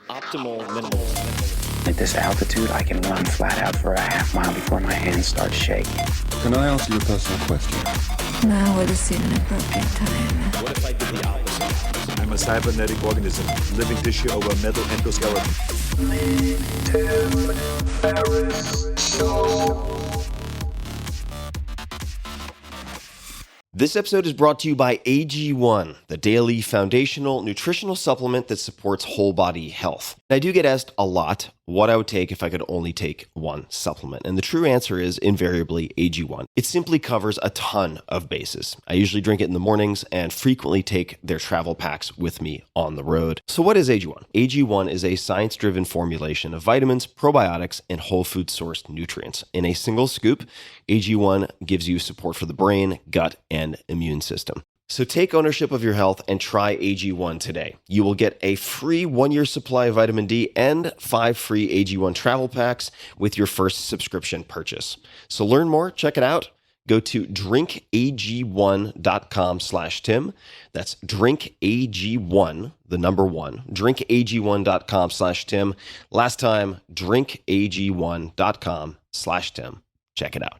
Optimal minimalism. At this altitude, I can run flat out for a half mile before my hands start shaking. Can I ask you a personal question? Now would seem an appropriate time. What if I did the opposite? I'm a cybernetic organism, living tissue over a metal endoskeleton. This episode is brought to you by AG1, the daily foundational nutritional supplement that supports whole body health. I do get asked a lot what I would take if I could only take one supplement. And the true answer is invariably AG1. It simply covers a ton of bases. I usually drink it in the mornings and frequently take their travel packs with me on the road. So what is AG1? AG1 is a science-driven formulation of vitamins, probiotics, and whole food sourced nutrients. In a single scoop, AG1 gives you support for the brain, gut, and immune system. So take ownership of your health and try AG1 today. You will get a free 1-year supply of vitamin D and 5 free AG1 travel packs with your first subscription purchase. So learn more, check it out. Go to drinkag1.com/Tim. That's drinkag1, the number 1, drinkag1.com/Tim. Last time, drinkag1.com/Tim. Check it out.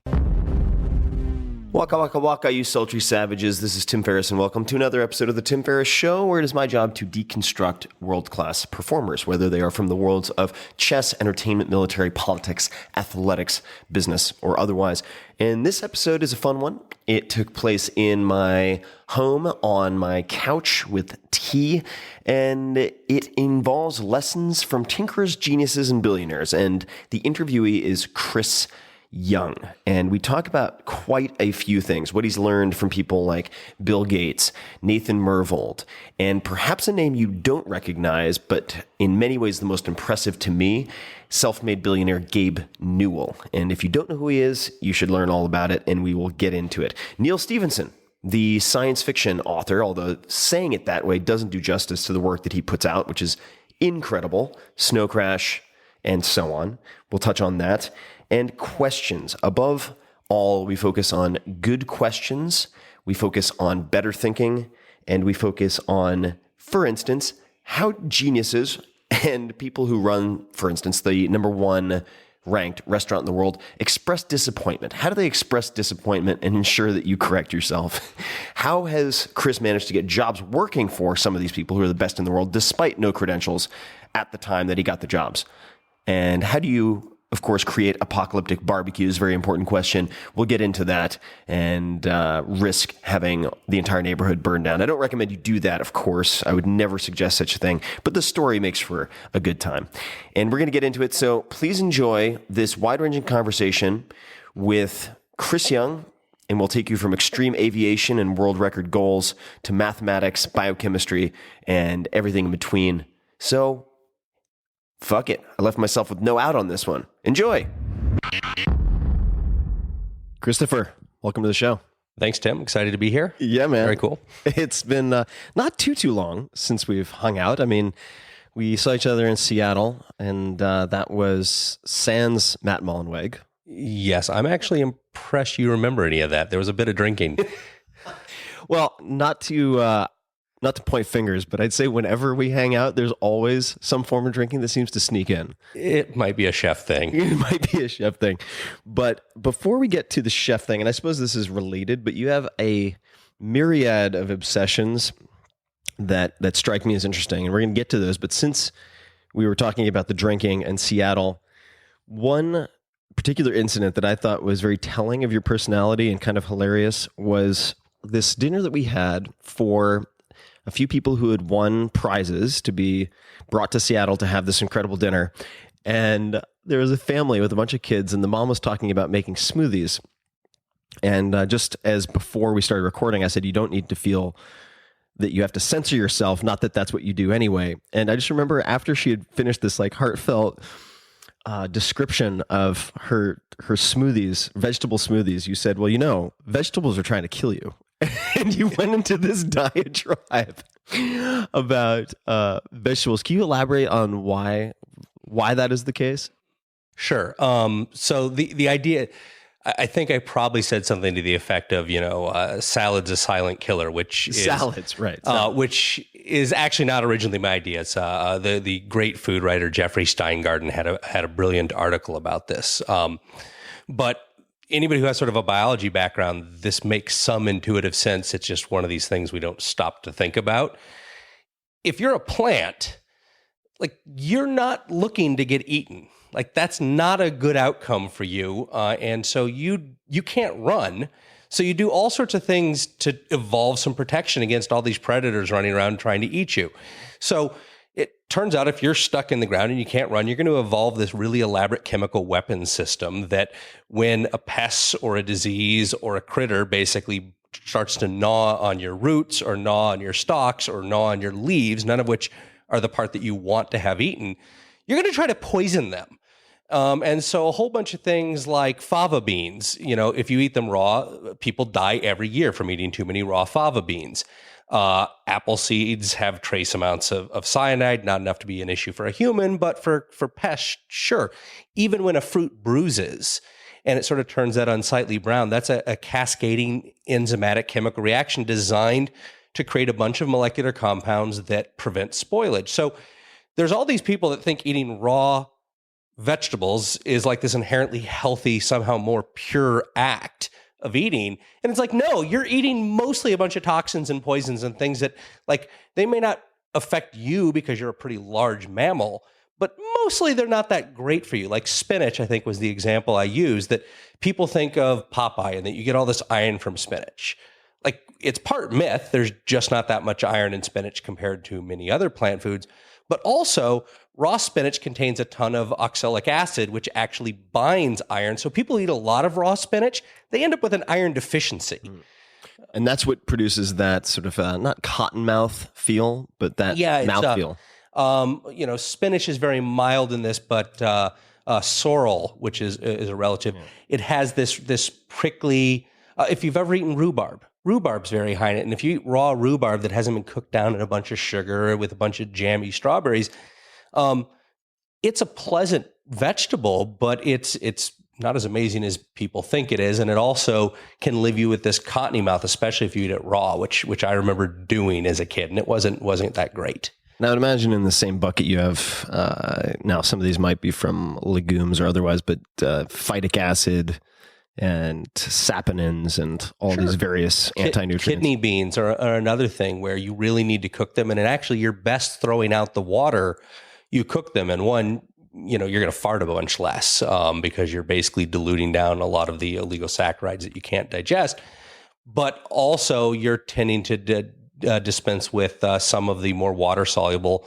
Waka waka waka, you sultry savages. This is Tim Ferriss, and welcome to another episode of The Tim Ferriss Show, where it is my job to deconstruct world-class performers, whether they are from the worlds of chess, entertainment, military, politics, athletics, business, or otherwise. And this episode is a fun one. It took place in my home on my couch with tea, and it involves lessons from tinkerers, geniuses, and billionaires. And the interviewee is Chris Young. And we talk about quite a few things, what he's learned from people like Bill Gates, Nathan Myhrvold, and perhaps a name you don't recognize, but in many ways the most impressive to me, self-made billionaire Gabe Newell. And if you don't know who he is, you should learn all about it, and we will get into it. Neal Stephenson, the science fiction author, although saying it that way doesn't do justice to the work that he puts out, which is incredible, Snow Crash, and so on. We'll touch on that. And questions. Above all, we focus on good questions, we focus on better thinking, and we focus on, for instance, how geniuses and people who run, for instance, the number 1 ranked restaurant in the world express disappointment. How do they express disappointment and ensure that you correct yourself? How has Chris managed to get jobs working for some of these people who are the best in the world, despite no credentials at the time that he got the jobs? And how do you, of course, create apocalyptic barbecues? Very important question. We'll get into that and risk having the entire neighborhood burned down. I don't recommend you do that, of course. I would never suggest such a thing. But the story makes for a good time. And we're going to get into it. So please enjoy this wide-ranging conversation with Chris Young. And we'll take you from extreme aviation and world record goals to mathematics, biochemistry, and everything in between. So fuck it. I left myself with no out on this one. Enjoy. Christopher, welcome to the show. Thanks, Tim. Excited to be here. Yeah, man. Very cool. It's been not too long since we've hung out. I mean, we saw each other in Seattle, and that was sans Matt Mullenweg. Yes, I'm actually impressed you remember any of that. There was a bit of drinking. Well, not to point fingers, but I'd say whenever we hang out, there's always some form of drinking that seems to sneak in. It might be a chef thing. It might be a chef thing. But before we get to the chef thing, and I suppose this is related, but you have a myriad of obsessions that strike me as interesting, and we're going to get to those. But since we were talking about the drinking and Seattle, one particular incident that I thought was very telling of your personality and kind of hilarious was this dinner that we had for a few people who had won prizes to be brought to Seattle to have this incredible dinner. And there was a family with a bunch of kids, and the mom was talking about making smoothies. And just as before we started recording, I said, you don't need to feel that you have to censor yourself, not that that's what you do anyway. And I just remember after she had finished this like heartfelt description of her smoothies, vegetable smoothies, you said, well, you know, vegetables are trying to kill you. And you went into this diatribe about vegetables. Can you elaborate on why that is the case? Sure. So the idea, I think I probably said something to the effect of, salad's a silent killer, which is Salads, right. which is actually not originally my idea. It's the great food writer Jeffrey Steingarten had a brilliant article about this. But anybody who has sort of a biology background, this makes some intuitive sense. It's just one of these things we don't stop to think about. If you're a plant, like, you're not looking to get eaten. Like, that's not a good outcome for you. And so you can't run. So you do all sorts of things to evolve some protection against all these predators running around trying to eat you. So it turns out if you're stuck in the ground and you can't run, you're going to evolve this really elaborate chemical weapons system that when a pest or a disease or a critter basically starts to gnaw on your roots or gnaw on your stalks or gnaw on your leaves, none of which are the part that you want to have eaten, you're going to try to poison them. And so a whole bunch of things like fava beans, if you eat them raw, people die every year from eating too many raw fava beans. Apple seeds have trace amounts of cyanide, not enough to be an issue for a human, but for pests, sure. Even when a fruit bruises and it sort of turns that unsightly brown, that's a cascading enzymatic chemical reaction designed to create a bunch of molecular compounds that prevent spoilage. So there's all these people that think eating raw vegetables is like this inherently healthy, somehow more pure act of eating. And it's like, no, you're eating mostly a bunch of toxins and poisons and things that, like, they may not affect you because you're a pretty large mammal, but mostly they're not that great for you. Like spinach, I think, was the example I used, that people think of Popeye and that you get all this iron from spinach. Like, it's part myth. There's just not that much iron in spinach compared to many other plant foods. But also, raw spinach contains a ton of oxalic acid, which actually binds iron. So people eat a lot of raw spinach, they end up with an iron deficiency. And that's what produces that sort of not cottonmouth feel, but that mouth feel. Spinach is very mild in this, but sorrel, which is a relative, it has this prickly. If you've ever eaten rhubarb's very high in it. And if you eat raw rhubarb that hasn't been cooked down in a bunch of sugar with a bunch of jammy strawberries, it's a pleasant vegetable, but it's not as amazing as people think it is. And it also can leave you with this cottony mouth, especially if you eat it raw, which I remember doing as a kid. And it wasn't that great. Now, I'd imagine in the same bucket you have, now some of these might be from legumes or otherwise, but phytic acid and saponins and all these various anti-nutrients. Kidney beans are another thing where you really need to cook them. And actually, you're best throwing out the water you cook them. And one, you're going to fart a bunch less because you're basically diluting down a lot of the illegal saccharides that you can't digest. But also, you're tending to dispense with some of the more water-soluble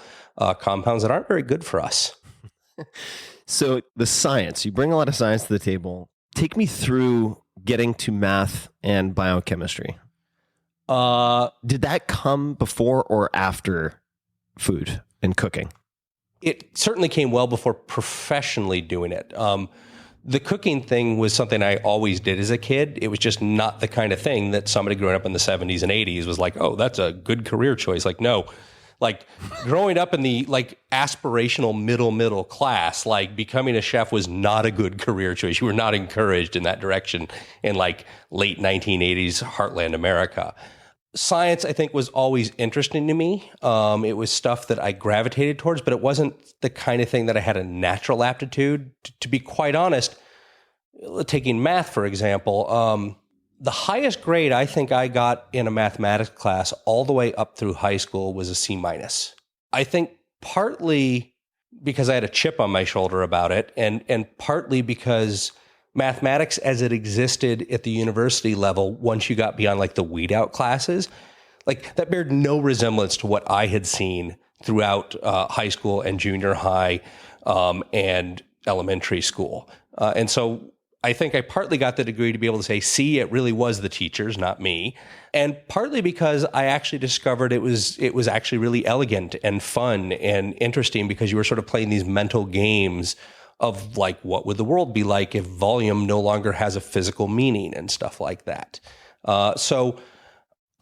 compounds that aren't very good for us. So the science, you bring a lot of science to the table. Take me through getting to math and biochemistry. Did that come before or after food and cooking? It certainly came well before professionally doing it. The cooking thing was something I always did as a kid. It was just not the kind of thing that somebody growing up in the 70s and 80s was like, oh, that's a good career choice. Like, no. Like, growing up in the aspirational middle class, becoming a chef was not a good career choice. You were not encouraged in that direction in late 1980s heartland America. Science, I think, was always interesting to me. It was stuff that I gravitated towards, but it wasn't the kind of thing that I had a natural aptitude. To be quite honest, taking math, for example, the highest grade I think I got in a mathematics class all the way up through high school was a C-. I think partly because I had a chip on my shoulder about it, and partly because mathematics as it existed at the university level, once you got beyond the weed out classes, that bared no resemblance to what I had seen throughout high school and junior high and elementary school. And so I think I partly got the degree to be able to say, see, it really was the teachers, not me. And partly because I actually discovered it was actually really elegant and fun and interesting because you were sort of playing these mental games of what would the world be like if volume no longer has a physical meaning and stuff like that. So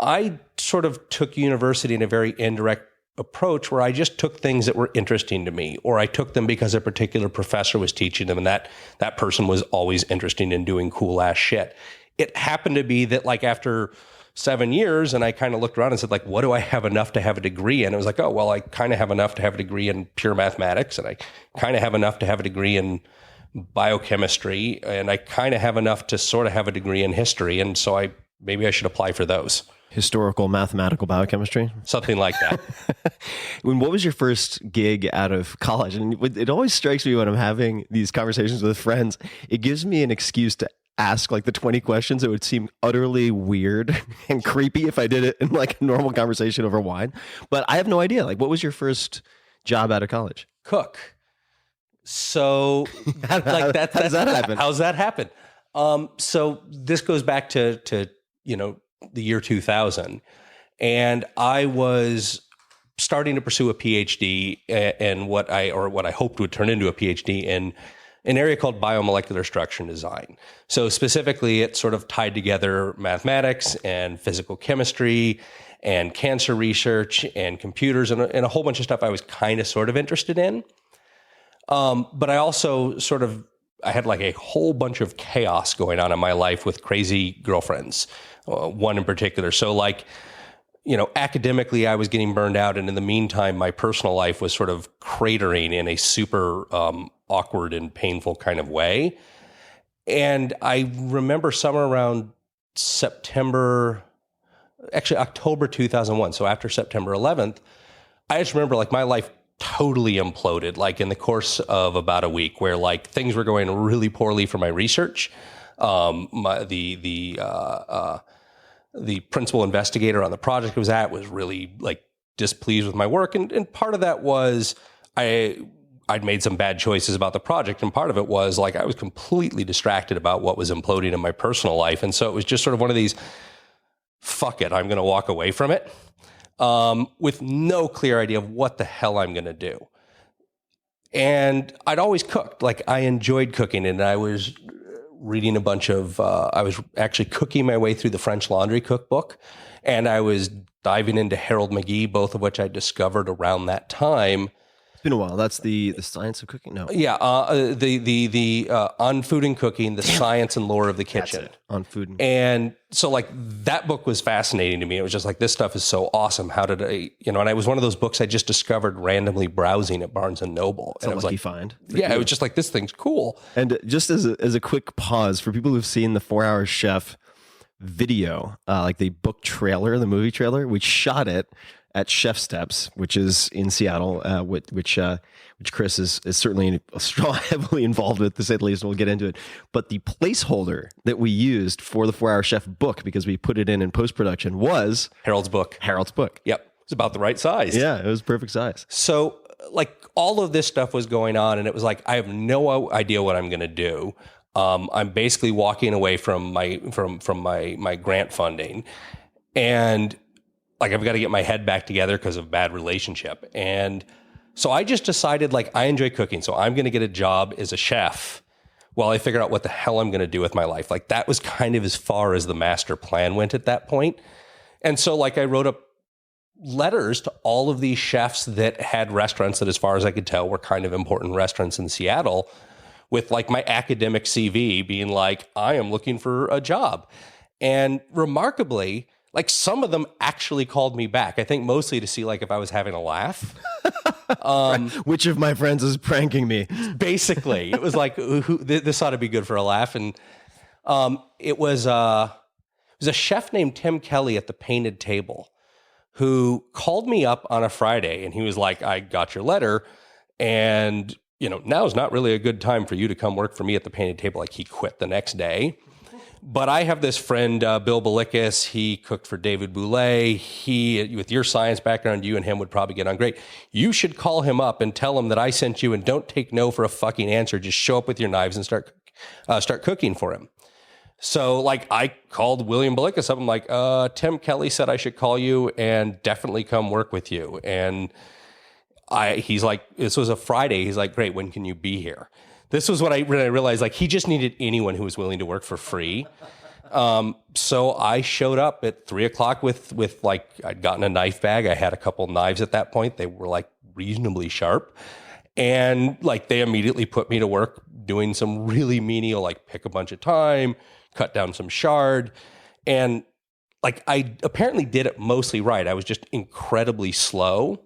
I sort of took university in a very indirect approach where I just took things that were interesting to me, or I took them because a particular professor was teaching them and that person was always interested in doing cool ass shit. It happened to be that like after 7 years, and I kind of looked around and said, like, what do I have enough to have a degree in? It was like, oh, well, I kind of have enough to have a degree in pure mathematics, and I kind of have enough to have a degree in biochemistry, and I kind of have enough to sort of have a degree in history, and so maybe I should apply for those. Historical, mathematical biochemistry? Something like that. What was your first gig out of college? And it always strikes me when I'm having these conversations with friends, it gives me an excuse to ask like the 20 questions that would seem utterly weird and creepy if I did it in like a normal conversation over wine. But I have no idea. Like, what was your first job out of college? Cook. So like that. How does that happen? How's that happen? So this goes back to the year 2000, and I was starting to pursue a PhD and what I hoped would turn into a PhD in an area called biomolecular structure and design. So specifically, it sort of tied together mathematics and physical chemistry and cancer research and computers and a whole bunch of stuff I was kind of sort of interested in. But I also I had like a whole bunch of chaos going on in my life with crazy girlfriends, one in particular. So like, academically, I was getting burned out. And in the meantime, my personal life was sort of cratering in a super awkward and painful kind of way. And I remember somewhere around October 2001. So after September 11th, I just remember like my life totally imploded, like in the course of about a week, where like things were going really poorly for my research. The principal investigator on the project I was at was really like displeased with my work. And part of that was I'd made some bad choices about the project. And part of it was like, I was completely distracted about what was imploding in my personal life. And so it was just sort of one of these, fuck it, I'm going to walk away from it, with no clear idea of what the hell I'm going to do. And I'd always cooked. Like I enjoyed cooking, and I was reading a bunch of, I was actually cooking my way through the French Laundry cookbook, and I was diving into Harold McGee, both of which I discovered around that time. It's been a while. That's the Science of Cooking? No. Yeah, the On Food and Cooking, the Science and Lore of the Kitchen. That's it. On Food. And so like that book was fascinating to me. It was just like, this stuff is so awesome. How did I, and it was one of those books I just discovered randomly browsing at Barnes and Noble. It's a lucky find. Yeah, it was just like, this thing's cool. And just as a quick pause for people who've seen the 4-Hour Chef video, like the book trailer, the movie trailer, we shot it at Chef Steps, which is in Seattle, which Chris is certainly heavily involved with, to say the least, and we'll get into it. But the placeholder that we used for the 4-Hour Chef book, because we put it in post-production, was Harold's book. Yep. It's about the right size. Yeah, it was perfect size. So like all of this stuff was going on, and it was like, I have no idea what I'm going to do. I'm basically walking away from my grant funding, and like I've got to get my head back together because of bad relationship. And so I just decided like I enjoy cooking, so I'm going to get a job as a chef while I figure out what the hell I'm going to do with my life. Like that was kind of as far as the master plan went at that point. And so like I wrote up letters to all of these chefs that had restaurants that, as far as I could tell, were kind of important restaurants in Seattle, with like my academic CV being like, I am looking for a job. And remarkably, like some of them actually called me back. I think mostly to see like if I was having a laugh. Which of my friends is pranking me? Basically, it was like, this ought to be good for a laugh. And it was a chef named Tim Kelly at the Painted Table who called me up on a Friday, and he was like, I got your letter, and now is not really a good time for you to come work for me at the Painted Table. Like he quit the next day. But I have this friend, Bill Belikas. He cooked for David Boulay. He, with your science background, you and him would probably get on great. You should call him up and tell him that I sent you, and don't take no for a fucking answer. Just show up with your knives and start cooking for him. So like I called William Belikas up. I'm like, Tim Kelly said I should call you and definitely come work with you. And he's like, this was a Friday. He's like, great, when can you be here? This was what I realized, like he just needed anyone who was willing to work for free. So I showed up at 3:00 with like, I'd gotten a knife bag. I had a couple knives at that point. They were like reasonably sharp. And like, they immediately put me to work doing some really menial, like pick a bunch of thyme, cut down some shard. And like, I apparently did it mostly right. I was just incredibly slow.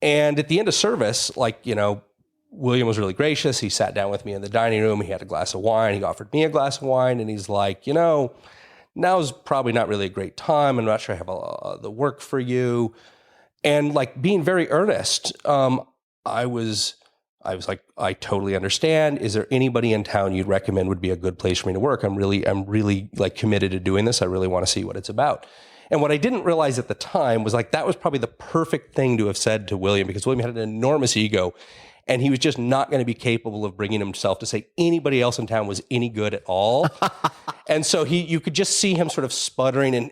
And at the end of service, like, you know, William was really gracious. He sat down with me in the dining room. He had a glass of wine. He offered me a glass of wine. And he's like, you know, now's probably not really a great time. I'm not sure I have the work for you. And like, being very earnest, I was like, I totally understand. Is there anybody in town you'd recommend would be a good place for me to work? I'm really like committed to doing this. I really want to see what it's about. And what I didn't realize at the time was like, that was probably the perfect thing to have said to William, because William had an enormous ego and he was just not going to be capable of bringing himself to say anybody else in town was any good at all. And so you could just see him sort of sputtering and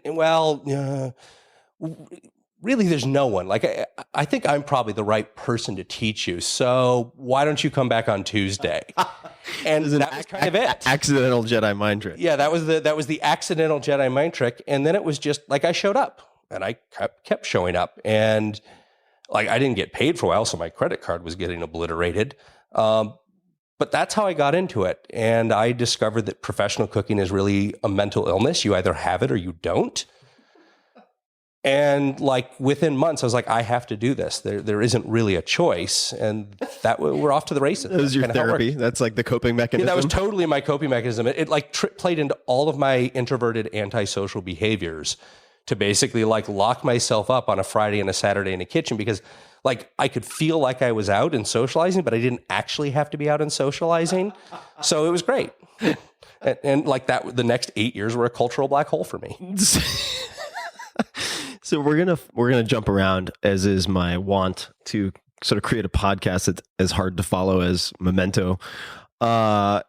really, there's no one. Like, I think I'm probably the right person to teach you. So why don't you come back on Tuesday? And that was kind of it. Accidental Jedi mind trick. Yeah, that was the accidental Jedi mind trick. And then it was just like, I showed up and I kept showing up. And like, I didn't get paid for a while, so my credit card was getting obliterated. But that's how I got into it. And I discovered that professional cooking is really a mental illness. You either have it or you don't. And like, within months, I was like, I have to do this. There isn't really a choice. And that we're off to the races. That was your therapy. That's like the coping mechanism. Yeah, that was totally my coping mechanism. It like played into all of my introverted antisocial behaviors to basically like lock myself up on a Friday and a Saturday in the kitchen, because like, I could feel like I was out and socializing, but I didn't actually have to be out and socializing. So it was great. And like that, the next 8 years were a cultural black hole for me. So we're gonna jump around, as is my want to sort of create a podcast that's as hard to follow as Memento. I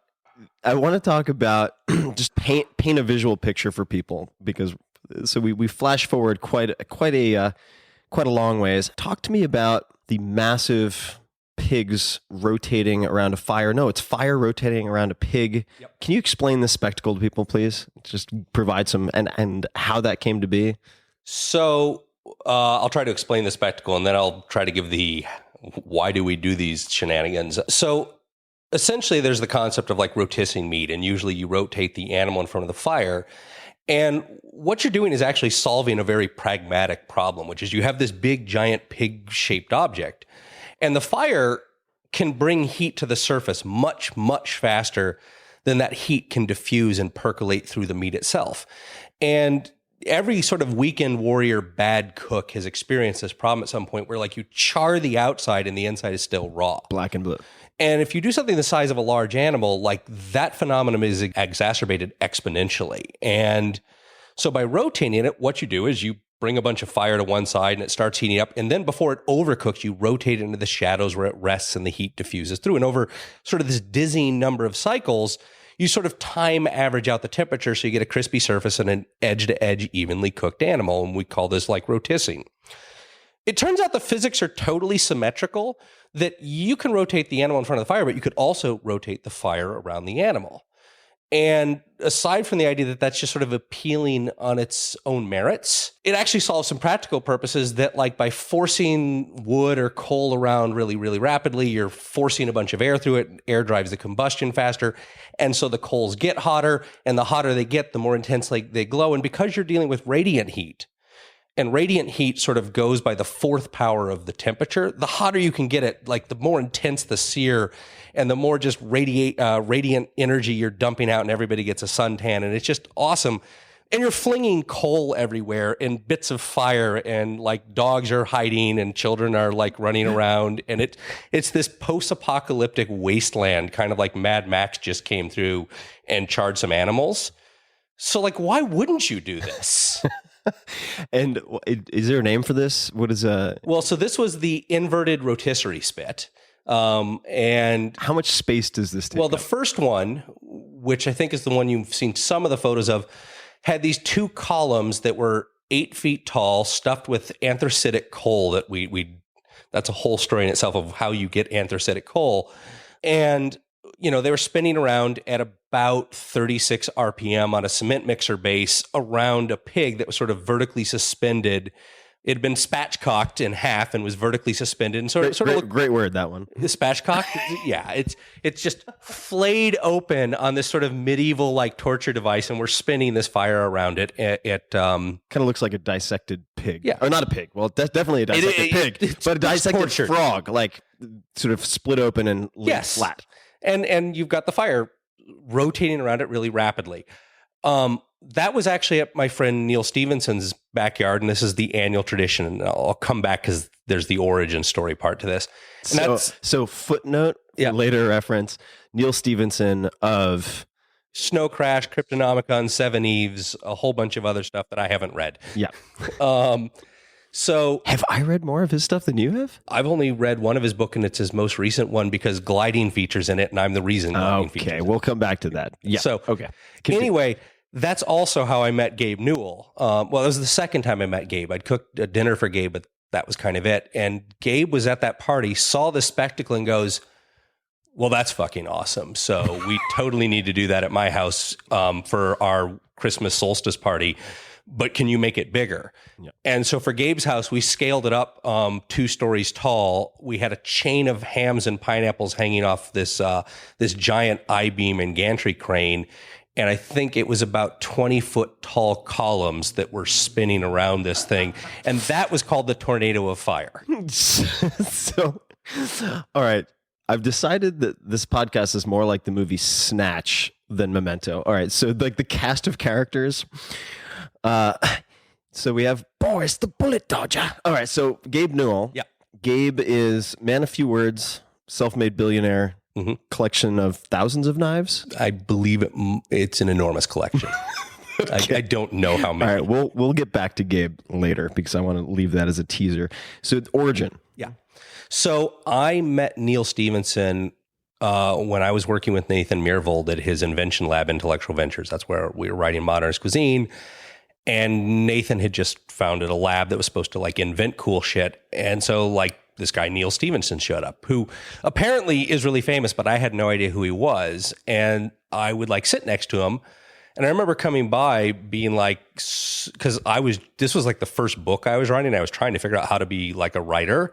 want to talk about just paint a visual picture for people, because so we flash forward quite a long ways. Talk to me about the massive pigs rotating around a fire. No, it's fire rotating around a pig. Yep. Can you explain this spectacle to people, please? Just provide some and how that came to be. So I'll try to explain the spectacle, and then I'll try to give the why do we do these shenanigans. So essentially, there's the concept of like rotisserie meat, and usually you rotate the animal in front of the fire. And what you're doing is actually solving a very pragmatic problem, which is you have this big, giant pig-shaped object, and the fire can bring heat to the surface much, much faster than that heat can diffuse and percolate through the meat itself. And every sort of weekend warrior bad cook has experienced this problem at some point, where like you char the outside and the inside is still raw. Black and blue. And if you do something the size of a large animal, like that phenomenon is exacerbated exponentially. And so by rotating it, what you do is you bring a bunch of fire to one side and it starts heating up. And then before it overcooks, you rotate it into the shadows where it rests and the heat diffuses through. And over sort of this dizzying number of cycles, you sort of time average out the temperature so you get a crispy surface and an edge-to-edge evenly cooked animal. And we call this like rotisserie. It turns out the physics are totally symmetrical, that you can rotate the animal in front of the fire, but you could also rotate the fire around the animal. And aside from the idea that that's just sort of appealing on its own merits, it actually solves some practical purposes that, like, by forcing wood or coal around really, really rapidly, you're forcing a bunch of air through it. Air drives the combustion faster. And so the coals get hotter, and the hotter they get, the more intensely they glow. And because you're dealing with radiant heat, and radiant heat sort of goes by the fourth power of the temperature, the hotter you can get it, like the more intense the sear and the more just radiant energy you're dumping out, and everybody gets a suntan, and it's just awesome. And you're flinging coal everywhere and bits of fire, and like dogs are hiding and children are like running around. And it's this post-apocalyptic wasteland, kind of like Mad Max just came through and charred some animals. So like, why wouldn't you do this? And is there a name for this? What is Well, so this was the inverted rotisserie spit. And how much space does this take? Well, the first one, which I think is the one you've seen some of the photos of, had these two columns that were 8 feet tall, stuffed with anthracitic coal that that's a whole story in itself of how you get anthracitic coal. And, you know, they were spinning around at about about 36 RPM on a cement mixer base around a pig that was sort of vertically suspended. It had been spatchcocked in half and was vertically suspended, and sort of looked Great word, that one. spatchcocked. Yeah, it's just flayed open on this sort of medieval like torture device, and we're spinning this fire around it. It Kind of looks like a dissected pig. Yeah. Or not a pig. Well, that's definitely a dissected pig, but a dissected tortured. frog, like sort of split open and laid flat. And you've got the fire rotating around it really rapidly. That was actually at my friend Neil Stevenson's backyard, and this is the annual tradition. And I'll come back because there's the origin story part to this. And So footnote, for later reference, Neil Stevenson of Snow Crash, Cryptonomicon, Seven Eves, a whole bunch of other stuff that I haven't read. Yeah. So have I read more of his stuff than you have? I've only read one of his book, and it's his most recent one because gliding features in it, and I'm the reason gliding features. Okay, we'll come back to that. Yeah. So okay. Anyway, that's also how I met Gabe Newell. Well, it was the second time I met Gabe. I'd cooked a dinner for Gabe, but that was kind of it. And Gabe was at that party, saw the spectacle, and goes, "Well, that's fucking awesome. So we totally need to do that at my house for our Christmas solstice party. But can you make it bigger?" Yeah. And so for Gabe's house, we scaled it up 2 stories tall. We had a chain of hams and pineapples hanging off this giant I-beam and gantry crane. And I think it was about 20-foot tall columns that were spinning around this thing. And that was called the Tornado of Fire. So, all right. I've decided that this podcast is more like the movie Snatch than Memento. All right. So like the cast of characters. So we have Boris the Bullet Dodger. All right. So Gabe Newell. Yeah. Gabe is man of few words, self-made billionaire. Mm-hmm. Collection of thousands of knives. I believe it's an enormous collection. Okay. I don't know how many. All right, we'll get back to Gabe later because I want to leave that as a teaser. So origin. Yeah. So I met Neil Stevenson when I was working with Nathan Myhrvold at his Invention Lab Intellectual Ventures. That's where we were writing Modernist Cuisine. And Nathan had just founded a lab that was supposed to like invent cool shit. And so like this guy, Neil Stevenson, showed up, who apparently is really famous, but I had no idea who he was. And I would like sit next to him. And I remember coming by being like, because this was like the first book I was writing. I was trying to figure out how to be like a writer.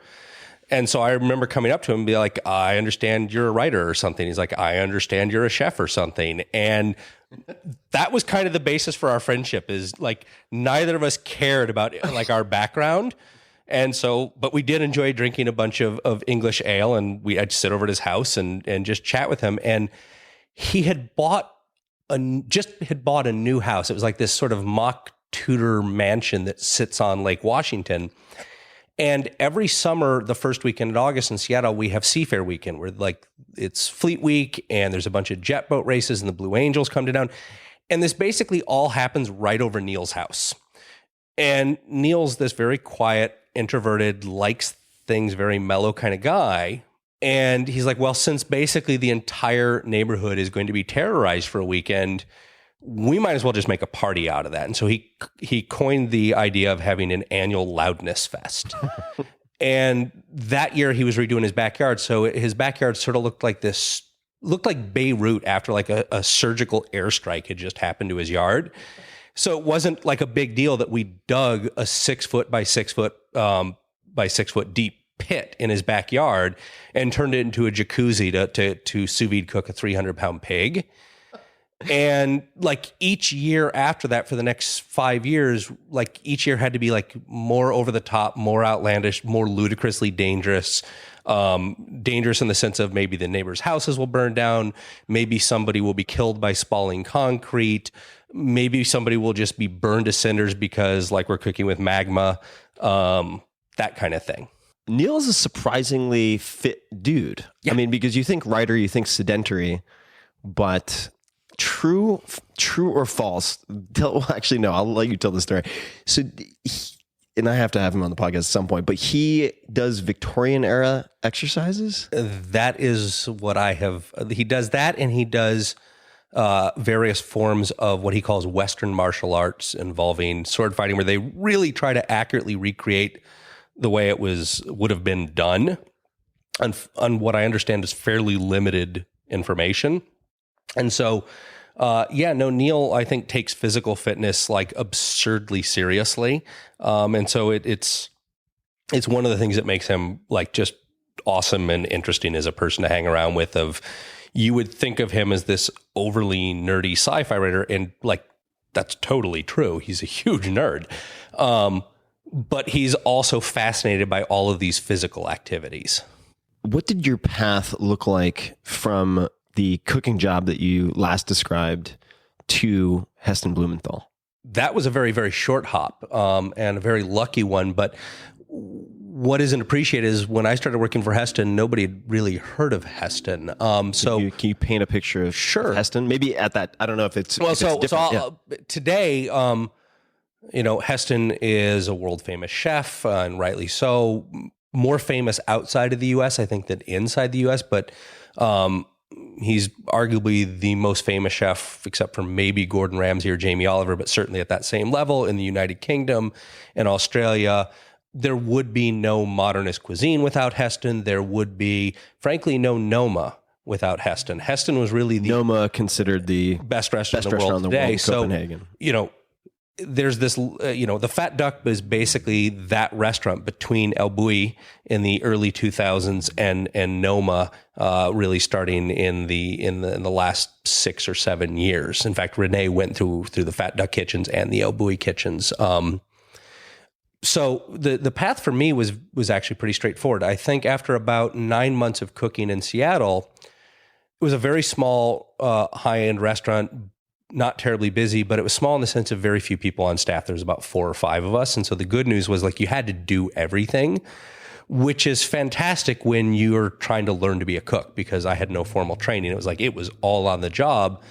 And so I remember coming up to him and be like, "I understand you're a writer or something." He's like, "I understand you're a chef or something." And that was kind of the basis for our friendship, is like neither of us cared about like our background. And so, but we did enjoy drinking a bunch of English ale, and I'd sit over at his house and just chat with him. And he had bought a new house. It was like this sort of mock Tudor mansion that sits on Lake Washington. And every summer, the first weekend in August in Seattle, we have Seafair Weekend, where like it's Fleet Week, and there's a bunch of jet boat races, and the Blue Angels come to town. And this basically all happens right over Neil's house. And Neil's this very quiet, introverted, likes things very mellow kind of guy. And he's like, "Well, since basically the entire neighborhood is going to be terrorized for a weekend, we might as well just make a party out of that." And so he coined the idea of having an annual loudness fest. And that year he was redoing his backyard. So his backyard sort of looked like Beirut after like a surgical airstrike had just happened to his yard. So it wasn't like a big deal that we dug a 6 foot by 6 foot by 6 foot deep pit in his backyard and turned it into a jacuzzi to sous vide cook a 300-pound pig. And like each year after that, for the next 5 years, like each year had to be like more over the top, more outlandish, more ludicrously dangerous. Dangerous in the sense of maybe the neighbors' houses will burn down. Maybe somebody will be killed by spalling concrete. Maybe somebody will just be burned to cinders because like we're cooking with magma, that kind of thing. Neil is a surprisingly fit dude. Yeah. I mean, because you think writer, you think sedentary, but true or false? Actually, no, I'll let you tell the story. So, and I have to have him on the podcast at some point, but he does Victorian era exercises. That is what I have. He does that, and he does various forms of what he calls Western martial arts involving sword fighting, where they really try to accurately recreate the way it would have been done on what I understand is fairly limited information. And so, Neil, I think, takes physical fitness like absurdly seriously. And so it's one of the things that makes him like just awesome and interesting as a person to hang around with. You would think of him as this overly nerdy sci-fi writer, and like, that's totally true. He's a huge nerd. But he's also fascinated by all of these physical activities. What did your path look like from the cooking job that you last described to Heston Blumenthal? That was a very, very short hop, and a very lucky one. But what isn't appreciated is when I started working for Heston, nobody had really heard of Heston. Can you paint a picture of Heston? Maybe at that, I don't know if it's today, Heston is a world famous chef, and rightly so. More famous outside of the U.S., I think, than inside the U.S., but he's arguably the most famous chef, except for maybe Gordon Ramsay or Jamie Oliver, but certainly at that same level in the United Kingdom and Australia. There would be no modernist cuisine without Heston. There would be, frankly, no Noma without Heston. Heston was really the Noma considered the best restaurant in the world today. Copenhagen. There's this, the Fat Duck is basically that restaurant between El Bulli in the early 2000s and Noma, really starting in the last 6 or 7 years. In fact, Renee went through the Fat Duck kitchens and the El Bulli kitchens. So the path for me was actually pretty straightforward. I think after about 9 months of cooking in Seattle, it was a very small, high-end restaurant, not terribly busy, but it was small in the sense of very few people on staff. There was about 4 or 5 of us. And so the good news was like you had to do everything, which is fantastic when you're trying to learn to be a cook, because I had no formal training. It was like, it was all on the job.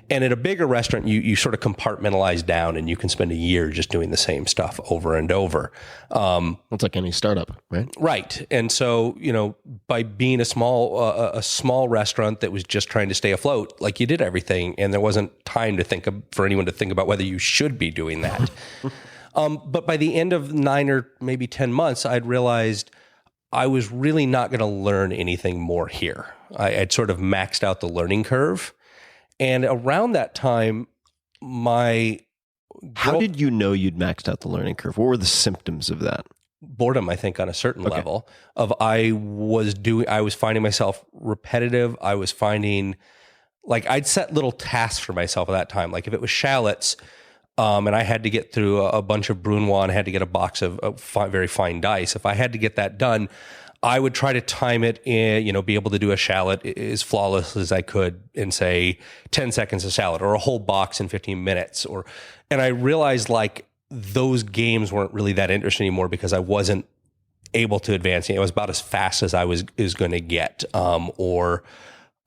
And at a bigger restaurant, you sort of compartmentalize down and you can spend a year just doing the same stuff over and over. It's like any startup, right? Right. And so, by being a small restaurant that was just trying to stay afloat, like you did everything, and there wasn't time for anyone to think about whether you should be doing that. But by the end of 9 or maybe 10 months, I'd realized I was really not going to learn anything more here. I'd sort of maxed out the learning curve. And around that time, How did you know you'd maxed out the learning curve? What were the symptoms of that? Boredom, I think, on a certain level I was finding myself repetitive. I was finding, like, I'd set little tasks for myself at that time. Like if it was shallots, and I had to get through a bunch of brunoise, and I had to get a box of very fine dice. If I had to get that done, I would try to time it in, be able to do a shallot as flawless as I could in, say, 10 seconds a shallot, or a whole box in 15 minutes. And I realized like those games weren't really that interesting anymore because I wasn't able to advance. It was about as fast as I was going to get, or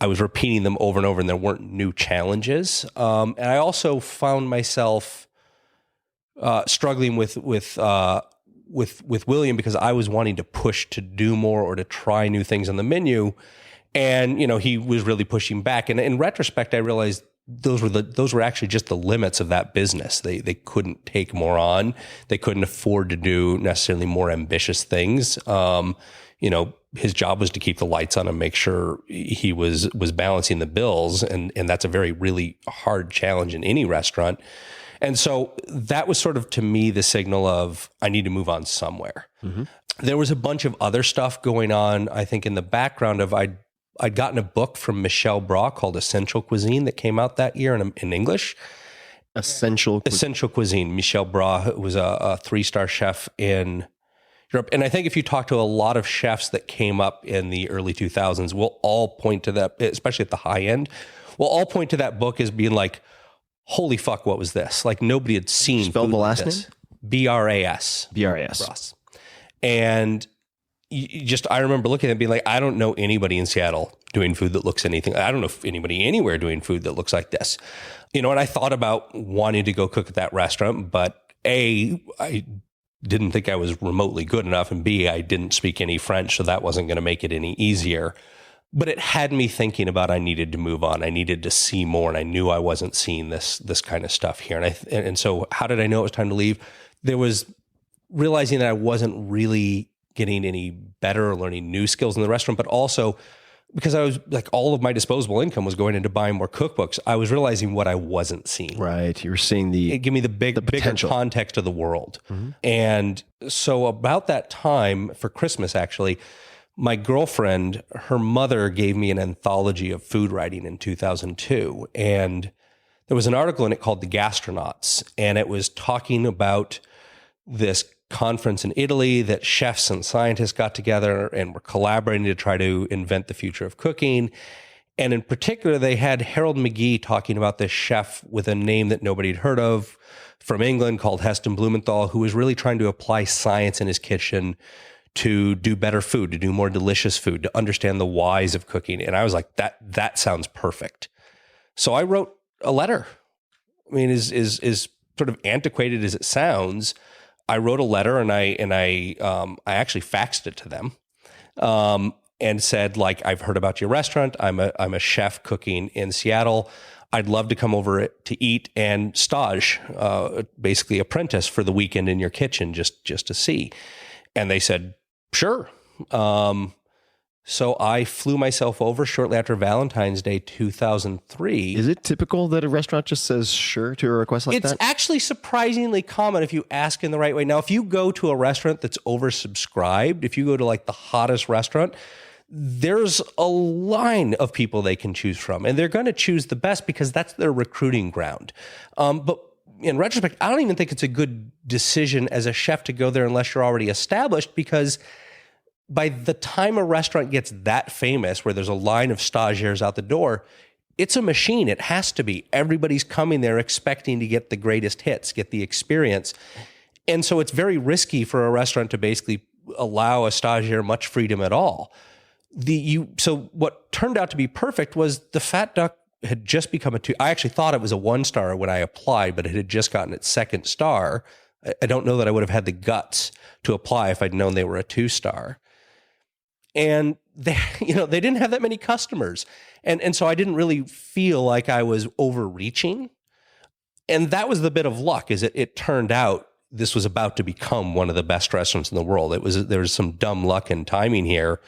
I was repeating them over and over, and there weren't new challenges. And I also found myself struggling with William because I was wanting to push to do more or to try new things on the menu. And, he was really pushing back. And in retrospect, I realized those were actually just the limits of that business. They couldn't take more on. They couldn't afford to do necessarily more ambitious things. His job was to keep the lights on and make sure he was balancing the bills. And that's a really hard challenge in any restaurant. And so that was sort of, to me, the signal of I need to move on somewhere. Mm-hmm. There was a bunch of other stuff going on, I think, in the background of I'd gotten a book from Michel Bras called Essential Cuisine that came out that year in English. Essential Cuisine. Michel Bras was a 3-star chef in Europe. And I think if you talk to a lot of chefs that came up in the early 2000s, we'll all point to that, especially at the high end, we'll all point to that book as being like, holy fuck, what was this? Like nobody had seen. Spell the last name? B-R-A-S. B-R-A-S. And I remember looking at it and being like, I don't know anybody in Seattle doing food that looks anything. I don't know if anybody anywhere doing food that looks like this. And I thought about wanting to go cook at that restaurant, but A, I didn't think I was remotely good enough, and B, I didn't speak any French, so that wasn't going to make it any easier. But it had me thinking about I needed to move on. I needed to see more, and I knew I wasn't seeing this kind of stuff here. And so how did I know it was time to leave? There was realizing that I wasn't really getting any better or learning new skills in the restaurant, but also because I was like, all of my disposable income was going into buying more cookbooks. I was realizing what I wasn't seeing. Right. You were seeing It gave me the bigger context of the world. And so about that time for Christmas, actually, my girlfriend, her mother gave me an anthology of food writing in 2002. And there was an article in it called The Gastronauts. And it was talking about this conference in Italy that chefs and scientists got together and were collaborating to try to invent the future of cooking. And in particular, they had Harold McGee talking about this chef with a name that nobody had heard of from England called Heston Blumenthal, who was really trying to apply science in his kitchen to do better food, to do more delicious food, to understand the whys of cooking. And I was like, that sounds perfect. So I wrote a letter. I mean, is sort of antiquated as it sounds. I wrote a letter and I actually faxed it to them, and said, like, I've heard about your restaurant. I'm a chef cooking in Seattle. I'd love to come over to eat and stage, basically apprentice for the weekend in your kitchen, just to see. And they said, sure. So I flew myself over shortly after Valentine's Day 2003. Is it typical that a restaurant just says sure to a request like that? It's actually surprisingly common if you ask in the right way. Now, if you go to a restaurant that's oversubscribed, if you go to like the hottest restaurant, there's a line of people they can choose from, and they're going to choose the best because that's their recruiting ground. But in retrospect, I don't even think it's a good decision as a chef to go there unless you're already established, because by the time a restaurant gets that famous, where there's a line of stagiaires out the door, it's a machine. It has to be. Everybody's coming there expecting to get the greatest hits, get the experience. And so it's very risky for a restaurant to basically allow a stagiaire much freedom at all. So what turned out to be perfect was the Fat Duck had just become a 2. I actually thought it was a 1-star when I applied, but it had just gotten its 2nd star. I don't know that I would have had the guts to apply if I'd known they were a 2-star. And they didn't have that many customers. And so I didn't really feel like I was overreaching. And that was the bit of luck, is it turned out this was about to become one of the best restaurants in the world. There was some dumb luck and timing here.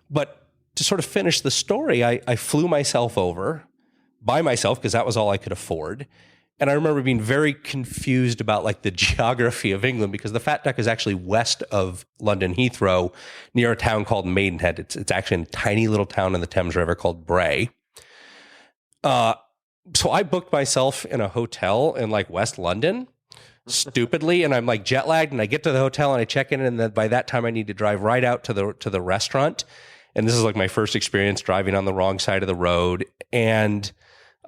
But to sort of finish the story, I flew myself over by myself because that was all I could afford. And I remember being very confused about like the geography of England, because the Fat Duck is actually west of London Heathrow, near a town called Maidenhead. It's actually in a tiny little town in the Thames River called Bray. So I booked myself in a hotel in like West London, stupidly, and I'm like jet lagged, and I get to the hotel and I check in, and then by that time I need to drive right out to the restaurant. And this is like my first experience driving on the wrong side of the road. And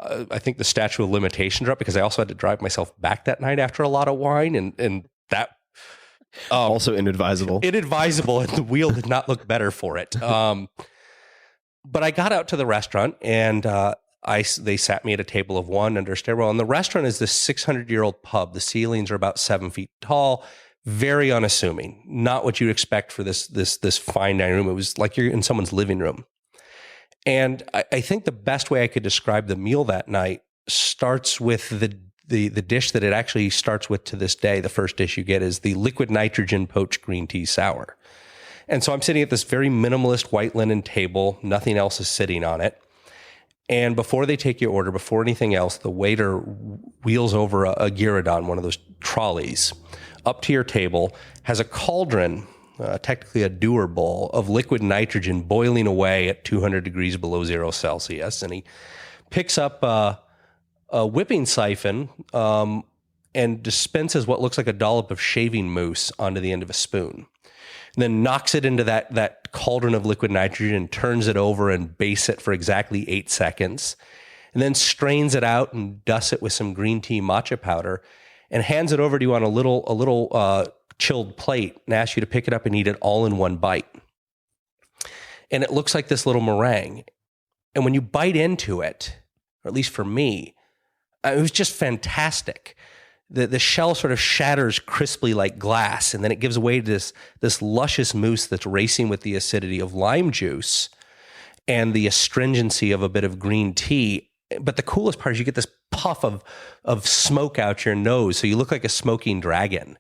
I think the statute of limitations are up, because I also had to drive myself back that night after a lot of wine, and that also inadvisable. Inadvisable, and the wheel did not look better for it. But I got out to the restaurant, and they sat me at a table of 1 under a stairwell. And the restaurant is this 600-year-old pub. The ceilings are about 7 feet tall, very unassuming. Not what you'd expect for this fine dining room. It was like you're in someone's living room. And I think the best way I could describe the meal that night starts with the dish that it actually starts with to this day. The first dish you get is the liquid nitrogen poached green tea sour. And so I'm sitting at this very minimalist white linen table. Nothing else is sitting on it. And before they take your order, before anything else, the waiter wheels over a gyrodon, one of those trolleys, up to your table, has a cauldron, technically a dewar bowl, of liquid nitrogen boiling away at 200 degrees below 0 Celsius. And he picks up a whipping siphon and dispenses what looks like a dollop of shaving mousse onto the end of a spoon. And then knocks it into that cauldron of liquid nitrogen and turns it over and bastes it for exactly 8 seconds. And then strains it out and dusts it with some green tea matcha powder and hands it over to you on a little chilled plate and asks you to pick it up and eat it all in one bite. And it looks like this little meringue. And when you bite into it, or at least for me, it was just fantastic. The shell sort of shatters crisply like glass, and then it gives way to this luscious mousse that's racing with the acidity of lime juice and the astringency of a bit of green tea. But the coolest part is you get this puff of smoke out your nose, so you look like a smoking dragon.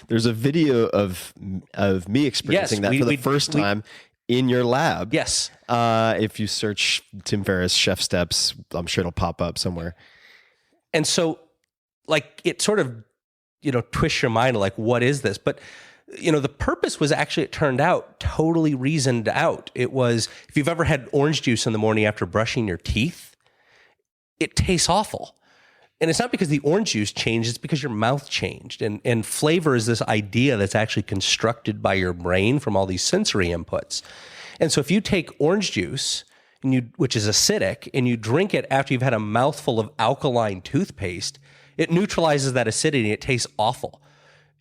There's a video of me experiencing that for the first time in your lab. Yes. If you search Tim Ferriss chef steps, I'm sure it'll pop up somewhere. And so, like, it sort of, twists your mind, like, what is this? But, the purpose was actually, it turned out, totally reasoned out. It was, if you've ever had orange juice in the morning after brushing your teeth, it tastes awful. And it's not because the orange juice changed, it's because your mouth changed. And flavor is this idea that's actually constructed by your brain from all these sensory inputs. And so if you take orange juice, which is acidic, and you drink it after you've had a mouthful of alkaline toothpaste, it neutralizes that acidity. It tastes awful.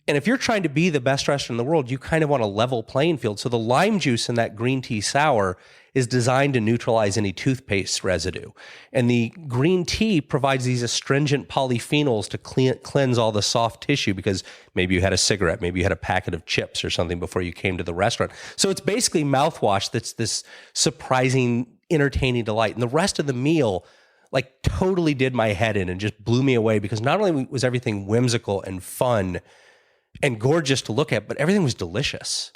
And if you're trying to be the best restaurant in the world, you kind of want a level playing field. So the lime juice in that green tea sour is designed to neutralize any toothpaste residue. And the green tea provides these astringent polyphenols to cleanse all the soft tissue, because maybe you had a cigarette, maybe you had a packet of chips or something before you came to the restaurant. So it's basically mouthwash that's this surprising, entertaining delight. And the rest of the meal, like, totally did my head in and just blew me away, because not only was everything whimsical and fun and gorgeous to look at, but everything was delicious.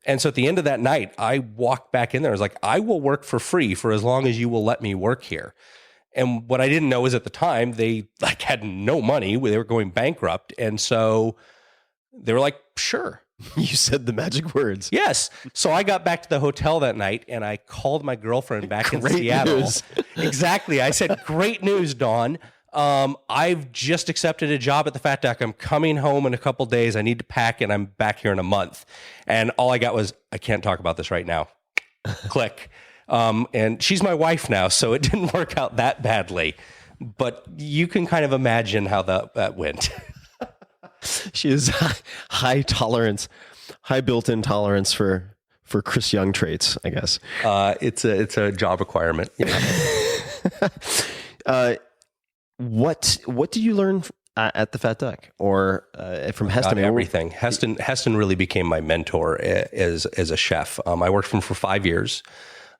And so at the end of that night, I walked back in there. I was like, I will work for free for as long as you will let me work here. And what I didn't know is, at the time, they had no money. They were going bankrupt. And so they were like, sure. You said the magic words. Yes. So I got back to the hotel that night and I called my girlfriend back in Seattle. News. Exactly. I said, great news, Dawn. I've just accepted a job at the Fat Duck. I'm coming home in a couple days. I need to pack, and I'm back here in a month. And all I got was, I can't talk about this right now. Click. And she's my wife now, so it didn't work out that badly. But you can kind of imagine how that went. She has high tolerance, high built-in tolerance for Chris Young traits, I guess. It's a job requirement. What did you learn at the Fat Duck or from Heston? Everything. Heston really became my mentor as a chef. I worked for him for 5 years.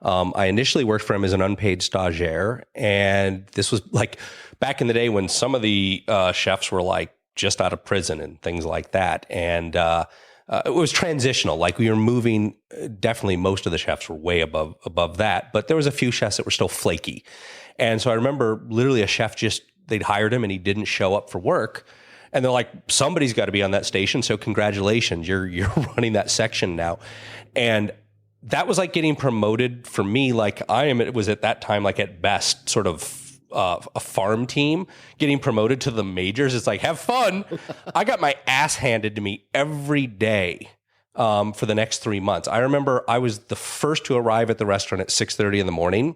I initially worked for him as an unpaid stagiaire, and this was like back in the day when some of the chefs were like just out of prison and things like that. And it was transitional. Like, we were moving. Definitely, most of the chefs were way above that, but there was a few chefs that were still flaky. And so I remember literally a chef they'd hired him and he didn't show up for work. And they're like, somebody's got to be on that station. So congratulations, you're running that section now. And that was like getting promoted for me. Like, it was at that time, like, at best, sort of a farm team. Getting promoted to the majors, it's like, have fun. I got my ass handed to me every day for the next 3 months. I remember I was the first to arrive at the restaurant at 6:30 in the morning.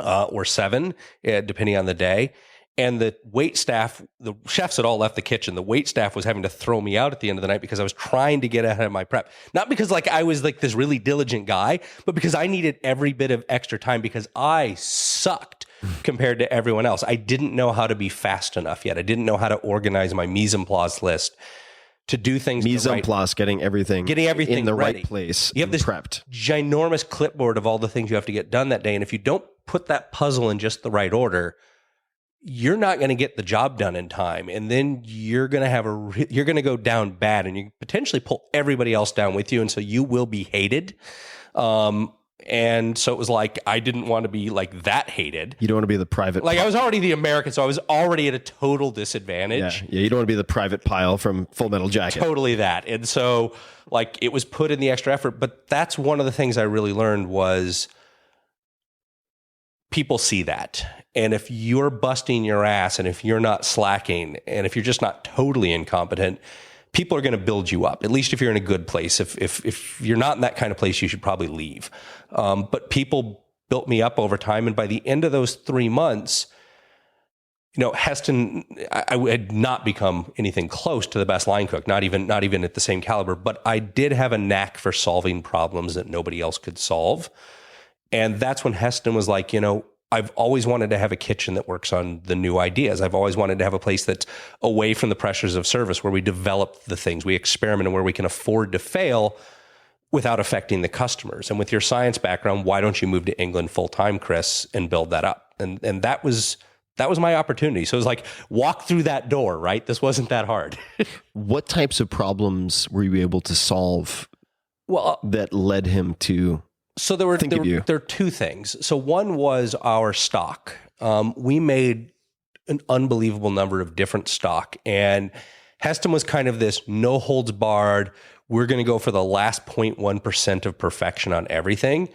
Or 7, depending on the day. And the wait staff, the chefs had all left the kitchen. The wait staff was having to throw me out at the end of the night because I was trying to get ahead of my prep. Not because I was this really diligent guy, but because I needed every bit of extra time because I sucked compared to everyone else. I didn't know how to be fast enough yet. I didn't know how to organize my mise en place list to do things. Mise en place, getting everything in the ready. right place. You have this prepped ginormous clipboard of all the things you have to get done that day. And if you don't put that puzzle in just the right order, you're not going to get the job done in time. And then you're going to you're going to go down bad, and you potentially pull everybody else down with you. And so you will be hated. And so it was like, I didn't want to be like that hated. You don't want to be the private. I was already the American, so I was already at a total disadvantage. Yeah, you don't want to be the private pile from Full Metal Jacket. Totally that. And so it was put in the extra effort. But that's one of the things I really learned was people see that. And if you're busting your ass and if you're not slacking and if you're just not totally incompetent, people are going to build you up, at least if you're in a good place. If you're not in that kind of place, you should probably leave. But people built me up over time. And by the end of those 3 months, Heston, I had not become anything close to the best line cook, not even at the same caliber, but I did have a knack for solving problems that nobody else could solve. And that's when Heston was like, I've always wanted to have a kitchen that works on the new ideas. I've always wanted to have a place that's away from the pressures of service, where we develop the things, we experiment, and where we can afford to fail without affecting the customers. And with your science background, why don't you move to England full-time, Chris, and build that up? And that was my opportunity. So it was like, walk through that door, right? This wasn't that hard. What types of problems were you able to solve well, that led him to So there were two things. So one was our stock. We made an unbelievable number of different stock, and Heston was kind of this no holds barred. We're going to go for the last 0.1% of perfection on everything.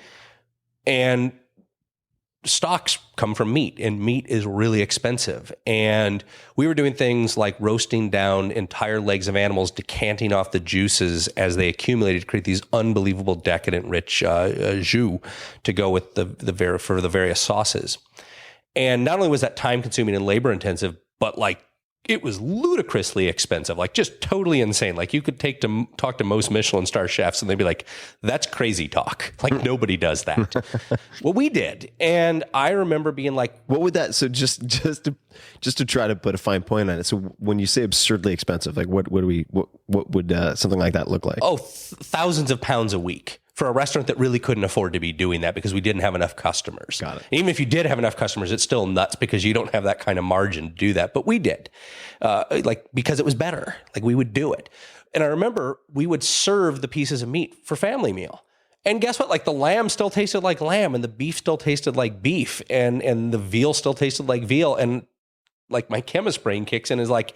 And stocks come from meat, and meat is really expensive. And we were doing things like roasting down entire legs of animals, decanting off the juices as they accumulated to create these unbelievable decadent rich jus to go with the various sauces. And not only was that time consuming and labor intensive, but like it was ludicrously expensive, like just totally insane. Like you could talk to most Michelin star chefs and they'd be like, that's crazy talk. Like nobody does that. Well, we did. And I remember being like, what would that, so just to try to put a fine point on it. So when you say absurdly expensive, like what would something like that look like? Oh, thousands of pounds a week for a restaurant that really couldn't afford to be doing that because we didn't have enough customers. Got it. Even if you did have enough customers, it's still nuts because you don't have that kind of margin to do that. But we did, because it was better. Like we would do it. And I remember we would serve the pieces of meat for family meal. And guess what? Like the lamb still tasted like lamb, and the beef still tasted like beef, and the veal still tasted like veal. And like my chemist brain kicks in is like,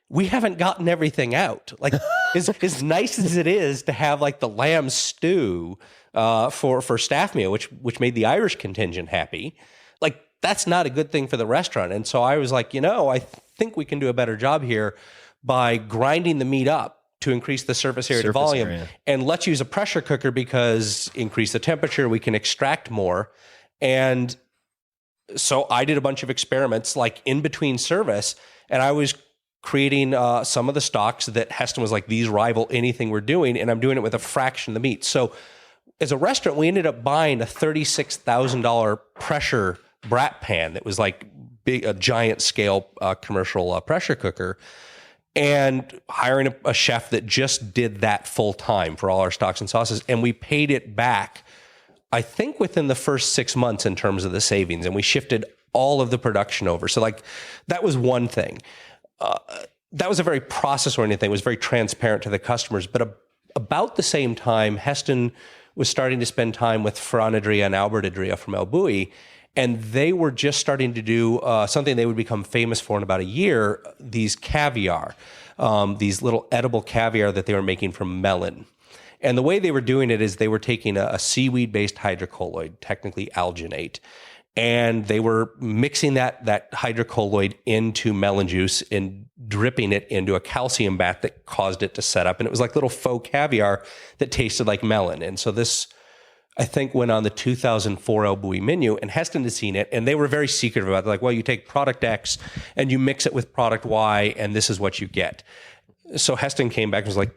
we haven't gotten everything out. Like as nice as it is to have like the lamb stew for staff meal, which made the Irish contingent happy, like that's not a good thing for the restaurant. And so I was like, I think we can do a better job here by grinding the meat up to increase the surface area to volume. And let's use a pressure cooker because increase the temperature, we can extract more. And so I did a bunch of experiments like in between service, and I was creating some of the stocks that Heston was like, these rival anything we're doing, and I'm doing it with a fraction of the meat. So as a restaurant, we ended up buying a $36,000 pressure brat pan that was like a giant scale commercial pressure cooker, and hiring a chef that just did that full time for all our stocks and sauces. And we paid it back, I think, within the first 6 months in terms of the savings, and we shifted all of the production over. So like that was one thing. That was a very process-oriented thing. It was very transparent to the customers. But about the same time, Heston was starting to spend time with Ferran Adria and Albert Adria from El Bulli, and they were just starting to do something they would become famous for in about a year, these caviar, these little edible caviar that they were making from melon. And the way they were doing it is they were taking a seaweed-based hydrocolloid, technically alginate, and they were mixing that hydrocolloid into melon juice and dripping it into a calcium bath that caused it to set up. And it was like little faux caviar that tasted like melon. And so this, I think, went on the 2004 El Bulli menu, and Heston had seen it, and they were very secretive about it. Like, well, you take product X and you mix it with product Y, and this is what you get. So Heston came back and was like,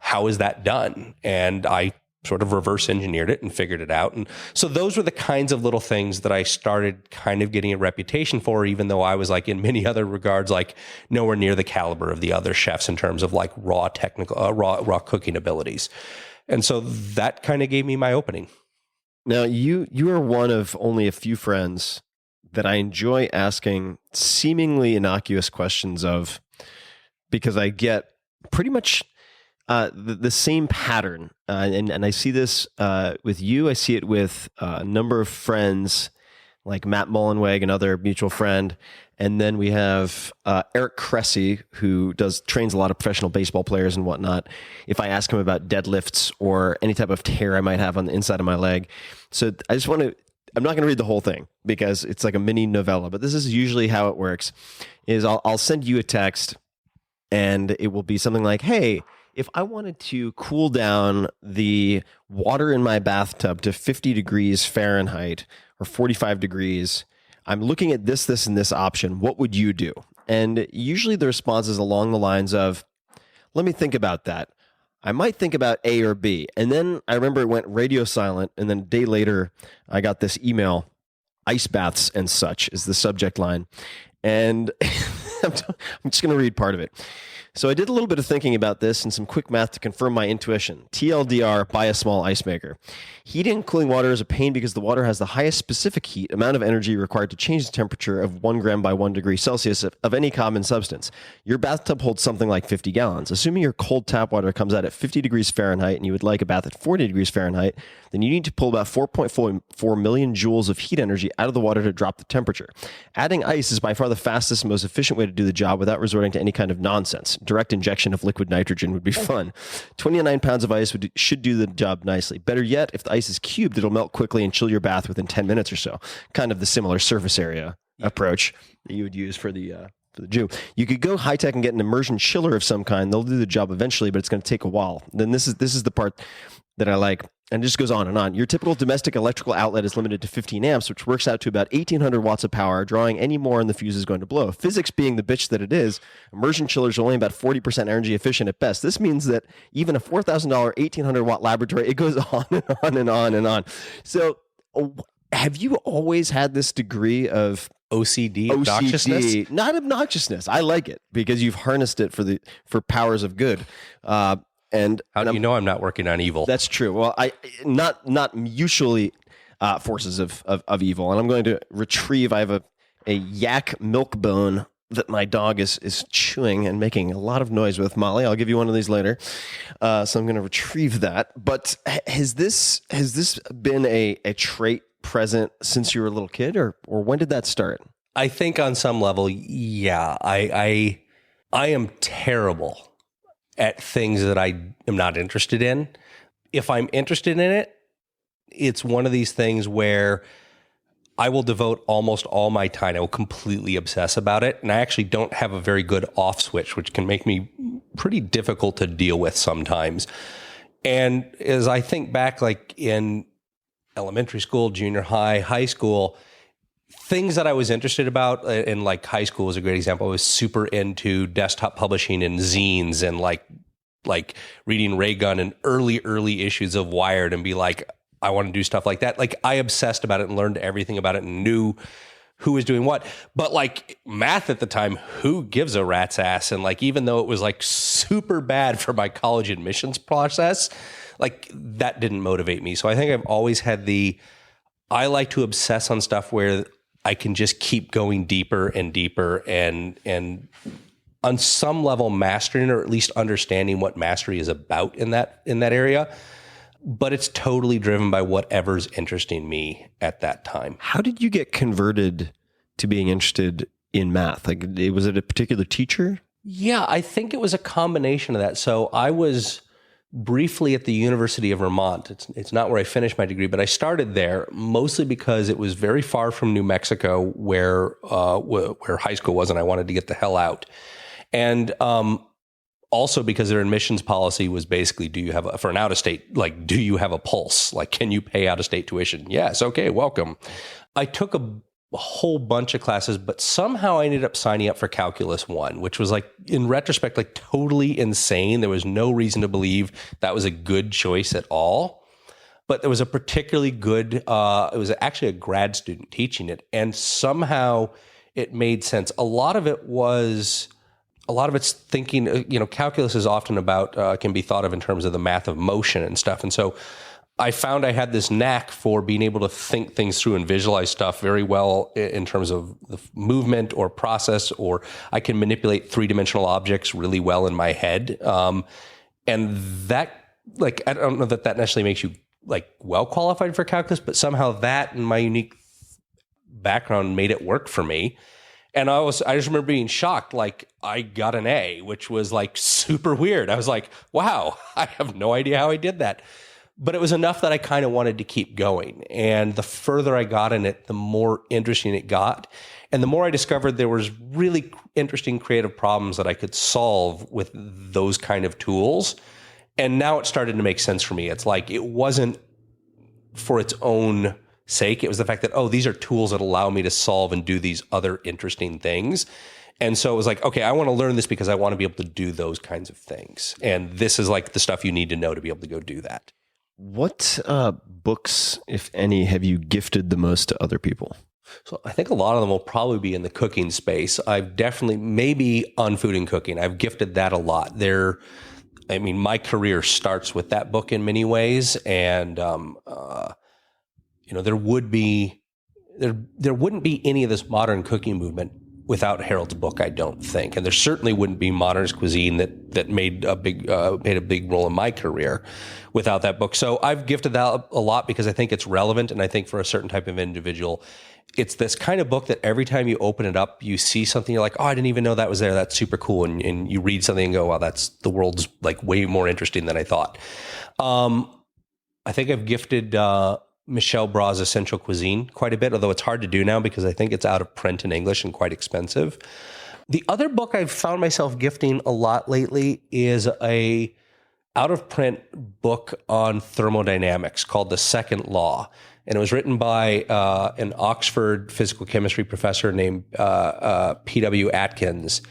how is that done? And I sort of reverse engineered it and figured it out. And so those were the kinds of little things that I started kind of getting a reputation for, even though I was like in many other regards, like nowhere near the caliber of the other chefs in terms of like raw cooking abilities. And so that kind of gave me my opening. Now you are one of only a few friends that I enjoy asking seemingly innocuous questions of, because I get pretty much the same pattern. And I see this with you. I see it with a number of friends like Matt Mullenweg, another mutual friend. And then we have Eric Cressy, who trains a lot of professional baseball players and whatnot. If I ask him about deadlifts or any type of tear I might have on the inside of my leg. So I just want to, I'm not going to read the whole thing because it's like a mini novella, but this is usually how it works, is I'll send you a text and it will be something like, hey, if I wanted to cool down the water in my bathtub to 50 degrees Fahrenheit or 45 degrees, I'm looking at this, and this option. What would you do? And usually the response is along the lines of, let me think about that. I might think about A or B. And then I remember it went radio silent. And then a day later, I got this email, ice baths and such is the subject line. And I'm just going to read part of it. So I did a little bit of thinking about this and some quick math to confirm my intuition. TLDR, buy a small ice maker. Heating and cooling water is a pain because the water has the highest specific heat amount of energy required to change the temperature of 1 gram by 1 degree Celsius of any common substance. Your bathtub holds something like 50 gallons. Assuming your cold tap water comes out at 50 degrees Fahrenheit and you would like a bath at 40 degrees Fahrenheit, then you need to pull about 4.4 million joules of heat energy out of the water to drop the temperature. Adding ice is by far the fastest and most efficient way to do the job without resorting to any kind of nonsense. Direct injection of liquid nitrogen would be fun. 29 pounds of ice should do the job nicely. Better yet, if the ice is cubed, it'll melt quickly and chill your bath within 10 minutes or so. Kind of the similar surface area approach that you would use for the Jew. You could go high tech and get an immersion chiller of some kind. They'll do the job eventually, but it's going to take a while. Then this is the part that I like. And it just goes on and on. Your typical domestic electrical outlet is limited to 15 amps, which works out to about 1,800 watts of power. Drawing any more and the fuse is going to blow. Physics being the bitch that it is, immersion chillers are only about 40% energy efficient at best. This means that even a $4,000, 1,800 watt laboratory, it goes on and on and on and on. So have you always had this degree of OCD, obnoxiousness? Not obnoxiousness. I like it because you've harnessed it for powers of good. And how do you know I'm not working on evil? That's true. Well, I not mutually forces of evil. And I'm going to retrieve. I have a yak milk bone that my dog is chewing and making a lot of noise with. Molly, I'll give you one of these later. So I'm going to retrieve that. But has this been a trait present since you were a little kid, or when did that start? I think on some level, yeah. I am terrible at things that I am not interested in. If I'm interested in it, it's one of these things where I will devote almost all my time. I will completely obsess about it. And I actually don't have a very good off switch, which can make me pretty difficult to deal with sometimes. And as I think back, like in elementary school, junior high, high school, things that I was interested about in like high school was a great example. I was super into desktop publishing and zines and like reading Raygun and early issues of Wired and be like, I want to do stuff like that. Like I obsessed about it and learned everything about it and knew who was doing what. But like math at the time, who gives a rat's ass? And like, even though it was like super bad for my college admissions process, like that didn't motivate me. So I think I've always had I like to obsess on stuff where I can just keep going deeper and deeper and on some level mastering or at least understanding what mastery is about in that area. But it's totally driven by whatever's interesting me at that time. How did you get converted to being interested in math? Like, was it a particular teacher? Yeah, I think it was a combination of that. So I was briefly at the University of Vermont. It's not where I finished my degree, but I started there mostly because it was very far from New Mexico, where high school was, and I wanted to get the hell out. And also because their admissions policy was basically, for an out-of-state, like, do you have a pulse? Like, can you pay out-of-state tuition? Yes, okay, welcome. I took a whole bunch of classes, but somehow I ended up signing up for Calculus 1, which was like, in retrospect, like totally insane. There was no reason to believe that was a good choice at all. But there was a particularly good, it was actually a grad student teaching it. And somehow it made sense. A lot of it's thinking, calculus is often about, can be thought of in terms of the math of motion and stuff. And so I found I had this knack for being able to think things through and visualize stuff very well in terms of the movement or process, or I can manipulate three-dimensional objects really well in my head. And that, like, I don't know that necessarily makes you like well qualified for calculus, but somehow that and my unique background made it work for me. And I just remember being shocked. Like, I got an A, which was like super weird. I was like, wow, I have no idea how I did that. But it was enough that I kind of wanted to keep going. And the further I got in it, the more interesting it got. And the more I discovered there was really interesting creative problems that I could solve with those kind of tools. And now it started to make sense for me. It's like, it wasn't for its own sake. It was the fact that, oh, these are tools that allow me to solve and do these other interesting things. And so it was like, okay, I want to learn this because I want to be able to do those kinds of things. And this is like the stuff you need to know to be able to go do that. What books, if any, have you gifted the most to other people? So I think a lot of them will probably be in the cooking space. I've definitely, maybe on food and cooking, I've gifted that a lot. My career starts with that book in many ways. And, there wouldn't be any of this modern cooking movement without Harold's book, I don't think. And there certainly wouldn't be modernist cuisine that made a big role in my career without that book. So I've gifted that a lot because I think it's relevant. And I think for a certain type of individual, it's this kind of book that every time you open it up, you see something, you're like, oh, I didn't even know that was there. That's super cool. And you read something and go, wow, the world's like way more interesting than I thought. I think I've gifted Michelle Bra's Essential Cuisine quite a bit, although it's hard to do now because I think it's out of print in English and quite expensive. The other book I've found myself gifting a lot lately is a out-of-print book on thermodynamics called The Second Law. And it was written by an Oxford physical chemistry professor named P.W. Atkins.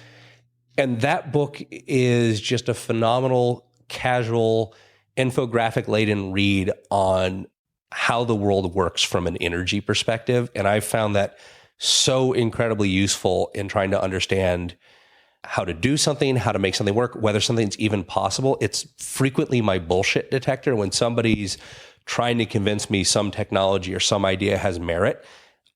And that book is just a phenomenal, casual, infographic-laden read on how the world works from an energy perspective. And I found that so incredibly useful in trying to understand how to do something, how to make something work, whether something's even possible. It's frequently my bullshit detector when somebody's trying to convince me some technology or some idea has merit.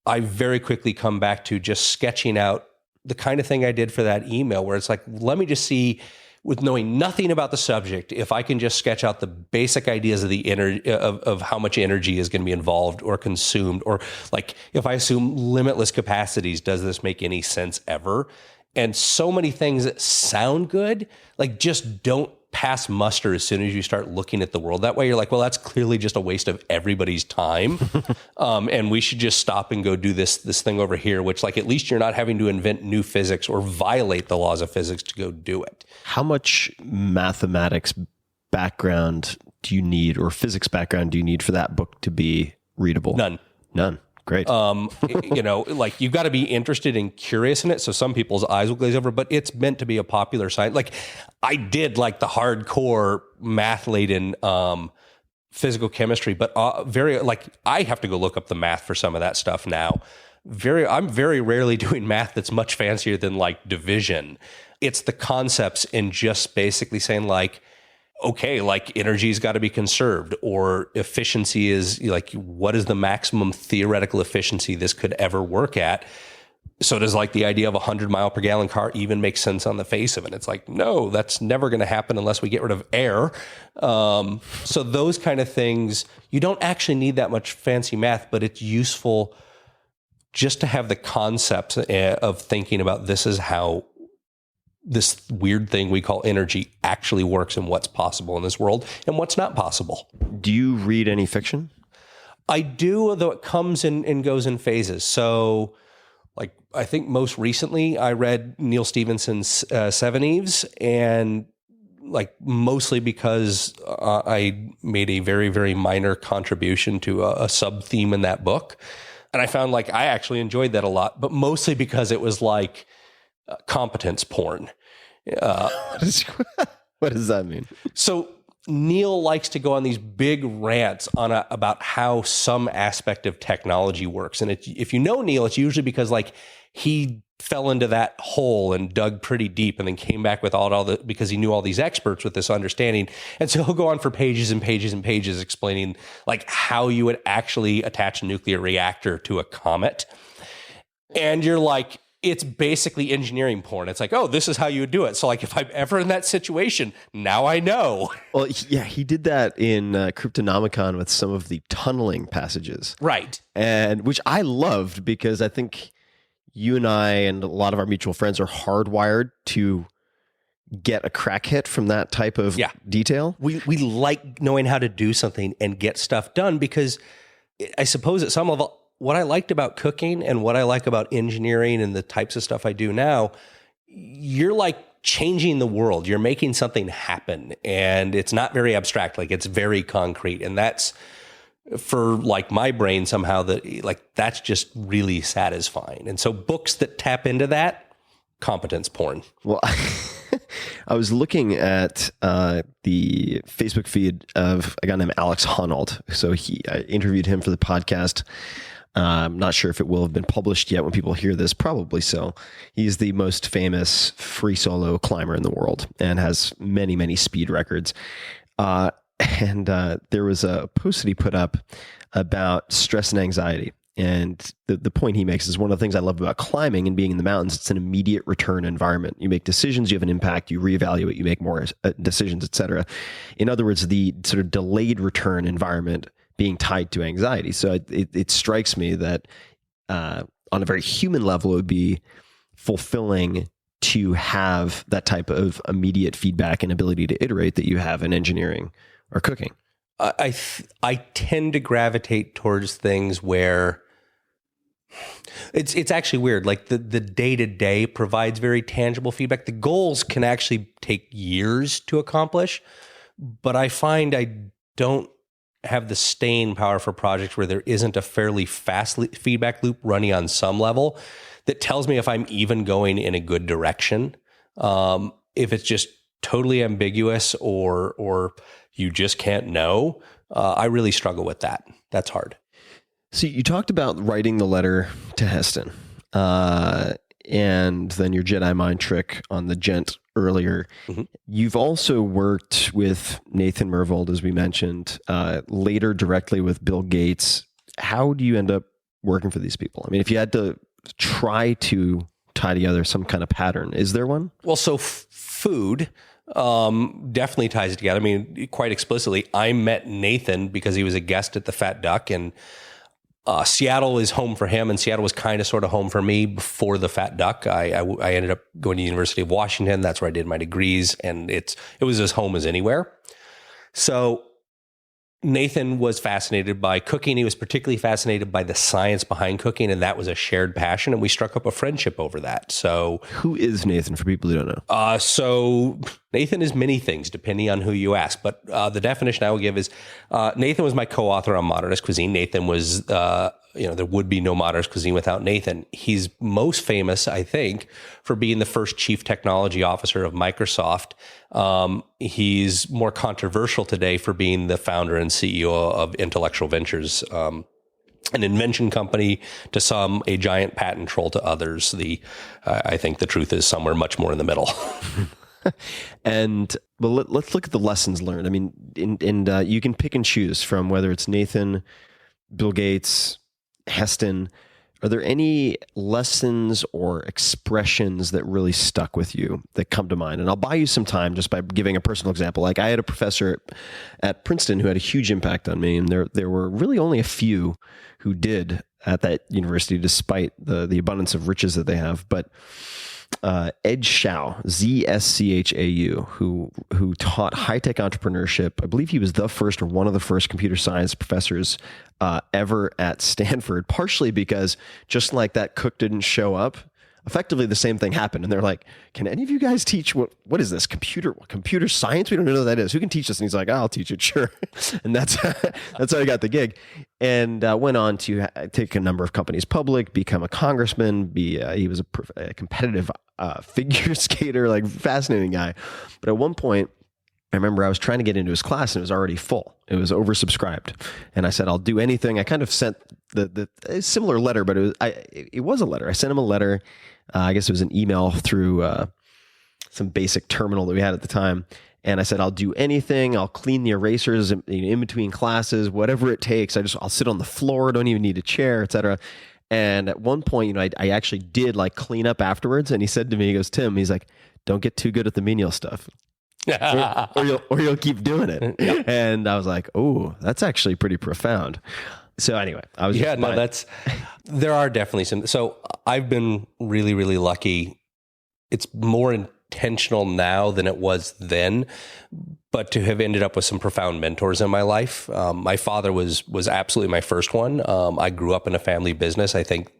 I very quickly come back to just sketching out the kind of thing I did for that email where it's like, let me just see, with knowing nothing about the subject, if I can just sketch out the basic ideas of the energy of how much energy is going to be involved or consumed, or like if I assume limitless capacities, does this make any sense ever? And so many things that sound good, like just don't pass muster as soon as you start looking at the world that way. You're like, well, that's clearly just a waste of everybody's time. And we should just stop and go do this thing over here, which like, at least you're not having to invent new physics or violate the laws of physics to go do it. How much mathematics background do you need, or physics background do you need for that book to be readable? None. Great. Like you've got to be interested and curious in it. So some people's eyes will glaze over, but it's meant to be a popular science. Like I did like the hardcore math laden physical chemistry, but I have to go look up the math for some of that stuff now. I'm very rarely doing math that's much fancier than like division. It's the concepts and just basically saying like, okay, like energy's got to be conserved, or efficiency is like, what is the maximum theoretical efficiency this could ever work at? So does like the idea of a 100-mile-per-gallon car even make sense on the face of it? It's like, no, that's never going to happen unless we get rid of air. So those kind of things, you don't actually need that much fancy math, but it's useful just to have the concepts of thinking about this is how this weird thing we call energy actually works and what's possible in this world and what's not possible. Do you read any fiction? I do, although it comes and goes in phases. So like, I think most recently I read Neil Stephenson's Seven Eves, and like mostly because I made a very, very minor contribution to a sub theme in that book. And I found like I actually enjoyed that a lot, but mostly because it was like competence porn. What does that mean? So Neil likes to go on these big rants about how some aspect of technology works. And if you know Neil, it's usually because like he fell into that hole and dug pretty deep and then came back with because he knew all these experts with this understanding. And so he'll go on for pages and pages and pages explaining like how you would actually attach a nuclear reactor to a comet. And you're like, it's basically engineering porn. It's like, oh, this is how you would do it. So like if I'm ever in that situation, now I know. Well, yeah, he did that in Cryptonomicon with some of the tunneling passages. Right. And which I loved because I think you and I and a lot of our mutual friends are hardwired to get a crack hit from that type of detail. We like knowing how to do something and get stuff done because I suppose at some level, what I liked about cooking and what I like about engineering and the types of stuff I do now, you're like changing the world. You're making something happen, and it's not very abstract. Like it's very concrete. And that's for like my brain somehow that's just really satisfying. And so books that tap into that, competence porn. Well, I was looking at the Facebook feed of a guy named Alex Honnold. So I interviewed him for the podcast. I'm not sure if it will have been published yet when people hear this, probably so. He's the most famous free solo climber in the world and has many, many speed records. And there was a post that he put up about stress and anxiety. And the point he makes is one of the things I love about climbing and being in the mountains. It's an immediate return environment. You make decisions, you have an impact, you reevaluate, you make more decisions, etc. In other words, the sort of delayed return environment being tied to anxiety. So it strikes me that on a very human level, it would be fulfilling to have that type of immediate feedback and ability to iterate that you have in engineering or cooking. I tend to gravitate towards things where it's actually weird. Like the day-to-day provides very tangible feedback. The goals can actually take years to accomplish, but I find I don't have the staying power for projects where there isn't a fairly fast feedback loop running on some level that tells me if I'm even going in a good direction. If it's just totally ambiguous or you just can't know, I really struggle with that. That's hard. So you talked about writing the letter to Heston, and then your Jedi mind trick on the gent earlier. Mm-hmm. You've also worked with Nathan Myhrvold, as we mentioned, later directly with Bill Gates. How do you end up working for these people? I mean, if you had to try to tie together some kind of pattern, is there one? Well, so food definitely ties it together. I mean, quite explicitly, I met Nathan because he was a guest at the Fat Duck, and Seattle is home for him, and Seattle was kind of sort of home for me before the Fat Duck. I ended up going to the University of Washington. That's where I did my degrees, and it was as home as anywhere. So Nathan was fascinated by cooking. He was particularly fascinated by the science behind cooking, and that was a shared passion, and we struck up a friendship over that. So who is Nathan, for people who don't know? So Nathan is many things, depending on who you ask. But the definition I will give is Nathan was my co-author on Modernist Cuisine. Nathan was, there would be no Modernist Cuisine without Nathan. He's most famous, I think, for being the first chief technology officer of Microsoft. He's more controversial today for being the founder and CEO of Intellectual Ventures, an invention company to some, a giant patent troll to others. I think the truth is somewhere much more in the middle. And let's look at the lessons learned. I mean, you can pick and choose from whether it's Nathan, Bill Gates, Heston. Are there any lessons or expressions that really stuck with you that come to mind? And I'll buy you some time just by giving a personal example. Like I had a professor at Princeton who had a huge impact on me, and there were really only a few who did at that university, despite the abundance of riches that they have. But Ed Zschau, Zschau, who taught high-tech entrepreneurship. I believe he was the first or one of the first computer science professors ever at Stanford, partially because just like that cook didn't show up, effectively the same thing happened. And they're like, can any of you guys teach what is this? Computer science? We don't know what that is. Who can teach us? And he's like, I'll teach it, sure. And that's how he got the gig. And went on to take a number of companies public, become a congressman, he was a competitive figure skater, like fascinating guy. But at one point, I remember I was trying to get into his class and it was already full. It was oversubscribed. And I said, I'll do anything. I kind of sent a similar letter, but it was a letter. I sent him a letter. I guess it was an email through some basic terminal that we had at the time. And I said, I'll do anything. I'll clean the erasers in between classes, whatever it takes. I'll sit on the floor. Don't even need a chair, etc. And at one point, I actually did like clean up afterwards. And he said to me, he goes, Tim, he's like, don't get too good at the menial stuff. or you'll keep doing it. Yep. And I was like, oh, that's actually pretty profound. So anyway, there are definitely some. So I've been really, really lucky. It's more intentional now than it was then, but to have ended up with some profound mentors in my life. My father was absolutely my first one. I grew up in a family business. I think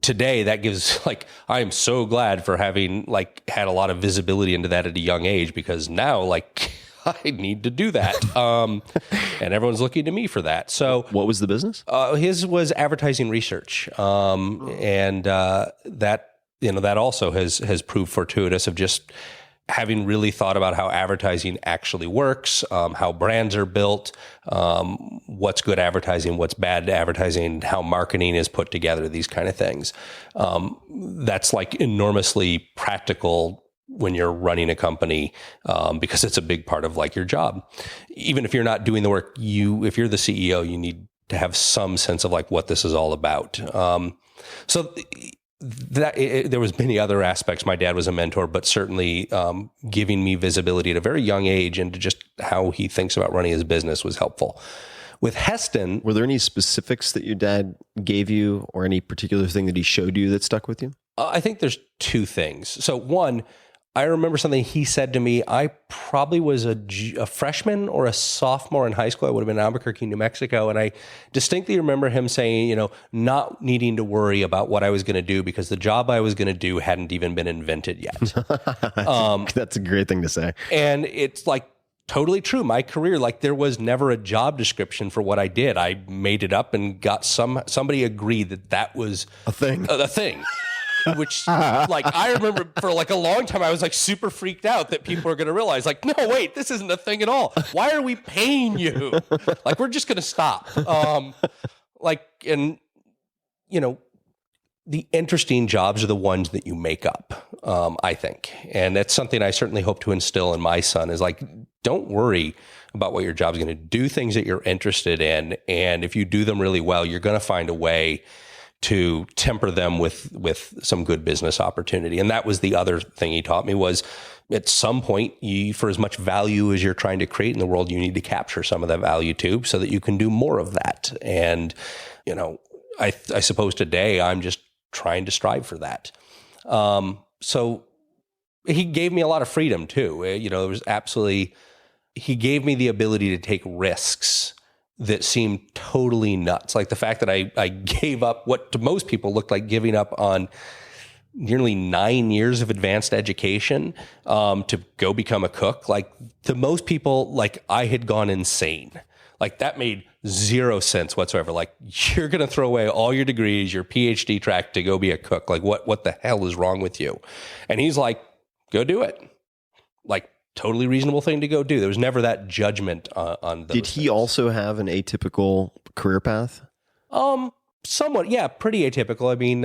today that gives I am so glad for having had a lot of visibility into that at a young age, because now I need to do that. And everyone's looking to me for that. So what was the business? His was advertising research. And that also has proved fortuitous of just having really thought about how advertising actually works, how brands are built, what's good advertising, what's bad advertising, how marketing is put together, these kind of things. That's like enormously practical when you're running a company, because it's a big part of like your job. Even if you're not doing the work, if you're the CEO, you need to have some sense of like what this is all about. There was many other aspects. My dad was a mentor, but certainly giving me visibility at a very young age into just how he thinks about running his business was helpful. With Heston, Were there any specifics that your dad gave you or any particular thing that he showed you that stuck with you? I think there's two things. So one, I remember something he said to me. I probably was a freshman or a sophomore in high school. I would have been in Albuquerque, New Mexico. And I distinctly remember him saying, not needing to worry about what I was going to do because the job I was going to do hadn't even been invented yet. That's a great thing to say. And it's like totally true. My career, like there was never a job description for what I did. I made it up and got somebody agreed that was A thing. Which like I remember for like a long time I was like super freaked out that people are going to realize like, no, wait, this isn't a thing at all. Why are we paying you? Like we're just going to stop. The interesting jobs are the ones that you make up, I think. And that's something I certainly hope to instill in my son is like, don't worry about what your job's going to do, things that you're interested in. And if you do them really well, you're going to find a way to temper them with some good business opportunity. And that was the other thing he taught me was at some point, for as much value as you're trying to create in the world, you need to capture some of that value too, so that you can do more of that. And, I suppose today I'm just trying to strive for that. So he gave me a lot of freedom too. He gave me the ability to take risks that seemed totally nuts. Like the fact that I gave up what to most people looked like giving up on nearly 9 years of advanced education to go become a cook. Like to most people, like I had gone insane. Like that made zero sense whatsoever. Like you're going to throw away all your degrees, your PhD track to go be a cook. Like what the hell is wrong with you? And he's like, go do it. Like, totally reasonable thing to go do. There was never that judgment on those Did he things. also have an atypical career path? Somewhat, yeah, pretty atypical. I mean,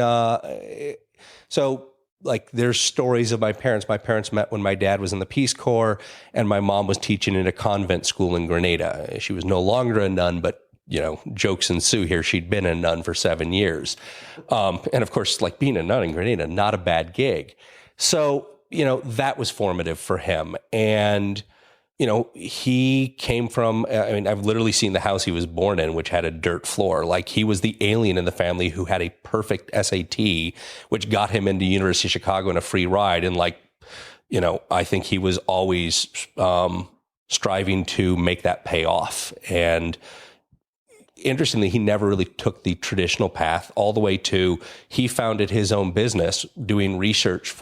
so like there's stories of my parents. My parents met when my dad was in the Peace Corps and my mom was teaching in a convent school in Grenada. She was no longer a nun, but jokes ensue here. She'd been a nun for 7 years. And of course, like being a nun in Grenada, not a bad gig. So, that was formative for him. And, he came from, I've literally seen the house he was born in, which had a dirt floor. Like he was the alien in the family who had a perfect SAT, which got him into University of Chicago and a free ride. And I think he was always striving to make that pay off. And interestingly, he never really took the traditional path all the way to he founded his own business doing research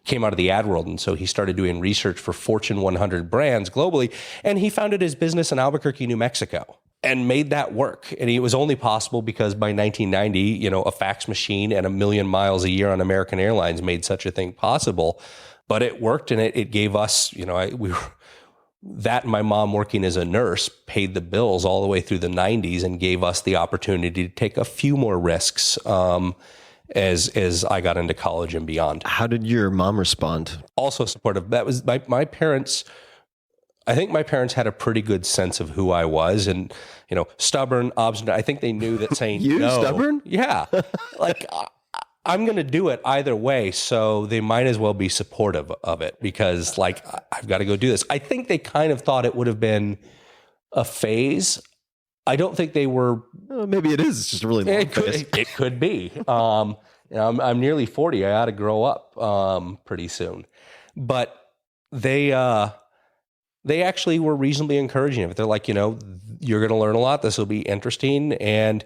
came out of the ad world. And so he started doing research for Fortune 100 brands globally. And he founded his business in Albuquerque, New Mexico and made that work. And it was only possible because by 1990, a fax machine and 1 million miles a year on American Airlines made such a thing possible. But it worked and it gave us, that and my mom working as a nurse paid the bills all the way through the 90s and gave us the opportunity to take a few more risks as I got into college and beyond. How did your mom respond? Also supportive. That was my parents. I think my parents had a pretty good sense of who I was and, stubborn, obstinate. I think they knew that saying You no. stubborn? Yeah. Like I'm going to do it either way. So they might as well be supportive of it because like, I've got to go do this. I think they kind of thought it would have been a phase. I don't think they were. Maybe it is. It's just a really long phase. It could be. I'm nearly 40. I ought to grow up pretty soon. But they actually were reasonably encouraging of it. They're like, you're going to learn a lot. This will be interesting. And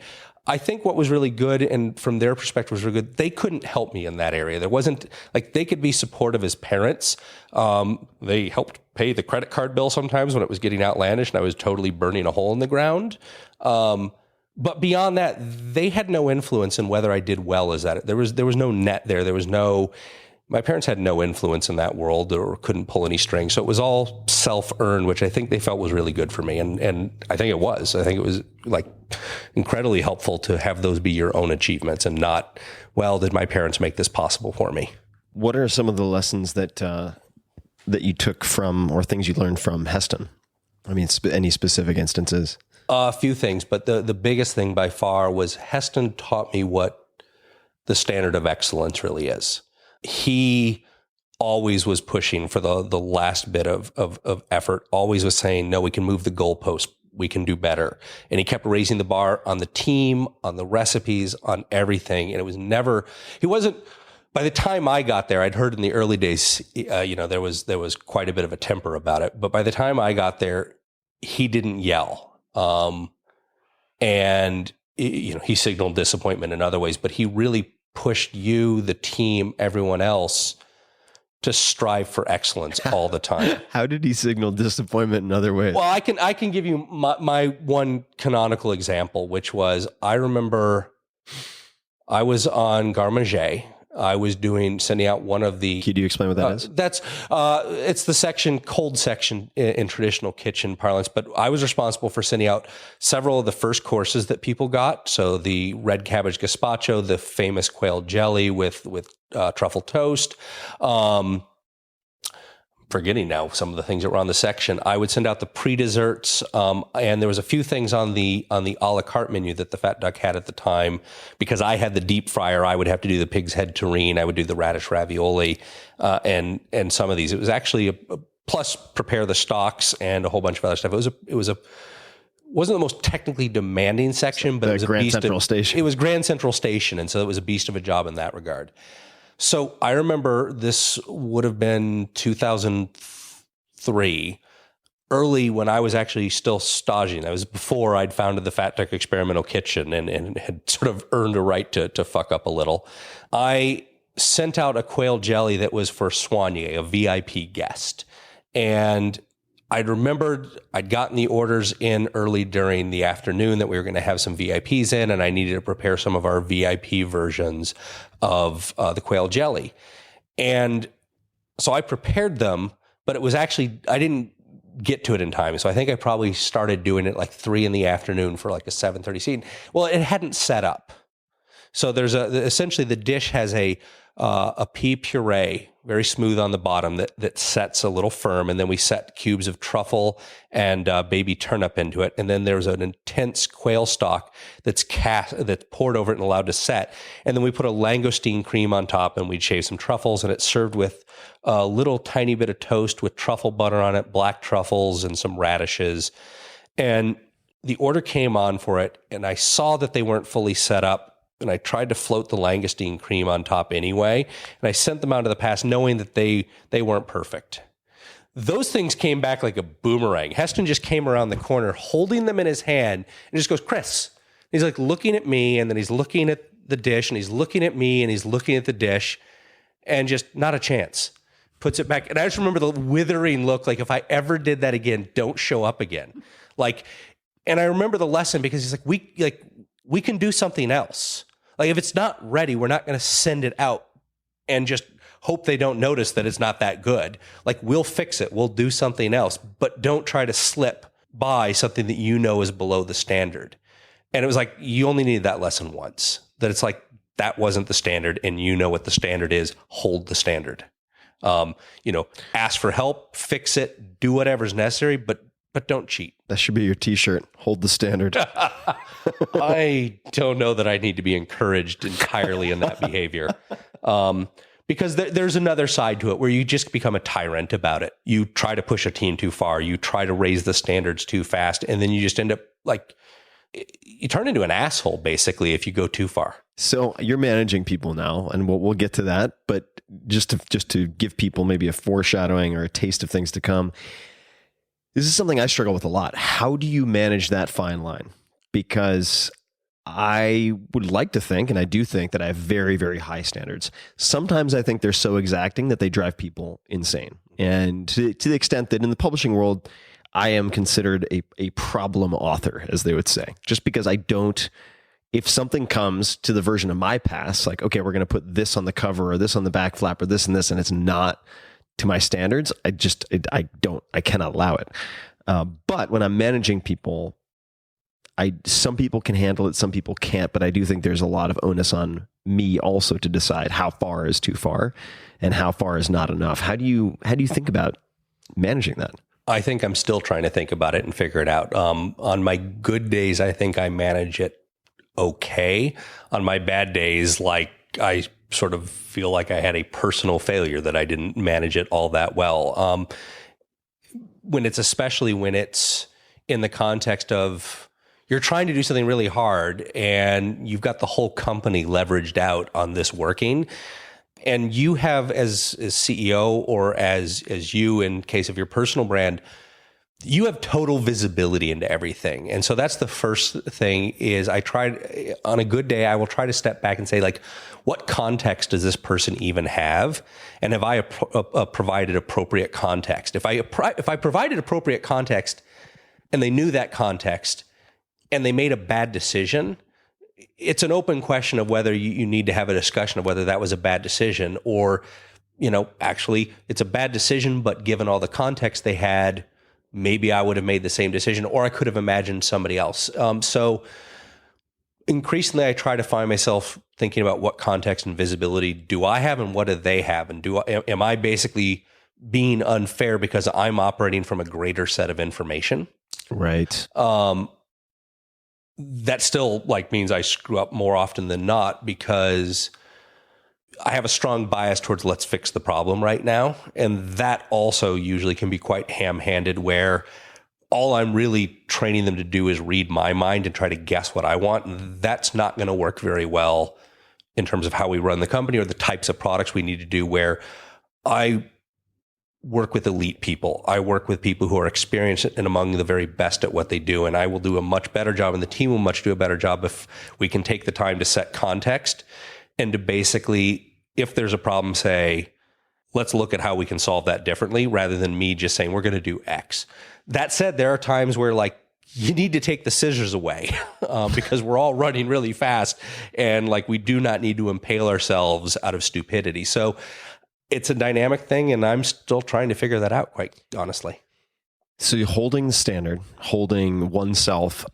I think what was really good, and from their perspective was really good, they couldn't help me in that area. There wasn't, like, they could be supportive as parents. They helped pay the credit card bill sometimes when it was getting outlandish and I was totally burning a hole in the ground. But beyond that, they had no influence in whether I did well as that. There was no net there. There was no, my parents had no influence in that world or couldn't pull any strings. So it was all self-earned, which I think they felt was really good for me. And I think it was. I think it was like incredibly helpful to have those be your own achievements and not, well, did my parents make this possible for me? What are some of the lessons that you took from or things you learned from Heston? I mean, any specific instances? A few things, but the biggest thing by far was Heston taught me what the standard of excellence really is. He always was pushing for the last bit of effort, always was saying, no, we can move the goalpost. We can do better. And he kept raising the bar on the team, on the recipes, on everything. And it was never, by the time I got there, I'd heard in the early days, there was quite a bit of a temper about it. But by the time I got there, he didn't yell. And he signaled disappointment in other ways, but he really pushed you, the team, everyone else to strive for excellence all the time. How did he signal disappointment in other ways? Well, I can give you my one canonical example, which was, I remember I was on Garde-Manger. I was sending out one of the... Can you explain what that is? That's, it's the cold section in traditional kitchen parlance, but I was responsible for sending out several of the first courses that people got. So the red cabbage gazpacho, the famous quail jelly with truffle toast. Forgetting now some of the things that were on the section. I would send out the pre-desserts, and there was a few things on the a la carte menu that the Fat Duck had at the time. Because I had the deep fryer, I would have to do the pig's head terrine, I would do the radish ravioli, and some of these. It was actually plus prepare the stocks and a whole bunch of other stuff. Wasn't the most technically demanding section, but it was Grand Central Station. It was Grand Central Station, and so it was a beast of a job in that regard. So I remember this would have been 2003, early when I was actually still staging. That was before I'd founded the Fat Duck Experimental Kitchen and had sort of earned a right to fuck up a little. I sent out a quail jelly that was for Soigné, a VIP guest. And I'd remembered I'd gotten the orders in early during the afternoon that we were going to have some VIPs in, and I needed to prepare some of our VIP versions of the quail jelly. And so I prepared them, but it was actually, I didn't get to it in time. So I think I probably started doing it like 3 p.m. for like a 7:30 seat. Well, it hadn't set up. So there's essentially the dish has a pea puree, very smooth on the bottom that sets a little firm. And then we set cubes of truffle and baby turnip into it. And then there's an intense quail stock that's poured over it and allowed to set. And then we put a langoustine cream on top and we'd shave some truffles, and it's served with a little tiny bit of toast with truffle butter on it, black truffles and some radishes. And the order came on for it, and I saw that they weren't fully set up. And I tried to float the langoustine cream on top anyway. And I sent them out to the pass knowing that they weren't perfect. Those things came back like a boomerang. Heston just came around the corner holding them in his hand and just goes, Chris. He's like looking at me, and then he's looking at the dish, and he's looking at me, and he's looking at the dish, and just not a chance. Puts it back. And I just remember the withering look, like if I ever did that again, don't show up again. And I remember the lesson because he's like, we can do something else. Like if it's not ready, we're not going to send it out and just hope they don't notice that it's not that good. Like we'll fix it. We'll do something else, but don't try to slip by something that you know is below the standard. And it was like, you only needed that lesson once, that it's like, that wasn't the standard, and you know what the standard is, hold the standard. Ask for help, fix it, do whatever's necessary, but don't cheat. That should be your t-shirt. Hold the standard. I don't know that I need to be encouraged entirely in that behavior. Because there's another side to it where you just become a tyrant about it. You try to push a team too far. You try to raise the standards too fast. And then you just end up you turn into an asshole basically if you go too far. So you're managing people now, and we'll get to that. But just to give people maybe a foreshadowing or a taste of things to come, this is something I struggle with a lot. How do you manage that fine line? Because I would like to think, and I do think, that I have very, very high standards. Sometimes I think they're so exacting that they drive people insane. And to the extent that in the publishing world, I am considered a problem author, as they would say, just because I don't if something comes to the version of my pass, like, okay, we're going to put this on the cover or this on the back flap or this and this, and it's not to my standards, I cannot allow it. But when I'm managing people, some people can handle it, some people can't, but I do think there's a lot of onus on me also to decide how far is too far and how far is not enough. How do you think about managing that? I think I'm still trying to think about it and figure it out. On my good days, I think I manage it okay. On my bad days, like I sort of feel like I had a personal failure that I didn't manage it all that well. Especially when it's in the context of you're trying to do something really hard and you've got the whole company leveraged out on this working, and you have as CEO or as you in case of your personal brand, you have total visibility into everything. And so that's the first thing is on a good day, I will try to step back and say, like, what context does this person even have? And have I provided appropriate context? If I provided appropriate context and they knew that context and they made a bad decision, it's an open question of whether you need to have a discussion of whether that was a bad decision or, actually it's a bad decision, but given all the context they had, maybe I would have made the same decision, or I could have imagined somebody else. So increasingly, I try to find myself thinking about what context and visibility do I have, and what do they have, and am I basically being unfair because I'm operating from a greater set of information? Right. That still means I screw up more often than not because I have a strong bias towards let's fix the problem right now. And that also usually can be quite ham-handed where all I'm really training them to do is read my mind and try to guess what I want. And that's not going to work very well in terms of how we run the company or the types of products we need to do, where I work with elite people. I work with people who are experienced and among the very best at what they do. And I will do a much better job, and the team will do a better job if we can take the time to set context and to basically, if there's a problem, say, let's look at how we can solve that differently, rather than me just saying, we're going to do X. That said, there are times where you need to take the scissors away because we're all running really fast and we do not need to impale ourselves out of stupidity. So it's a dynamic thing, and I'm still trying to figure that out, quite honestly. So you're holding the standard, holding oneself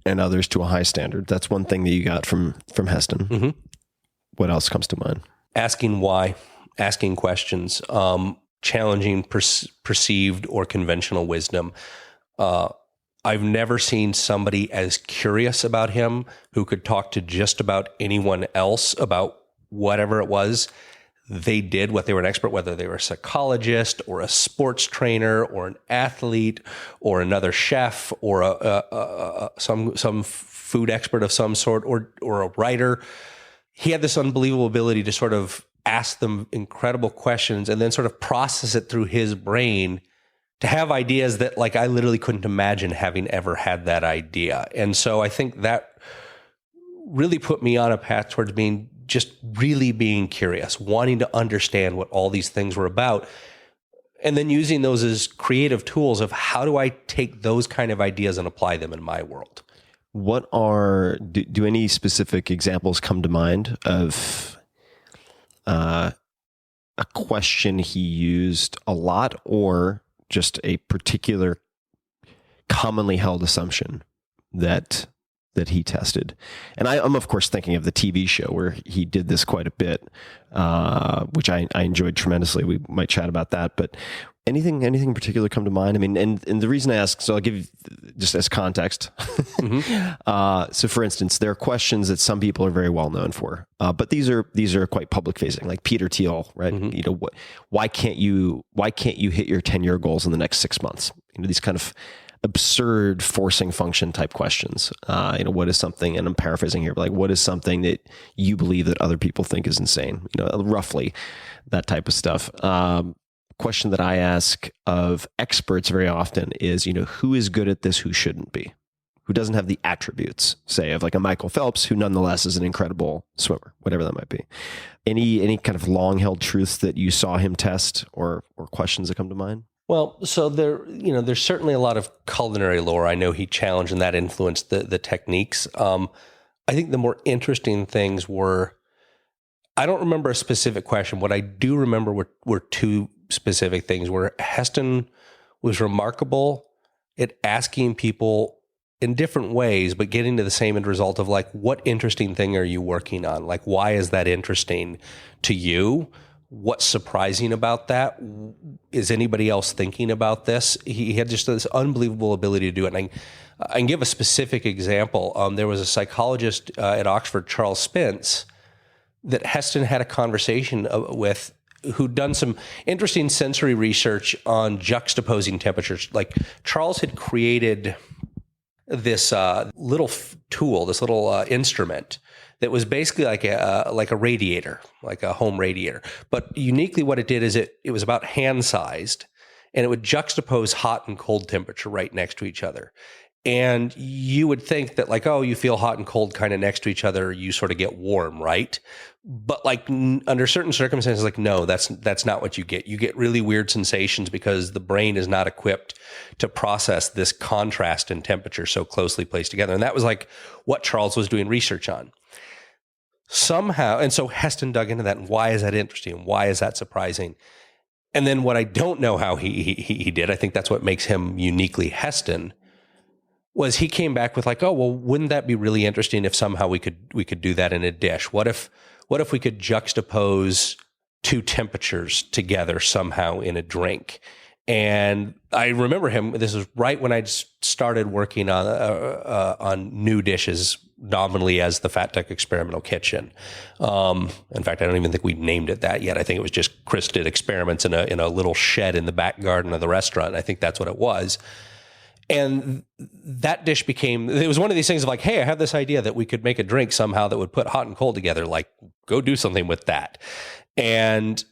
and others to a high standard. That's one thing that you got from Heston. Mm-hmm. What else comes to mind? Asking why, asking questions, challenging perceived or conventional wisdom. I've never seen somebody as curious about him who could talk to just about anyone else about whatever it was they did, what they were an expert, whether they were a psychologist or a sports trainer or an athlete or another chef or some food expert of some sort or a writer. He had this unbelievable ability to sort of ask them incredible questions and then sort of process it through his brain to have ideas that I literally couldn't imagine having ever had that idea. And so I think that really put me on a path towards really being curious, wanting to understand what all these things were about, and then using those as creative tools of how do I take those kind of ideas and apply them in my world. What do any specific examples come to mind of a question he used a lot, or just a particular commonly held assumption that he tested? And I'm of course thinking of the TV show where he did this quite a bit, which I enjoyed tremendously. We might chat about that, but anything in particular come to mind? I mean, and the reason I ask, so I'll give you just as context. Mm-hmm. So for instance, there are questions that some people are very well known for, but these are quite public facing, like Peter Thiel, right? Mm-hmm. Why can't you hit your 10-year goals in the next 6 months? These kind of absurd forcing function type questions. What is something, and I'm paraphrasing here, but what is something that you believe that other people think is insane? Roughly that type of stuff. Question that I ask of experts very often is, who is good at this, who shouldn't be, who doesn't have the attributes, say, of a Michael Phelps, who nonetheless is an incredible swimmer, whatever that might be. Any kind of long held truths that you saw him test, or questions that come to mind? Well, so there's certainly a lot of culinary lore I know he challenged, and that influenced the techniques. I think the more interesting things were, I don't remember a specific question. What I do remember were two specific things where Heston was remarkable at asking people in different ways, but getting to the same end result of like, what interesting thing are you working on? Like, why is that interesting to you? What's surprising about that? Is anybody else thinking about this? He had just this unbelievable ability to do it. And I can give a specific example. There was a psychologist at Oxford, Charles Spence, that Heston had a conversation with, who'd done some interesting sensory research on juxtaposing temperatures. Like Charles had created this little tool, this little instrument that was basically like a radiator, like a home radiator. But uniquely what it did is it was about hand sized, and it would juxtapose hot and cold temperature right next to each other. And you would think that like, oh, you feel hot and cold kind of next to each other, you sort of get warm, right? But like under certain circumstances, like, no, that's not what you get. You get really weird sensations because the brain is not equipped to process this contrast in temperature so closely placed together. And that was like what Charles was doing research on. Somehow, and so Heston dug into that. And why is that interesting? Why is that surprising? And then what I don't know how he did, I think that's what makes him uniquely Heston, was he came back with like, oh, well, wouldn't that be really interesting if somehow we could do that in a dish? What if we could juxtapose two temperatures together somehow in a drink? And I remember him. This was right when I started working on new dishes, nominally as the Fat Duck Experimental Kitchen. In fact, I don't even think we named it that yet. I think it was just Chris did experiments in a little shed in the back garden of the restaurant. I think that's what it was. And that dish it was one of these things of like, hey, I have this idea that we could make a drink somehow that would put hot and cold together. Like, go do something with that. And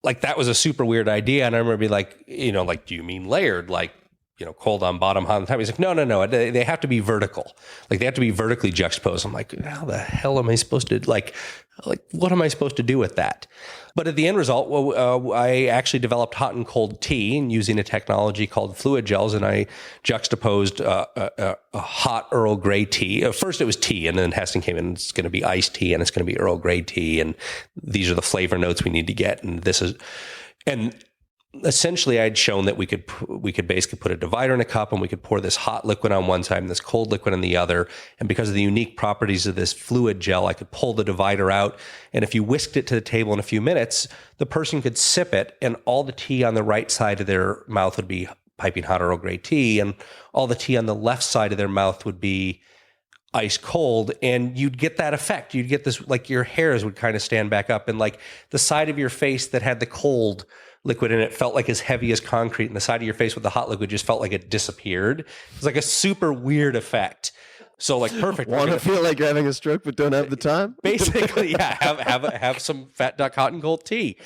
like, that was a super weird idea. And I remember being like, like, do you mean layered? Like, cold on bottom, hot on top. He's like, no. They have to be vertical. Like, they have to be vertically juxtaposed. I'm like, how the hell am I supposed to, like, what am I supposed to do with that? But at the end result, I actually developed hot and cold tea and using a technology called fluid gels. And I juxtaposed a hot Earl Grey tea. First it was tea, and then Heston came in, it's going to be iced tea and it's going to be Earl Grey tea. And these are the flavor notes we need to get. And essentially I'd shown that we could basically put a divider in a cup and we could pour this hot liquid on one side and this cold liquid on the other. And because of the unique properties of this fluid gel, I could pull the divider out. And if you whisked it to the table in a few minutes, the person could sip it and all the tea on the right side of their mouth would be piping hot Earl Grey tea. And all the tea on the left side of their mouth would be ice cold. And you'd get that effect. You'd get this, like your hairs would kind of stand back up and like the side of your face that had the cold liquid in it felt like as heavy as concrete, and the side of your face with the hot liquid just felt like it disappeared. It was like a super weird effect. So like perfect. Want to feel like you're having a stroke but don't have the time? Basically, yeah. Have some Fat Duck hot and cold tea.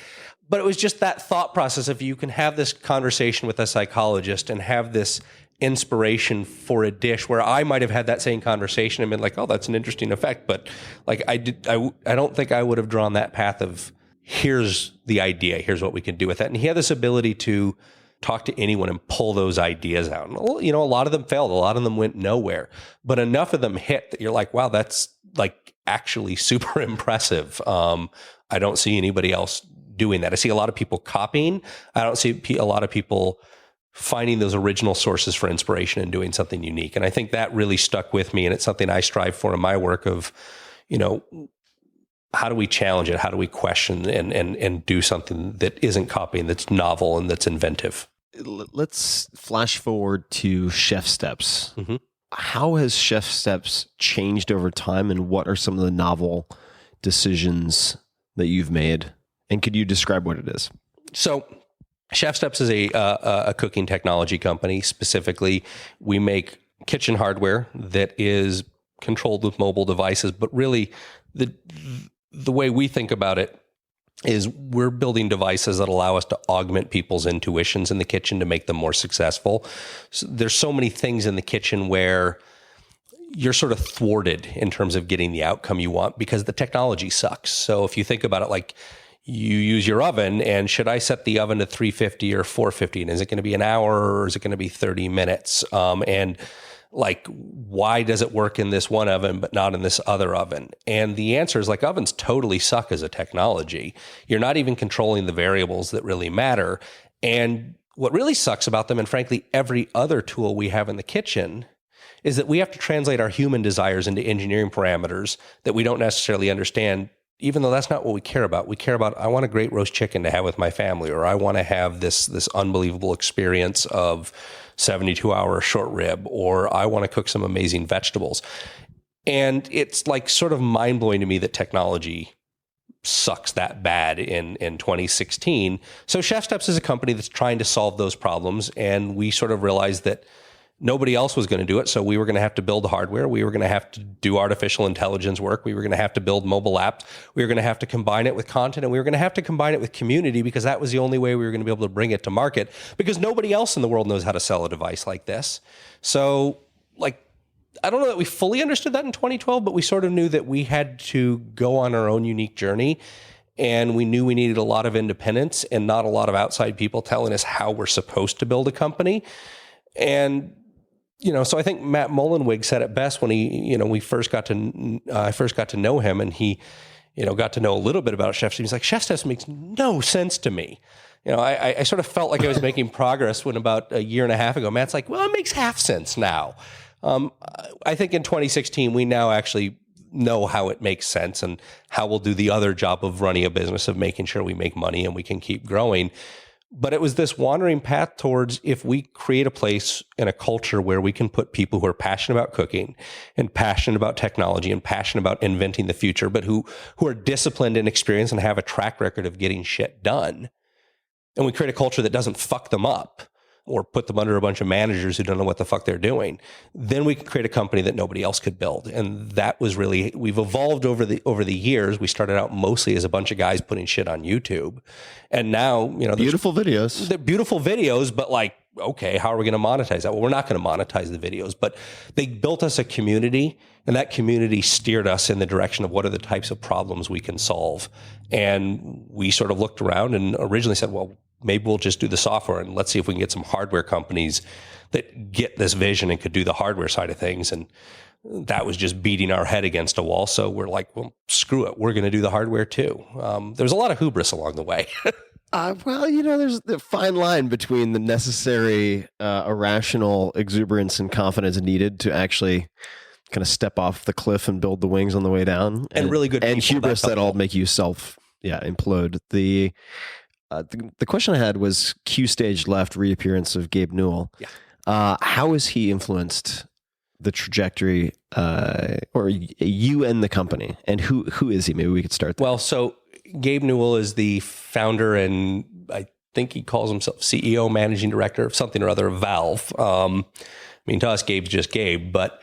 But it was just that thought process of you can have this conversation with a psychologist and have this inspiration for a dish where I might have had that same conversation and been like, oh, that's an interesting effect. But like I don't think I would have drawn that path of here's the idea, here's what we can do with it. And he had this ability to talk to anyone and pull those ideas out. And, a lot of them failed. A lot of them went nowhere. But enough of them hit that you're like, wow, that's like actually super impressive. I don't see anybody else doing that. I see a lot of people copying. I don't see a lot of people finding those original sources for inspiration and doing something unique. And I think that really stuck with me. And it's something I strive for in my work of, how do we challenge it? How do we question and do something that isn't copying, that's novel and that's inventive? Let's flash forward to Chef Steps. Mm-hmm. How has Chef Steps changed over time, and what are some of the novel decisions that you've made? And could you describe what it is? So Chef Steps is a cooking technology company. Specifically, we make kitchen hardware that is controlled with mobile devices, but really the way we think about it is we're building devices that allow us to augment people's intuitions in the kitchen to make them more successful. So there's so many things in the kitchen where you're sort of thwarted in terms of getting the outcome you want because the technology sucks. So if you think about it, like you use your oven, and should I set the oven to 350 or 450? And is it going to be an hour or is it going to be 30 minutes? And Like, why does it work in this one oven but not in this other oven? And the answer is, like, ovens totally suck as a technology. You're not even controlling the variables that really matter. And what really sucks about them, and frankly, every other tool we have in the kitchen, is that we have to translate our human desires into engineering parameters that we don't necessarily understand, even though that's not what we care about. We care about, I want a great roast chicken to have with my family, or I want to have this unbelievable experience of 72-hour short rib, or I want to cook some amazing vegetables. And it's like sort of mind-blowing to me that technology sucks that bad in 2016. So Chef Steps is a company that's trying to solve those problems, and we sort of realized that nobody else was going to do it, so we were going to have to build the hardware. We were going to have to do artificial intelligence work. We were going to have to build mobile apps. We were going to have to combine it with content, and we were going to have to combine it with community, because that was the only way we were going to be able to bring it to market, because nobody else in the world knows how to sell a device like this. So, like, I don't know that we fully understood that in 2012, but we sort of knew that we had to go on our own unique journey, and we knew we needed a lot of independence and not a lot of outside people telling us how we're supposed to build a company. And so I think Matt Mullenweg said it best when I first got to know him, and he, got to know a little bit about Chef Steps. He's like, Chef Steps makes no sense to me. I sort of felt like I was making progress when about a year and a half ago, Matt's like, well, it makes half sense now. I think in 2016, we now actually know how it makes sense and how we'll do the other job of running a business, of making sure we make money and we can keep growing. But it was this wandering path towards, if we create a place and a culture where we can put people who are passionate about cooking and passionate about technology and passionate about inventing the future, but who are disciplined and experienced and have a track record of getting shit done, and we create a culture that doesn't fuck them up or put them under a bunch of managers who don't know what the fuck they're doing, then we can create a company that nobody else could build. And that was really, we've evolved over the years. We started out mostly as a bunch of guys putting shit on YouTube. And now, Beautiful videos. They're beautiful videos, but like, okay, how are we going to monetize that? Well, we're not going to monetize the videos, but they built us a community, and that community steered us in the direction of what are the types of problems we can solve. And we sort of looked around and originally said, well, maybe we'll just do the software, and let's see if we can get some hardware companies that get this vision and could do the hardware side of things. And that was just beating our head against a wall. So we're like, well, screw it. We're going to do the hardware too. There's a lot of hubris along the way. There's the fine line between the necessary irrational exuberance and confidence needed to actually kind of step off the cliff and build the wings on the way down, and really good and people hubris that'll make you implode. The question I had was Q Stage Left reappearance of Gabe Newell. Yeah. How has he influenced the trajectory, or you and the company? And who is he? Maybe we could start there. Well, so Gabe Newell is the founder, and I think he calls himself CEO, managing director of something or other of Valve. To us, Gabe's just Gabe, but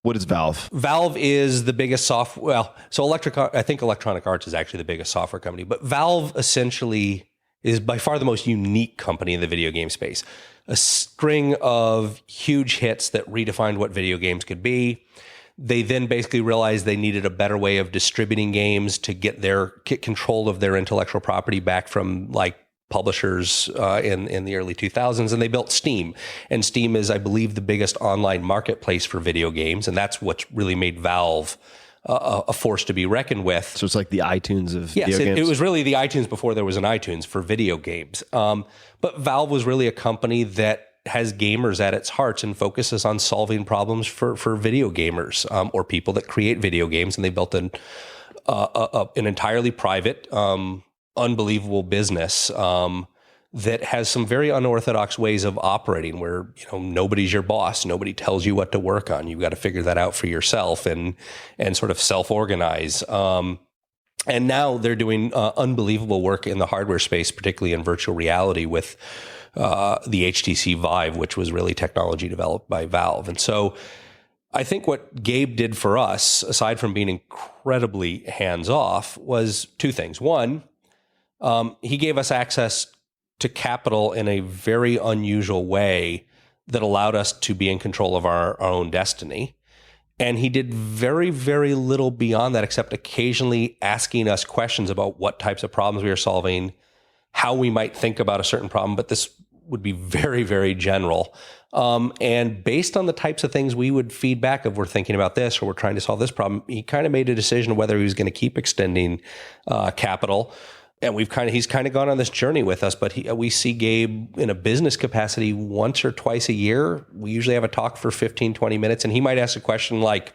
what is Valve? Valve is the biggest software. Well, so I think Electronic Arts is actually the biggest software company, but Valve essentially is by far the most unique company in the video game space. A string of huge hits that redefined what video games could be. They then basically realized they needed a better way of distributing games to get control of their intellectual property back from like publishers in the early 2000s, and they built Steam. And Steam is, I believe, the biggest online marketplace for video games, and that's what really made Valve a force to be reckoned with. So it's like the iTunes of video games? It was really the iTunes before there was an iTunes for video games. But Valve was really a company that has gamers at its heart and focuses on solving problems for video gamers or people that create video games, and they built an entirely private unbelievable business that has some very unorthodox ways of operating, where nobody's your boss, nobody tells you what to work on. You've got to figure that out for yourself and sort of self-organize. And now they're doing unbelievable work in the hardware space, particularly in virtual reality with the HTC Vive, which was really technology developed by Valve. And so I think what Gabe did for us, aside from being incredibly hands-off, was two things. One, he gave us access to capital in a very unusual way that allowed us to be in control of our own destiny. And he did very, very little beyond that, except occasionally asking us questions about what types of problems we are solving, how we might think about a certain problem. But this would be very, very general. And based on the types of things we would feedback if we're thinking about this or we're trying to solve this problem, he kind of made a decision whether he was going to keep extending capital. And he's kind of gone on this journey with us, but we see Gabe in a business capacity once or twice a year. We usually have a talk for 15, 20 minutes, and he might ask a question like,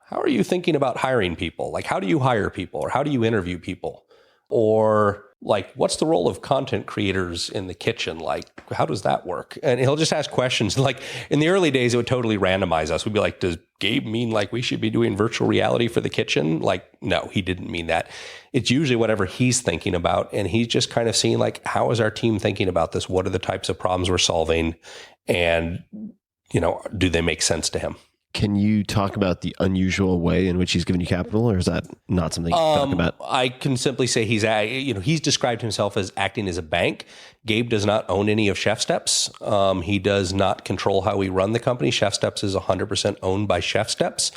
how are you thinking about hiring people? Like, how do you hire people? Or how do you interview people? Or like, what's the role of content creators in the kitchen? Like, how does that work? And he'll just ask questions. Like in the early days, it would totally randomize us. We'd be like, does Gabe mean like we should be doing virtual reality for the kitchen? Like, no, he didn't mean that. It's usually whatever he's thinking about. And he's just kind of seeing like, how is our team thinking about this? What are the types of problems we're solving? And, do they make sense to him? Can you talk about the unusual way in which he's given you capital, or is that not something you can talk about? I can simply say he's described himself as acting as a bank. Gabe does not own any of Chef Steps. He does not control how we run the company. Chef Steps is 100% owned by Chef Steps.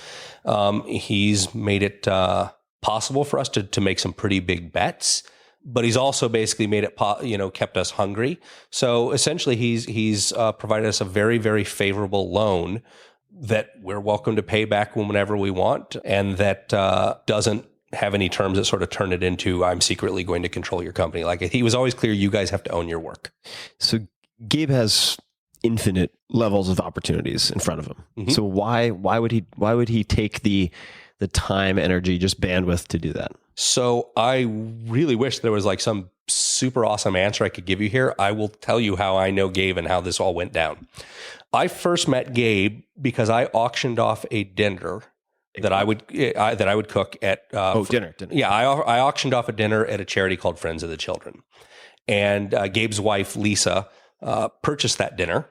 He's made it possible for us to make some pretty big bets, but he's also basically made it, kept us hungry. So essentially, he's provided us a very, very favorable loan that we're welcome to pay back whenever we want, and that doesn't have any terms that sort of turn it into, I'm secretly going to control your company. Like, he was always clear, you guys have to own your work. So Gabe has infinite levels of opportunities in front of him. Mm-hmm. So why would he take the time, energy, just bandwidth to do that? So I really wish there was like some super awesome answer I could give you here. I will tell you how I know Gabe and how this all went down. I first met Gabe because I auctioned off a dinner that I would cook at dinner. Yeah, I auctioned off a dinner at a charity called Friends of the Children, and Gabe's wife Lisa purchased that dinner,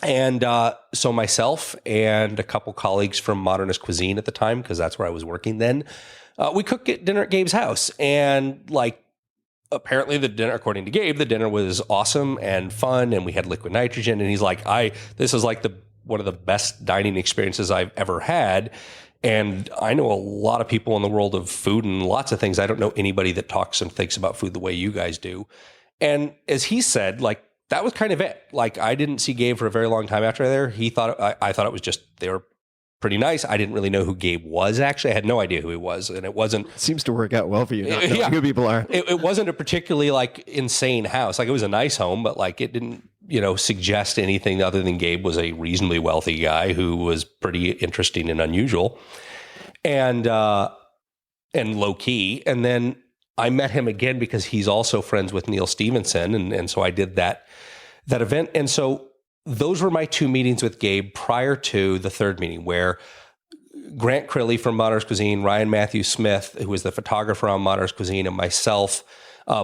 and so myself and a couple colleagues from Modernist Cuisine at the time, because that's where I was working then, we cooked dinner at Gabe's house, and like, apparently the dinner, according to Gabe, the dinner was awesome and fun, and we had liquid nitrogen. And he's like, this is like one of the best dining experiences I've ever had. And I know a lot of people in the world of food and lots of things. I don't know anybody that talks and thinks about food the way you guys do. And as he said, like, that was kind of it. Like, I didn't see Gabe for a very long time after there. I thought it was just, they were pretty nice. I didn't really know who Gabe was, actually. I had no idea who he was, and it wasn't... It seems to work out well for you, not knowing who people are. It wasn't a particularly, like, insane house. Like, it was a nice home, but, like, it didn't, suggest anything other than Gabe was a reasonably wealthy guy who was pretty interesting and unusual and low-key. And then I met him again because he's also friends with Neil Stevenson, and so I did that event. And so those were my two meetings with Gabe prior to the third meeting, where Grant Crilly from Modernist Cuisine, Ryan Matthew Smith, who was the photographer on Modernist Cuisine, and myself,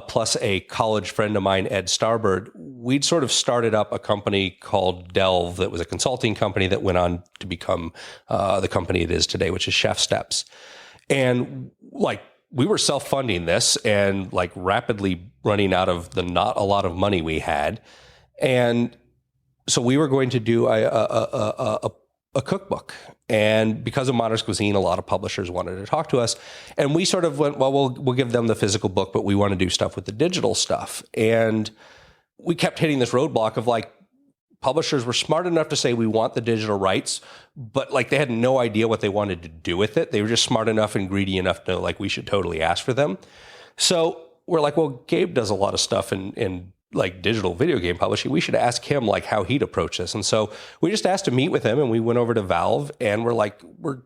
plus a college friend of mine, Ed Starbird, we'd sort of started up a company called Delve that was a consulting company that went on to become the company it is today, which is Chef Steps. And like, we were self-funding this and like rapidly running out of the not a lot of money we had. And so we were going to do a cookbook, and because of Modernist Cuisine, a lot of publishers wanted to talk to us, and we sort of went, well, we'll give them the physical book, but we want to do stuff with the digital stuff. And we kept hitting this roadblock of like, publishers were smart enough to say we want the digital rights, but like they had no idea what they wanted to do with it. They were just smart enough and greedy enough to know like we should totally ask for them. So we're like, well, Gabe does a lot of stuff in like digital video game publishing. We should ask him like how he'd approach this. And so we just asked to meet with him, and we went over to Valve, and we're like, we're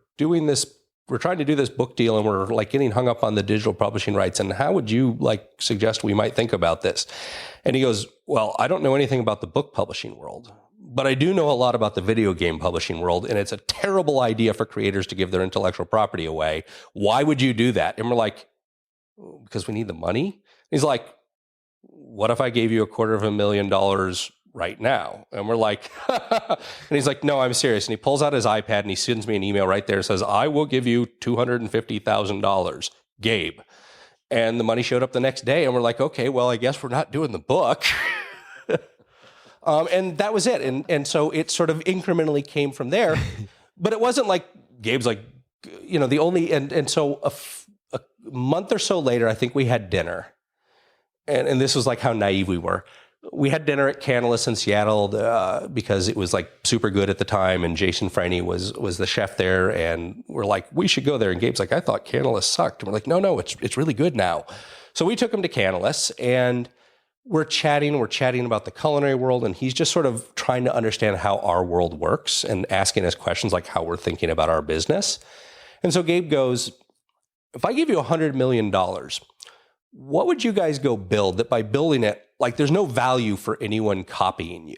trying to do this book deal, and we're like getting hung up on the digital publishing rights. And how would you like suggest we might think about this? And he goes, well, I don't know anything about the book publishing world, but I do know a lot about the video game publishing world. And it's a terrible idea for creators to give their intellectual property away. Why would you do that? And we're like, because we need the money. He's like, what if I gave you $250,000 right now? And we're like, and he's like, no, I'm serious. And he pulls out his iPad and he sends me an email right there. It says, I will give you $250,000, Gabe. And the money showed up the next day. And we're like, okay, well, I guess we're not doing the book. And that was it. And so it sort of incrementally came from there. But it wasn't like Gabe's like, the only, and so a month or so later, I think we had dinner. And this was like how naive we were. we had dinner at Canlis in Seattle because it was like super good at the time, and Jason Franny was the chef there, and we're like, we should go there. And Gabe's like, I thought Canlis sucked. And we're like, no, it's really good now. So we took him to Canlis, and we're chatting about the culinary world, and he's just sort of trying to understand how our world works and asking us questions like how we're thinking about our business. And so Gabe goes, if I give you $100 million, what would you guys go build that by building it, like there's no value for anyone copying you?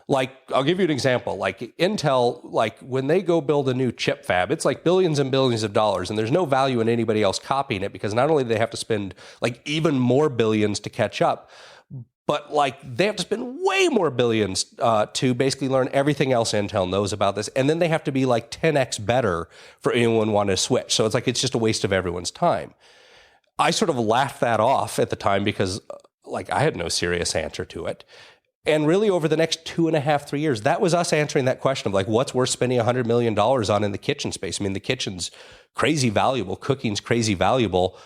Like, I'll give you an example. Like Intel, like when they go build a new chip fab, it's like billions and billions of dollars, and there's no value in anybody else copying it, because not only do they have to spend like even more billions to catch up, but like they have to spend way more billions to basically learn everything else Intel knows about this. And then they have to be like 10x better for anyone wanting to switch. So it's like, it's just a waste of everyone's time. I sort of laughed that off at the time because like I had no serious answer to it. And really over the next 2.5, 3 years, that was us answering that question of like, what's worth spending $100 million on in the kitchen space? I mean, the kitchen's crazy valuable. Cooking's crazy valuable.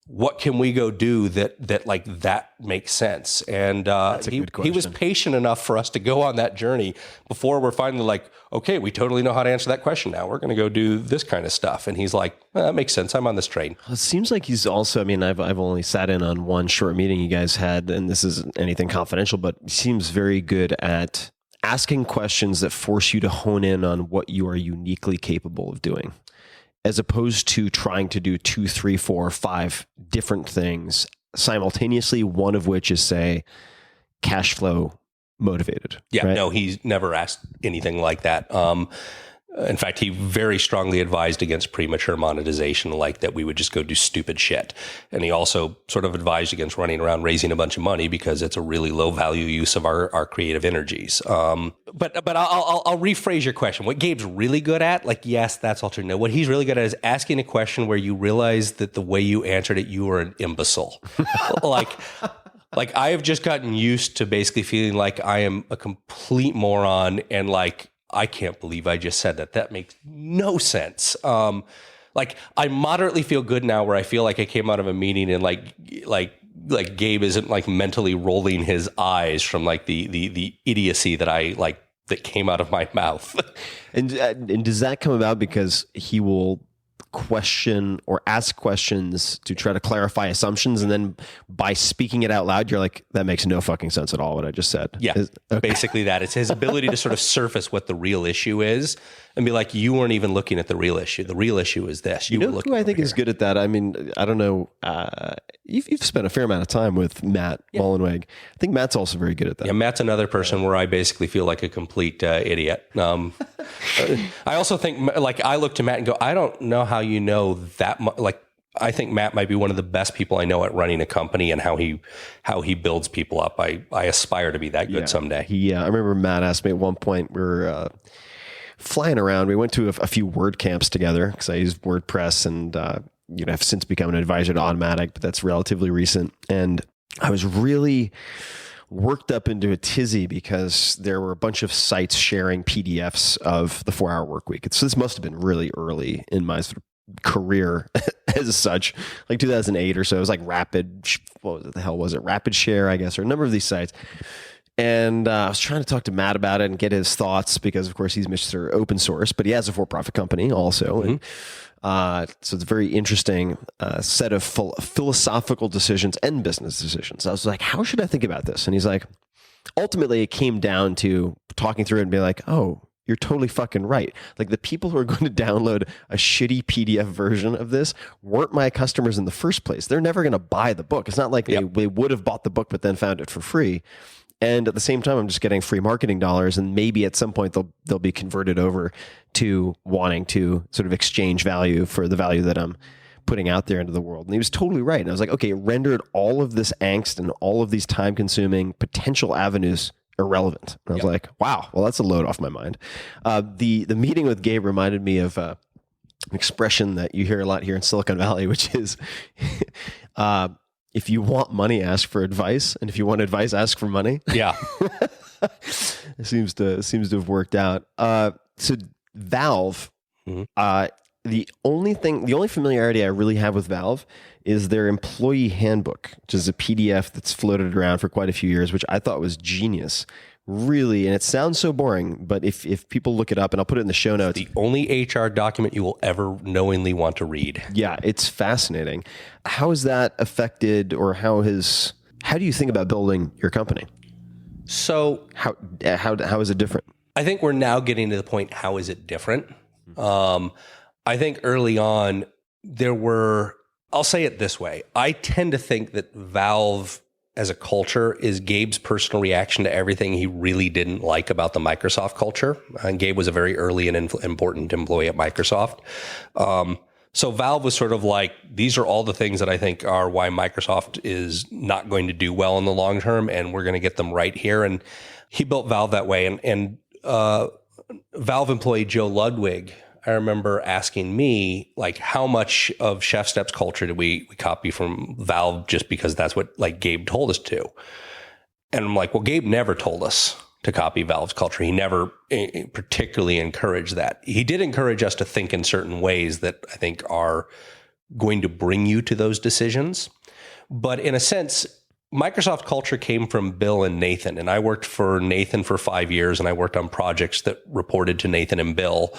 What can we go do that makes sense? And he was patient enough for us to go on that journey before we're finally like, okay, we totally know how to answer that question now. We're going to go do this kind of stuff. And he's like, that makes sense. I'm on this train. It seems like he's also, I mean, I've only sat in on one short meeting you guys had, and this isn't anything confidential, but he seems very good at asking questions that force you to hone in on what you are uniquely capable of doing, as opposed to trying to do 2, 3, 4, 5 different things simultaneously, one of which is, say, cash flow motivated. Yeah, right? No, he's never asked anything like that. In fact, he very strongly advised against premature monetization, like that we would just go do stupid shit. And he also sort of advised against running around raising a bunch of money because it's a really low value use of our creative energies. But I'll rephrase your question. What Gabe's really good at, like, yes, that's all true. No, what he's really good at is asking a question where you realize that the way you answered it, you were an imbecile. Like I have just gotten used to basically feeling like I am a complete moron and like, I can't believe I just said that. That makes no sense. Like I moderately feel good now where I feel like I came out of a meeting and like Gabe isn't like mentally rolling his eyes from like the idiocy that that came out of my mouth. And does that come about because he will question or ask questions to try to clarify assumptions, and then by speaking it out loud, you're like, that makes no fucking sense at all what I just said? Yeah, basically that. It's his ability to sort of surface what the real issue is and be like, you weren't even looking at the real issue. The real issue is this. You know who I think is good at that? I mean, I don't know. You've spent a fair amount of time with Matt Mullenweg. I think Matt's also very good at that. Yeah, Matt's another person where I basically feel like a complete idiot. I also think, like, I look to Matt and go, I don't know how you know that much. Like, I think Matt might be one of the best people I know at running a company and how he builds people up. I aspire to be that good someday. I remember Matt asked me at one point, we were flying around. We went to a few word camps together because I use WordPress and, I've since become an advisor to Automatic, but that's relatively recent. And I was really worked up into a tizzy because there were a bunch of sites sharing PDFs of the 4-Hour Workweek. So this must have been really early in my sort of career as such, like 2008 or so. It was like Rapid Share, I guess, or a number of these sites. And I was trying to talk to Matt about it and get his thoughts because, of course, he's Mr. Open Source, but he has a for-profit company also. Mm-hmm. And so it's a very interesting set of philosophical decisions and business decisions. I was like, how should I think about this? And he's like, ultimately, it came down to talking through it and be like, oh, you're totally fucking right. Like the people who are going to download a shitty PDF version of this weren't my customers in the first place. They're never going to buy the book. It's not like they would have bought the book but then found it for free. And at the same time, I'm just getting free marketing dollars, and maybe at some point they'll be converted over to wanting to sort of exchange value for the value that I'm putting out there into the world. And he was totally right. And I was like, okay, it rendered all of this angst and all of these time-consuming potential avenues irrelevant. And I was like, wow, well, that's a load off my mind. The meeting with Gabe reminded me of an expression that you hear a lot here in Silicon Valley, which is if you want money, ask for advice, and if you want advice, ask for money. Yeah, it seems to have worked out. So Valve, the only familiarity I really have with Valve is their employee handbook, which is a PDF that's floated around for quite a few years, which I thought was genius. Really, and it sounds so boring, but if people look it up, and I'll put it in the show notes. The only HR document you will ever knowingly want to read. Yeah, it's fascinating. How has that affected, or how do you think about building your company? So how is it different? I think we're now getting to the point, how is it different? I think early on I'll say it this way. I tend to think that Valve as a culture is Gabe's personal reaction to everything he really didn't like about the Microsoft culture. And Gabe was a very early and important employee at Microsoft. So Valve was sort of like, these are all the things that I think are why Microsoft is not going to do well in the long term, and we're going to get them right here. And he built Valve that way. And Valve employee Joe Ludwig, I remember asking me, like, how much of Chef Step's culture did we copy from Valve just because that's what, like, Gabe told us to? And I'm like, well, Gabe never told us to copy Valve's culture. He never particularly encouraged that. He did encourage us to think in certain ways that I think are going to bring you to those decisions. But in a sense, Microsoft culture came from Bill and Nathan, and I worked for Nathan for 5 years, and I worked on projects that reported to Nathan and Bill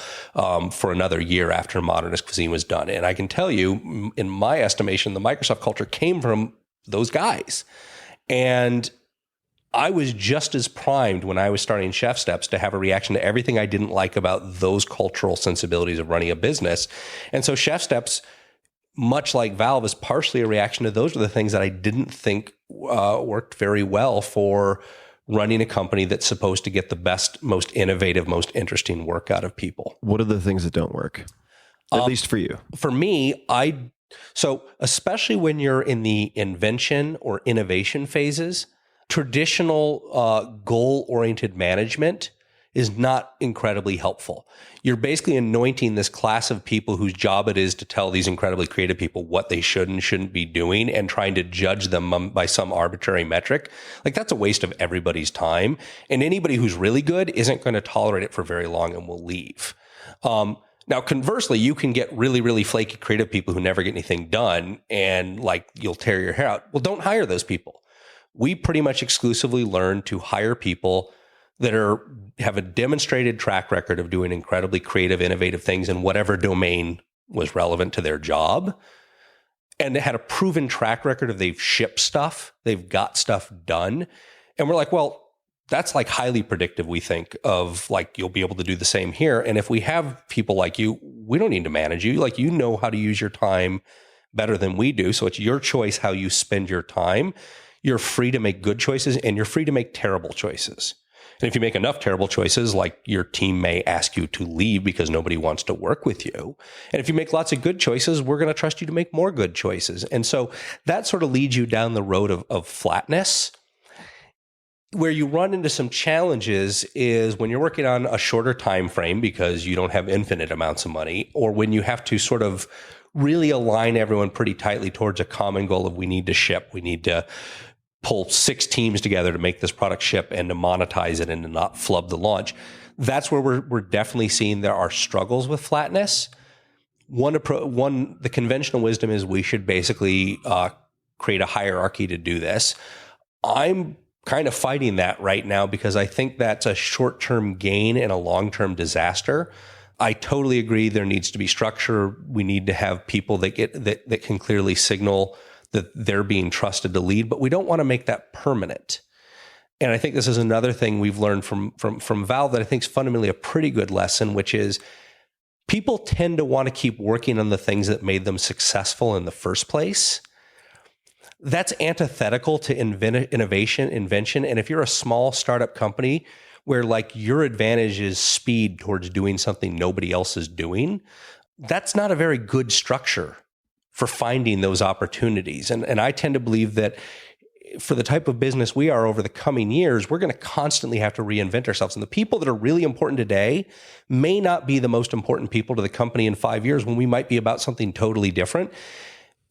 for another year after Modernist Cuisine was done. And I can tell you, in my estimation, the Microsoft culture came from those guys. And I was just as primed when I was starting Chef Steps to have a reaction to everything I didn't like about those cultural sensibilities of running a business. And so Chef Steps, much like Valve, is partially a reaction to those are the things that I didn't think worked very well for running a company that's supposed to get the best, most innovative, most interesting work out of people. What are the things that don't work? At least for you. For me, so especially when you're in the invention or innovation phases, traditional goal-oriented management is not incredibly helpful. You're basically anointing this class of people whose job it is to tell these incredibly creative people what they should and shouldn't be doing, and trying to judge them by some arbitrary metric. Like, that's a waste of everybody's time. And anybody who's really good isn't going to tolerate it for very long and will leave. Now, conversely, you can get really, really flaky creative people who never get anything done, and like, you'll tear your hair out. Well, don't hire those people. We pretty much exclusively learn to hire people that have a demonstrated track record of doing incredibly creative, innovative things in whatever domain was relevant to their job. And they had a proven track record of they've shipped stuff, they've got stuff done. And we're like, well, that's like highly predictive, we think, of like, you'll be able to do the same here. And if we have people like you, we don't need to manage you. Like, you know how to use your time better than we do. So it's your choice how you spend your time. You're free to make good choices, and you're free to make terrible choices. And if you make enough terrible choices, like, your team may ask you to leave because nobody wants to work with you. And if you make lots of good choices, we're going to trust you to make more good choices. And so that sort of leads you down the road of flatness. Where you run into some challenges is when you're working on a shorter time frame because you don't have infinite amounts of money, or when you have to sort of really align everyone pretty tightly towards a common goal of, we need to ship, we need to pull 6 teams together to make this product ship and to monetize it and to not flub the launch. That's where we're definitely seeing there are struggles with flatness. The conventional wisdom is we should basically create a hierarchy to do this. I'm kind of fighting that right now because I think that's a short-term gain and a long-term disaster. I totally agree there needs to be structure. We need to have people that can clearly signal that they're being trusted to lead, but we don't want to make that permanent. And I think this is another thing we've learned from Valve that I think is fundamentally a pretty good lesson, which is people tend to want to keep working on the things that made them successful in the first place. That's antithetical to invention. And if you're a small startup company where like your advantage is speed towards doing something nobody else is doing, that's not a very good structure for finding those opportunities. And I tend to believe that for the type of business we are over the coming years, we're going to constantly have to reinvent ourselves. And the people that are really important today may not be the most important people to the company in 5 years when we might be about something totally different.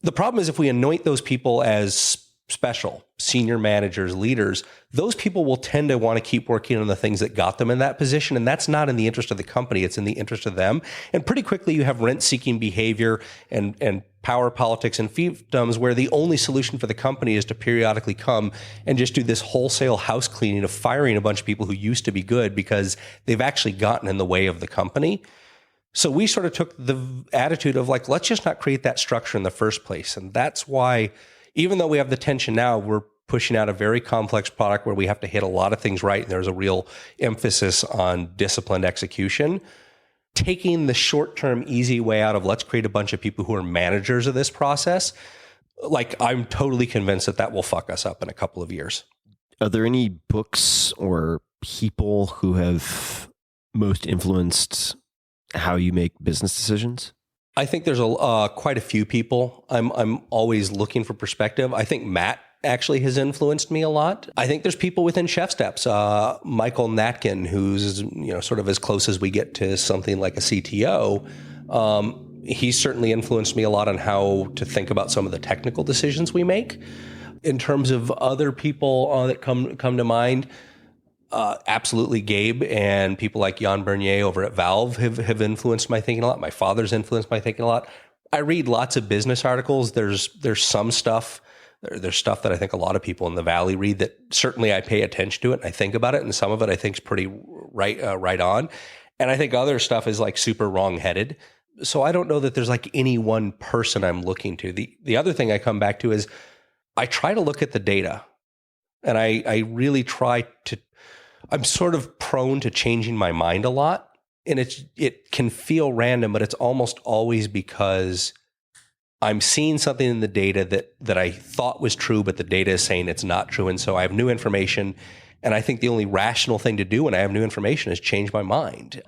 The problem is if we anoint those people as special, senior managers, leaders, those people will tend to want to keep working on the things that got them in that position. And that's not in the interest of the company. It's in the interest of them. And pretty quickly you have rent-seeking behavior and power politics and fiefdoms where the only solution for the company is to periodically come and just do this wholesale house cleaning of firing a bunch of people who used to be good because they've actually gotten in the way of the company. So we sort of took the attitude of like, let's just not create that structure in the first place. And that's why, even though we have the tension now, we're pushing out a very complex product where we have to hit a lot of things right. And there's a real emphasis on disciplined execution. Taking the short-term easy way out of let's create a bunch of people who are managers of this process, like I'm totally convinced that will fuck us up in a couple of years. Are there any books or people who have most influenced how you make business decisions? I think there's quite a few people. I'm always looking for perspective. I think Matt actually has influenced me a lot. I think there's people within Chef Steps, Michael Natkin, who's sort of as close as we get to something like a CTO. He's certainly influenced me a lot on how to think about some of the technical decisions we make. In terms of other people that come to mind, absolutely Gabe and people like Jan Bernier over at Valve have influenced my thinking a lot. My father's influenced my thinking a lot. I read lots of business articles. There's some stuff. There's stuff that I think a lot of people in the Valley read that certainly I pay attention to it and I think about it. And some of it I think is pretty right on. And I think other stuff is like super wrong-headed. So I don't know that there's like any one person I'm looking to. The other thing I come back to is I try to look at the data, and I really try to. I'm sort of prone to changing my mind a lot, and it can feel random, but it's almost always because I'm seeing something in the data that I thought was true, but the data is saying it's not true. And so I have new information, and I think the only rational thing to do when I have new information is change my mind.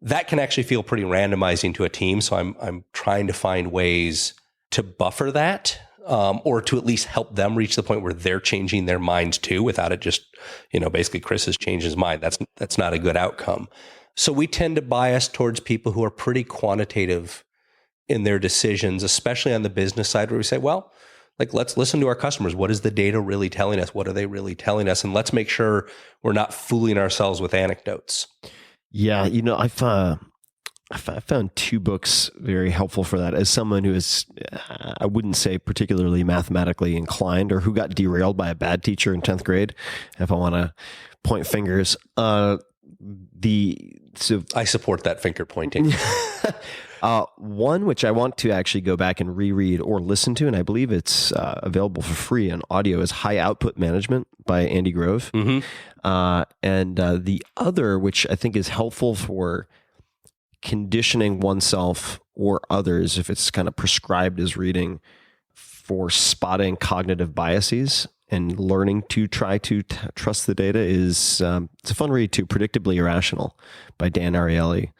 That can actually feel pretty randomizing to a team. So I'm trying to find ways to buffer that, or to at least help them reach the point where they're changing their minds too, without it just, basically Chris has changed his mind. That's not a good outcome. So we tend to bias towards people who are pretty quantitative in their decisions, especially on the business side, where we say, well, like, let's listen to our customers. What is the data really telling us? What are they really telling us? And let's make sure we're not fooling ourselves with anecdotes. Yeah, I found two books very helpful for that. As someone who is, I wouldn't say particularly mathematically inclined, or who got derailed by a bad teacher in 10th grade, if I want to point fingers. I support that finger pointing. One which I want to actually go back and reread or listen to, and I believe it's available for free on audio, is High Output Management by Andy Grove. Mm-hmm. And the other, which I think is helpful for conditioning oneself or others, if it's kind of prescribed as reading, for spotting cognitive biases and learning to try to trust the data, is it's a fun read too, Predictably Irrational by Dan Ariely.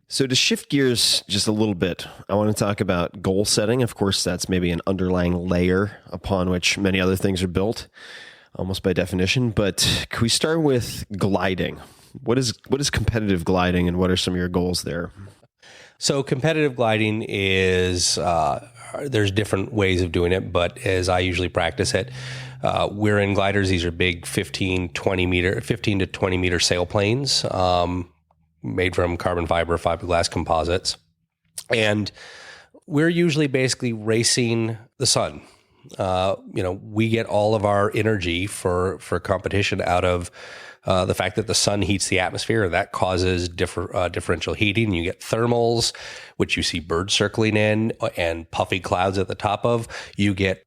So to shift gears just a little bit, I want to talk about goal setting. Of course, that's maybe an underlying layer upon which many other things are built, almost by definition. But can we start with gliding? What is competitive gliding, and what are some of your goals there? So competitive gliding is, there's different ways of doing it, but as I usually practice it, we're in gliders. These are big 15 to 20 meter sailplanes, made from carbon fiber, fiberglass composites. And we're usually basically racing the sun. We get all of our energy for competition out of the fact that the sun heats the atmosphere, and that causes differential heating. You get thermals, which you see birds circling in, and puffy clouds at the top of. You get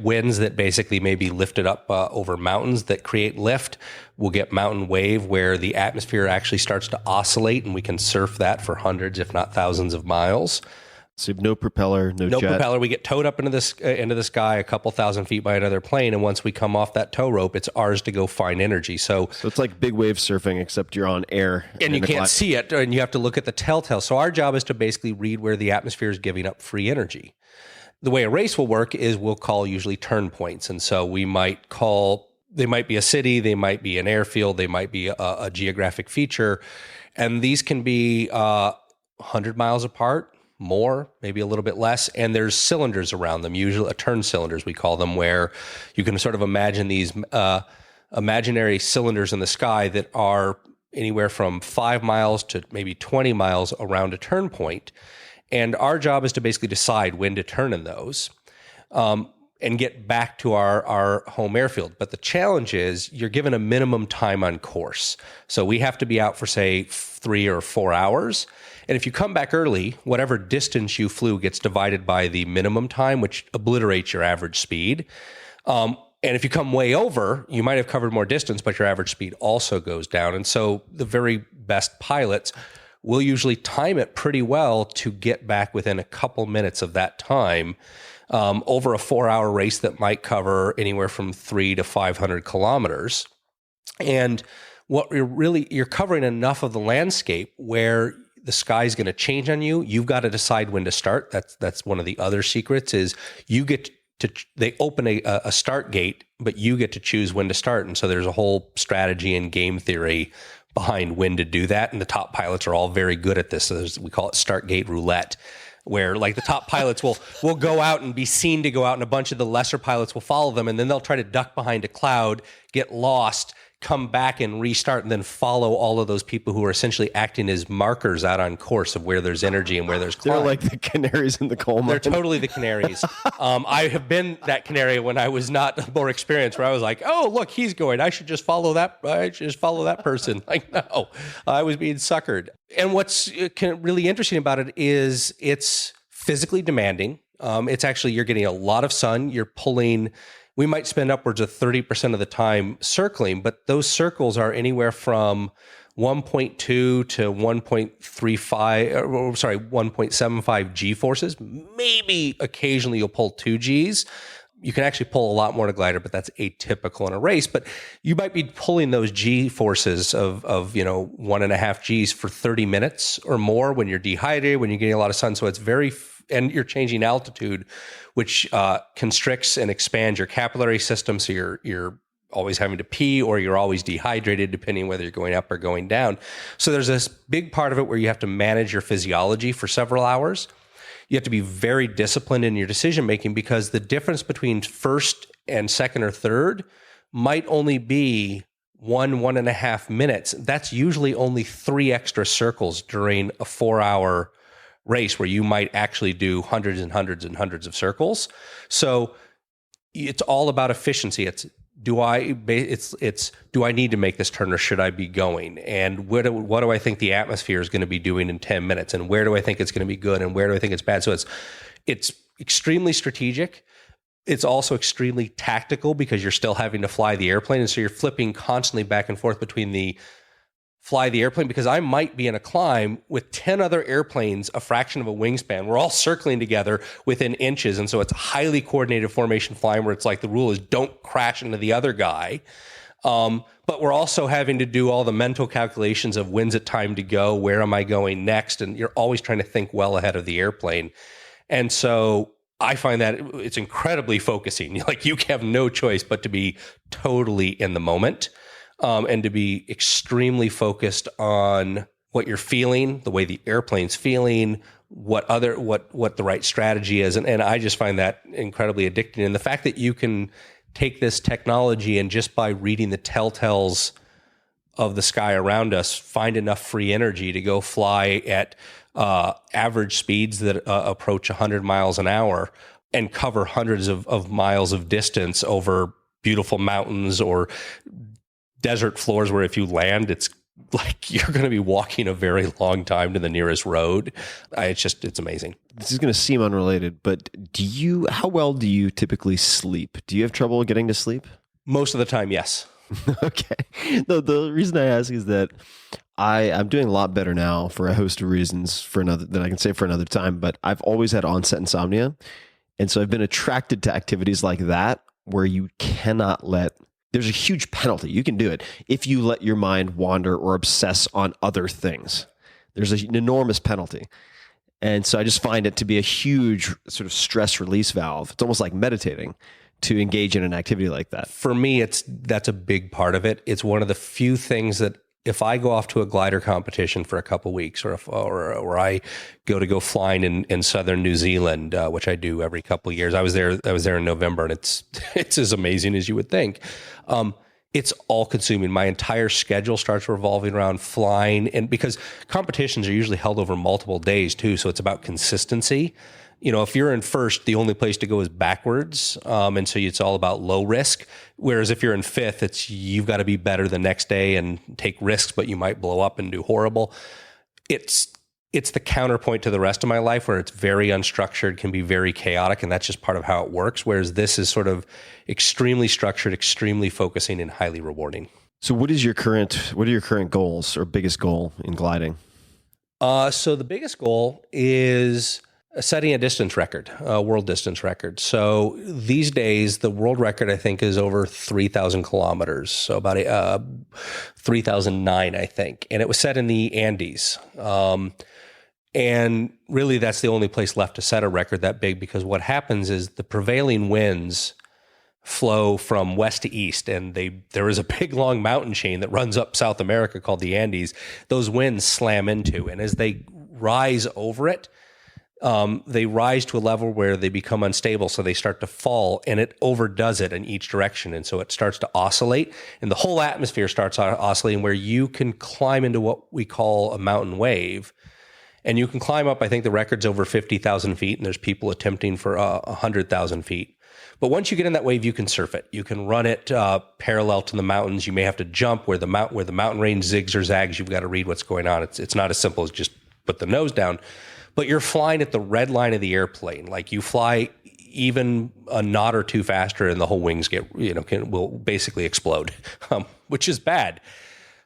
winds that basically may be lifted up over mountains that create lift. We'll get mountain wave, where the atmosphere actually starts to oscillate, and we can surf that for hundreds, if not thousands of miles. So no propeller, no jet. Propeller. We get towed up into the sky a couple thousand feet by another plane, and once we come off that tow rope, it's ours to go find energy. So it's like big wave surfing, except you're on air. And you can't see it, and you have to look at the telltale. So our job is to basically read where the atmosphere is giving up free energy. The way a race will work is we'll call usually turn points. And so they might be a city, they might be an airfield, they might be a geographic feature. And these can be 100 miles apart. more, maybe a little bit less. And there's cylinders around them, usually turn cylinders, we call them, where you can sort of imagine these imaginary cylinders in the sky that are anywhere from 5 miles to maybe 20 miles around a turn point. And our job is to basically decide when to turn in those. And get back to our home airfield. But the challenge is you're given a minimum time on course. So we have to be out for, say, 3 or 4 hours. And if you come back early, whatever distance you flew gets divided by the minimum time, which obliterates your average speed. And if you come way over, you might have covered more distance, but your average speed also goes down. And so the very best pilots will usually time it pretty well to get back within a couple minutes of that time. Over a 4-hour race that might cover anywhere from 300 to 500 kilometers. And what you're covering enough of the landscape where the sky is going to change on you. You've got to decide when to start. That's one of the other secrets is you get to, they open a start gate, but you get to choose when to start. And so there's a whole strategy and game theory behind when to do that. And the top pilots are all very good at this. So we call it start gate roulette, where like the top pilots will go out and be seen to go out, and a bunch of the lesser pilots will follow them, and then they'll try to duck behind a cloud, get lost, come back and restart, and then follow all of those people who are essentially acting as markers out on course of where there's energy and where there's climb. They're like the canaries in the coal mine. They're totally the canaries. I have been that canary when I was not more experienced, where I was like, oh, look, he's going. I should just follow that. I should just follow that person. Like, no, I was being suckered. And what's really interesting about it is it's physically demanding. It's actually, you're getting a lot of sun. You're pulling, we might spend upwards of 30% of the time circling, but those circles are anywhere from 1.2 to 1.75 G forces. Maybe occasionally you'll pull 2 Gs. You can actually pull a lot more in a glider, but that's atypical in a race. But you might be pulling those G forces of 1.5 Gs for 30 minutes or more when you're dehydrated, when you're getting a lot of sun. So it's and you're changing altitude, which constricts and expands your capillary system. So you're always having to pee, or you're always dehydrated, depending whether you're going up or going down. So there's this big part of it where you have to manage your physiology for several hours. You have to be very disciplined in your decision making, because the difference between first and second or third might only be 1.5 minutes. That's usually only 3 extra circles during a 4-hour race, where you might actually do hundreds and hundreds and hundreds of circles. So it's all about efficiency. Do I need to make this turn, or should I be going? And what do I think the atmosphere is going to be doing in 10 minutes? And where do I think it's going to be good? And where do I think it's bad? So it's extremely strategic. It's also extremely tactical, because you're still having to fly the airplane. And so you're flipping constantly back and forth between fly the airplane, because I might be in a climb with 10 other airplanes, a fraction of a wingspan. We're all circling together within inches. And so it's highly coordinated formation flying, where it's like the rule is don't crash into the other guy. But we're also having to do all the mental calculations of when's it time to go? Where am I going next? And you're always trying to think well ahead of the airplane. And so I find that it's incredibly focusing. Like, you have no choice but to be totally in the moment. And to be extremely focused on what you're feeling, the way the airplane's feeling, what the right strategy is. And I just find that incredibly addicting. And the fact that you can take this technology and just by reading the telltales of the sky around us, find enough free energy to go fly at average speeds that approach 100 miles an hour and cover hundreds of miles of distance over beautiful mountains or desert floors, where if you land, it's like you're going to be walking a very long time to the nearest road. It's amazing. This is going to seem unrelated, but how well do you typically sleep? Do you have trouble getting to sleep? Most of the time, yes. Okay. The reason I ask is that I'm doing a lot better now for a host of reasons that I can say for another time, but I've always had onset insomnia. And so I've been attracted to activities like that, where you cannot there's a huge penalty. You can do it if you let your mind wander or obsess on other things. There's an enormous penalty. And so I just find it to be a huge sort of stress release valve. It's almost like meditating to engage in an activity like that. For me, that's a big part of it. It's one of the few things that if I go off to a glider competition for a couple weeks, or I go flying in southern New Zealand, which I do every couple of years. I was there in November, and it's as amazing as you would think. It's all consuming. My entire schedule starts revolving around flying, and because competitions are usually held over multiple days too, so it's about consistency. If you're in first, the only place to go is backwards. And so it's all about low risk. Whereas if you're in fifth, you've got to be better the next day and take risks, but you might blow up and do horrible. It's the counterpoint to the rest of my life, where it's very unstructured, can be very chaotic, and that's just part of how it works. Whereas this is sort of extremely structured, extremely focusing, and highly rewarding. So what are your current goals or biggest goal in gliding? So the biggest goal is setting a distance record, a world distance record. So these days, the world record, I think, is over 3,000 kilometers. So about 3,009, I think. And it was set in the Andes. And really, that's the only place left to set a record that big, because what happens is the prevailing winds flow from west to east, and there is a big long mountain chain that runs up South America called the Andes. Those winds slam into, and as they rise over it, they rise to a level where they become unstable, so they start to fall, and it overdoes it in each direction, and so it starts to oscillate, and the whole atmosphere starts oscillating, where you can climb into what we call a mountain wave, and you can climb up. I think the record's over 50,000 feet, and there's people attempting for 100,000 feet. But once you get in that wave, you can surf it. You can run it parallel to the mountains. You may have to jump where the mountain range zigs or zags. You've got to read what's going on. It's not as simple as just put the nose down. But you're flying at the red line of the airplane. Like, you fly even a knot or two faster, and the whole wings will basically explode, which is bad.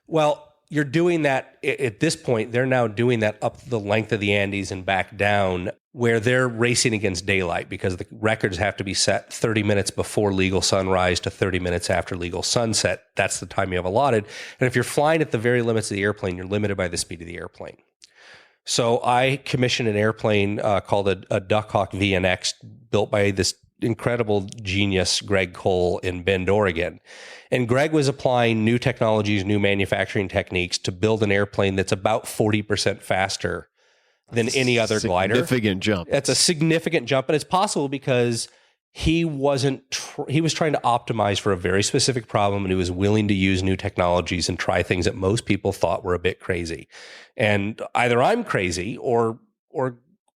Well, you're doing that at this point. They're now doing that up the length of the Andes and back down, where they're racing against daylight, because the records have to be set 30 minutes before legal sunrise to 30 minutes after legal sunset. That's the time you have allotted. And if you're flying at the very limits of the airplane, you're limited by the speed of the airplane. So I commissioned an airplane called a Duckhawk VNX, built by this incredible genius, Greg Cole, in Bend, Oregon. And Greg was applying new technologies, new manufacturing techniques to build an airplane that's about 40% faster than any other glider. Significant jump. That's a significant jump, and it's possible because he was trying to optimize for a very specific problem, and he was willing to use new technologies and try things that most people thought were a bit crazy. And either I'm crazy or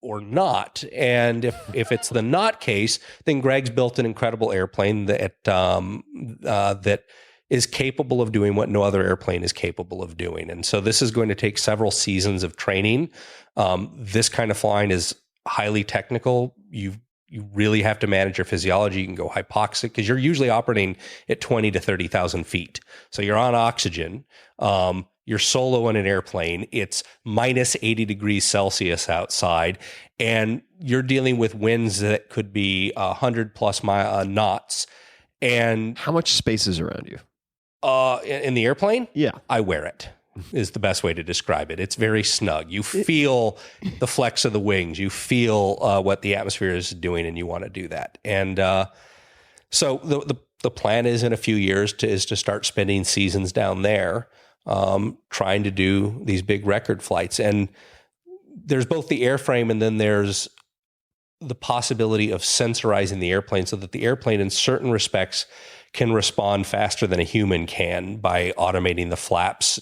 not. And if it's the not case, then Greg's built an incredible airplane that is capable of doing what no other airplane is capable of doing. And so this is going to take several seasons of training. This kind of flying is highly technical. You really have to manage your physiology. You can go hypoxic, because you're usually operating at 20 to 30,000 feet. So you're on oxygen. You're solo in an airplane. It's minus 80 degrees Celsius outside, and you're dealing with winds that could be 100 plus knots. And how much space is around you? In the airplane? Yeah. I wear it, is the best way to describe it. It's very snug. You feel the flex of the wings. You feel what the atmosphere is doing, and you want to do that. And so the plan is, in a few years, is to start spending seasons down there, trying to do these big record flights. And there's both the airframe, and then there's the possibility of sensorizing the airplane, so that the airplane, in certain respects, can respond faster than a human can by automating the flaps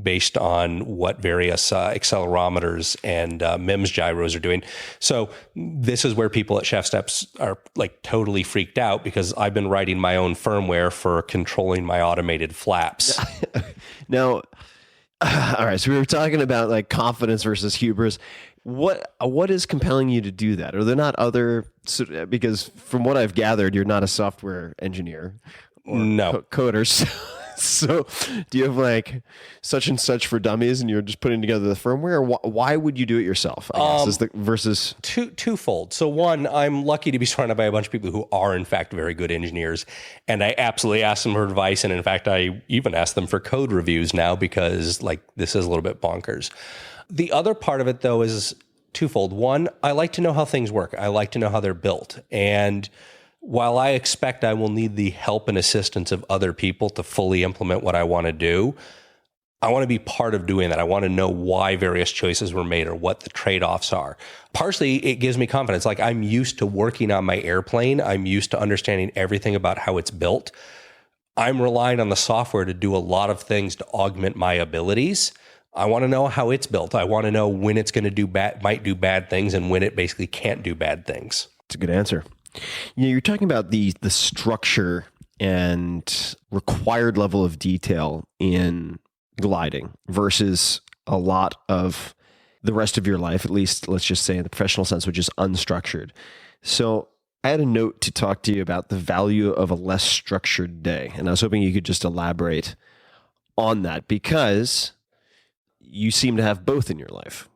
based on what various accelerometers and MEMS gyros are doing. So this is where people at Chef Steps are like totally freaked out, because I've been writing my own firmware for controlling my automated flaps. Now, all right, so we were talking about like confidence versus hubris. What is compelling you to do that? Are there not other, because from what I've gathered, you're not a software engineer or coder. So do you have like such and such for dummies, and you're just putting together the firmware? Or why would you do it yourself? I guess versus twofold. So one, I'm lucky to be surrounded by a bunch of people who are in fact very good engineers, and I absolutely ask them for advice. And in fact, I even ask them for code reviews now, because like this is a little bit bonkers. The other part of it, though, is twofold. One, I like to know how things work. I like to know how they're built. And while I expect I will need the help and assistance of other people to fully implement what I want to do, I want to be part of doing that. I want to know why various choices were made or what the trade-offs are. Partially, it gives me confidence. Like, I'm used to working on my airplane. I'm used to understanding everything about how it's built. I'm relying on the software to do a lot of things to augment my abilities. I want to know how it's built. I want to know when it's going to might do bad things, and when it basically can't do bad things. It's a good answer. You're talking about the structure and required level of detail in gliding versus a lot of the rest of your life, at least let's just say in the professional sense, which is unstructured. So I had a note to talk to you about the value of a less structured day. And I was hoping you could just elaborate on that, because you seem to have both in your life.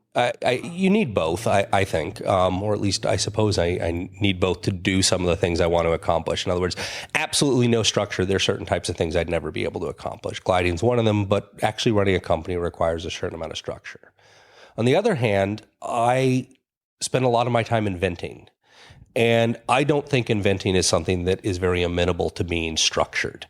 You need both, I think, or at least I suppose I need both to do some of the things I want to accomplish. In other words, absolutely no structure. There are certain types of things I'd never be able to accomplish. Gliding is one of them, but actually running a company requires a certain amount of structure. On the other hand, I spend a lot of my time inventing. And I don't think inventing is something that is very amenable to being structured.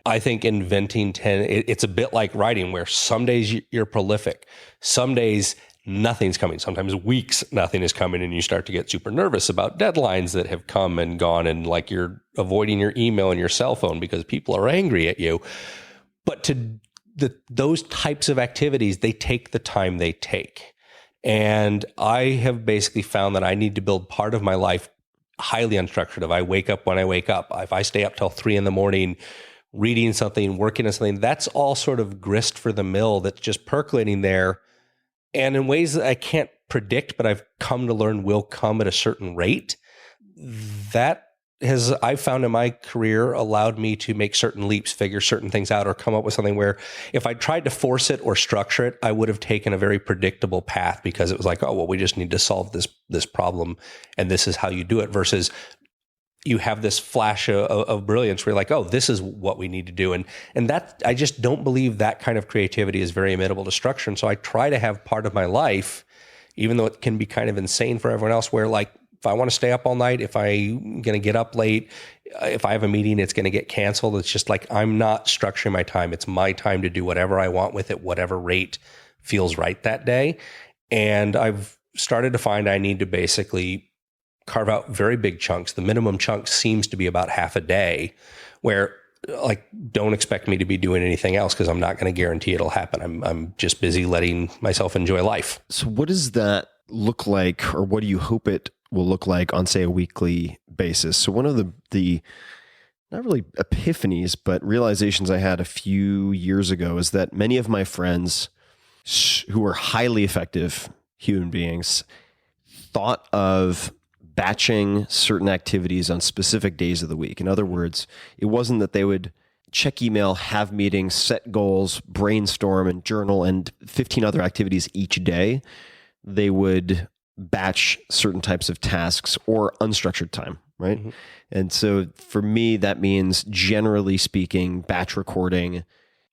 I think inventing, it's a bit like writing, where some days you're prolific, some days nothing's coming. Sometimes weeks, nothing is coming, and you start to get super nervous about deadlines that have come and gone, and like you're avoiding your email and your cell phone because people are angry at you. But those types of activities, they take the time they take. And I have basically found that I need to build part of my life highly unstructured. If I wake up when I wake up, if I stay up till 3 a.m, reading something, working on something, that's all sort of grist for the mill that's just percolating there. And in ways that I can't predict, but I've come to learn will come at a certain rate. That has, I've found in my career, allowed me to make certain leaps, figure certain things out, or come up with something where if I tried to force it or structure it, I would have taken a very predictable path, because it was like, oh, well, we just need to solve this problem, and this is how you do it, versus you have this flash of brilliance where you're like, oh, this is what we need to do. And that, I just don't believe that kind of creativity is very amenable to structure. And so I try to have part of my life, even though it can be kind of insane for everyone else, where like, if I want to stay up all night, if I'm going to get up late, if I have a meeting, it's going to get canceled. It's just like, I'm not structuring my time. It's my time to do whatever I want with it, whatever rate feels right that day. And I've started to find I need to basically carve out very big chunks. The minimum chunk seems to be about half a day, where like, don't expect me to be doing anything else, because I'm not going to guarantee it'll happen. I'm just busy letting myself enjoy life. So what does that look like, or what do you hope it will look like on, say, a weekly basis? So one of the not really epiphanies, but realizations I had a few years ago is that many of my friends who are highly effective human beings thought of batching certain activities on specific days of the week. In other words, it wasn't that they would check email, have meetings, set goals, brainstorm, and journal, and 15 other activities each day. They would batch certain types of tasks or unstructured time, right? Mm-hmm. And so for me, that means, generally speaking, batch recording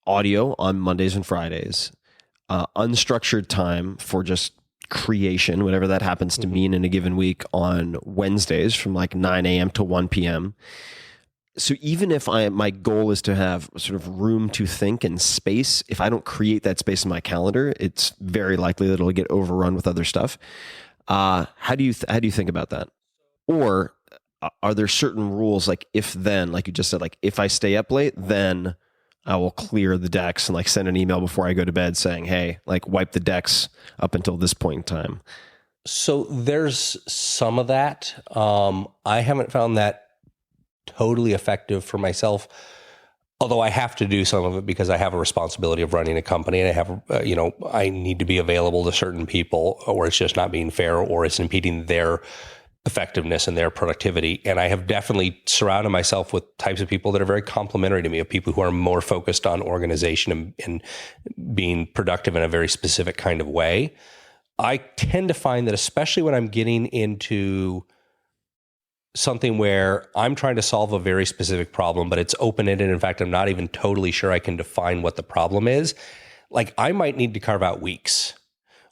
audio on Mondays and Fridays, unstructured time for just creation, whatever that happens to mean in a given week, on Wednesdays from like 9 a.m. to 1 p.m. So even if my goal is to have sort of room to think and space, if I don't create that space in my calendar, it's very likely that it'll get overrun with other stuff. How do you think about that? Or are there certain rules, like if then, like you just said, like if I stay up late, then I will clear the decks and like send an email before I go to bed saying, hey, like wipe the decks up until this point in time? So there's some of that. I haven't found that totally effective for myself, although I have to do some of it because I have a responsibility of running a company, and I have, I need to be available to certain people, or it's just not being fair, or it's impeding their effectiveness and their productivity. And I have definitely surrounded myself with types of people that are very complementary to me, of people who are more focused on organization and being productive in a very specific kind of way. I tend to find that, especially when I'm getting into something where I'm trying to solve a very specific problem, but it's open-ended. In fact, I'm not even totally sure I can define what the problem is. Like, I might need to carve out weeks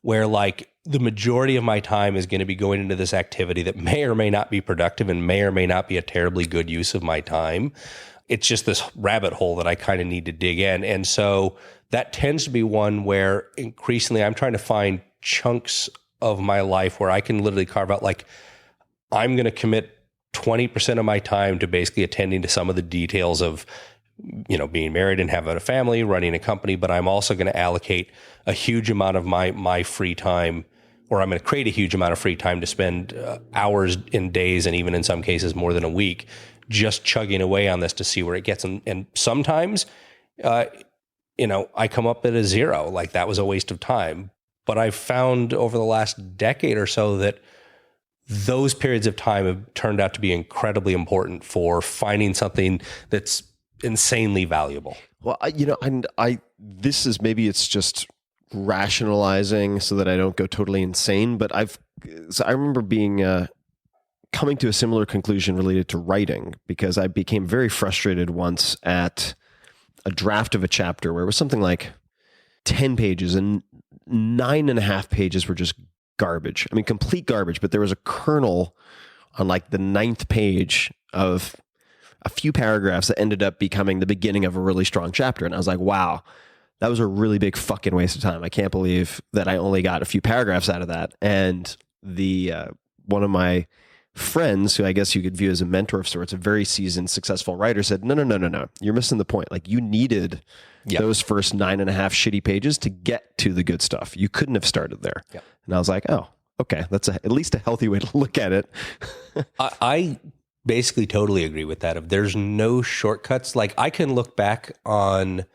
where, like, the majority of my time is going to be going into this activity that may or may not be productive and may or may not be a terribly good use of my time. It's just this rabbit hole that I kind of need to dig in. And so that tends to be one where increasingly I'm trying to find chunks of my life where I can literally carve out, like, I'm going to commit 20% of my time to basically attending to some of the details of, being married and having a family, running a company, but I'm also going to allocate a huge amount of my free time, or I'm going to create a huge amount of free time to spend hours in days, and even in some cases more than a week, just chugging away on this to see where it gets. And sometimes, I come up at a 0, like that was a waste of time. But I've found over the last decade or so that those periods of time have turned out to be incredibly important for finding something that's insanely valuable. Well, this is, maybe it's just rationalizing so that I don't go totally insane, but I remember coming to a similar conclusion related to writing, because I became very frustrated once at a draft of a chapter where it was something like 10 pages and 9.5 pages were just garbage. I mean, complete garbage, but there was a kernel on like the 9th page of a few paragraphs that ended up becoming the beginning of a really strong chapter. And I was like, wow, that was a really big fucking waste of time. I can't believe that I only got a few paragraphs out of that. And one of my friends, who I guess you could view as a mentor of sorts, a very seasoned, successful writer, said, no, you're missing the point. Like, you needed those first 9.5 shitty pages to get to the good stuff. You couldn't have started there. Yep. And I was like, oh, okay, that's at least a healthy way to look at it. I basically totally agree with that. If there's no shortcuts, like I can look back on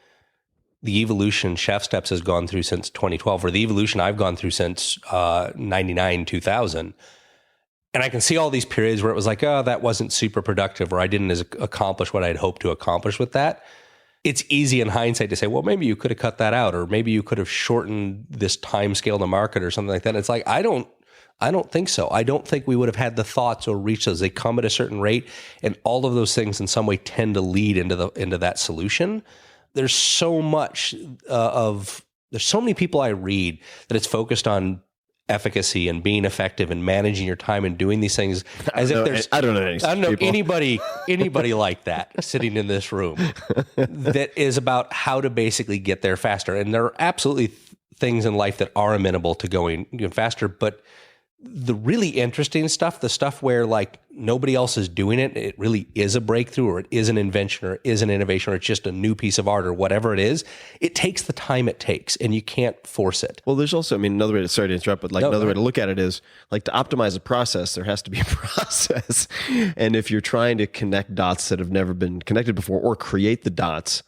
the evolution Chef Steps has gone through since 2012, or the evolution I've gone through since 99, 2000. And I can see all these periods where it was like, oh, that wasn't super productive, or I didn't accomplish what I'd hoped to accomplish with that. It's easy in hindsight to say, well, maybe you could have cut that out, or maybe you could have shortened this time scale to market or something like that. And it's like, I don't think so. I don't think we would have had the thoughts or reached those. They come at a certain rate, and all of those things in some way tend to lead into that solution. There's so much there's so many people I read that it's focused on efficacy and being effective and managing your time and doing these things as if there's, I don't know anybody like that sitting in this room that is about how to basically get there faster. And there are absolutely things in life that are amenable to going faster, but the really interesting stuff, the stuff where like nobody else is doing it, it really is a breakthrough, or it is an invention, or it is an innovation, or it's just a new piece of art, or whatever it is, it takes the time it takes, and you can't force it. Well, there's also, another way to, sorry to interrupt, but another way to look at it is, like, to optimize a process, there has to be a process. And if you're trying to connect dots that have never been connected before, or create the dots,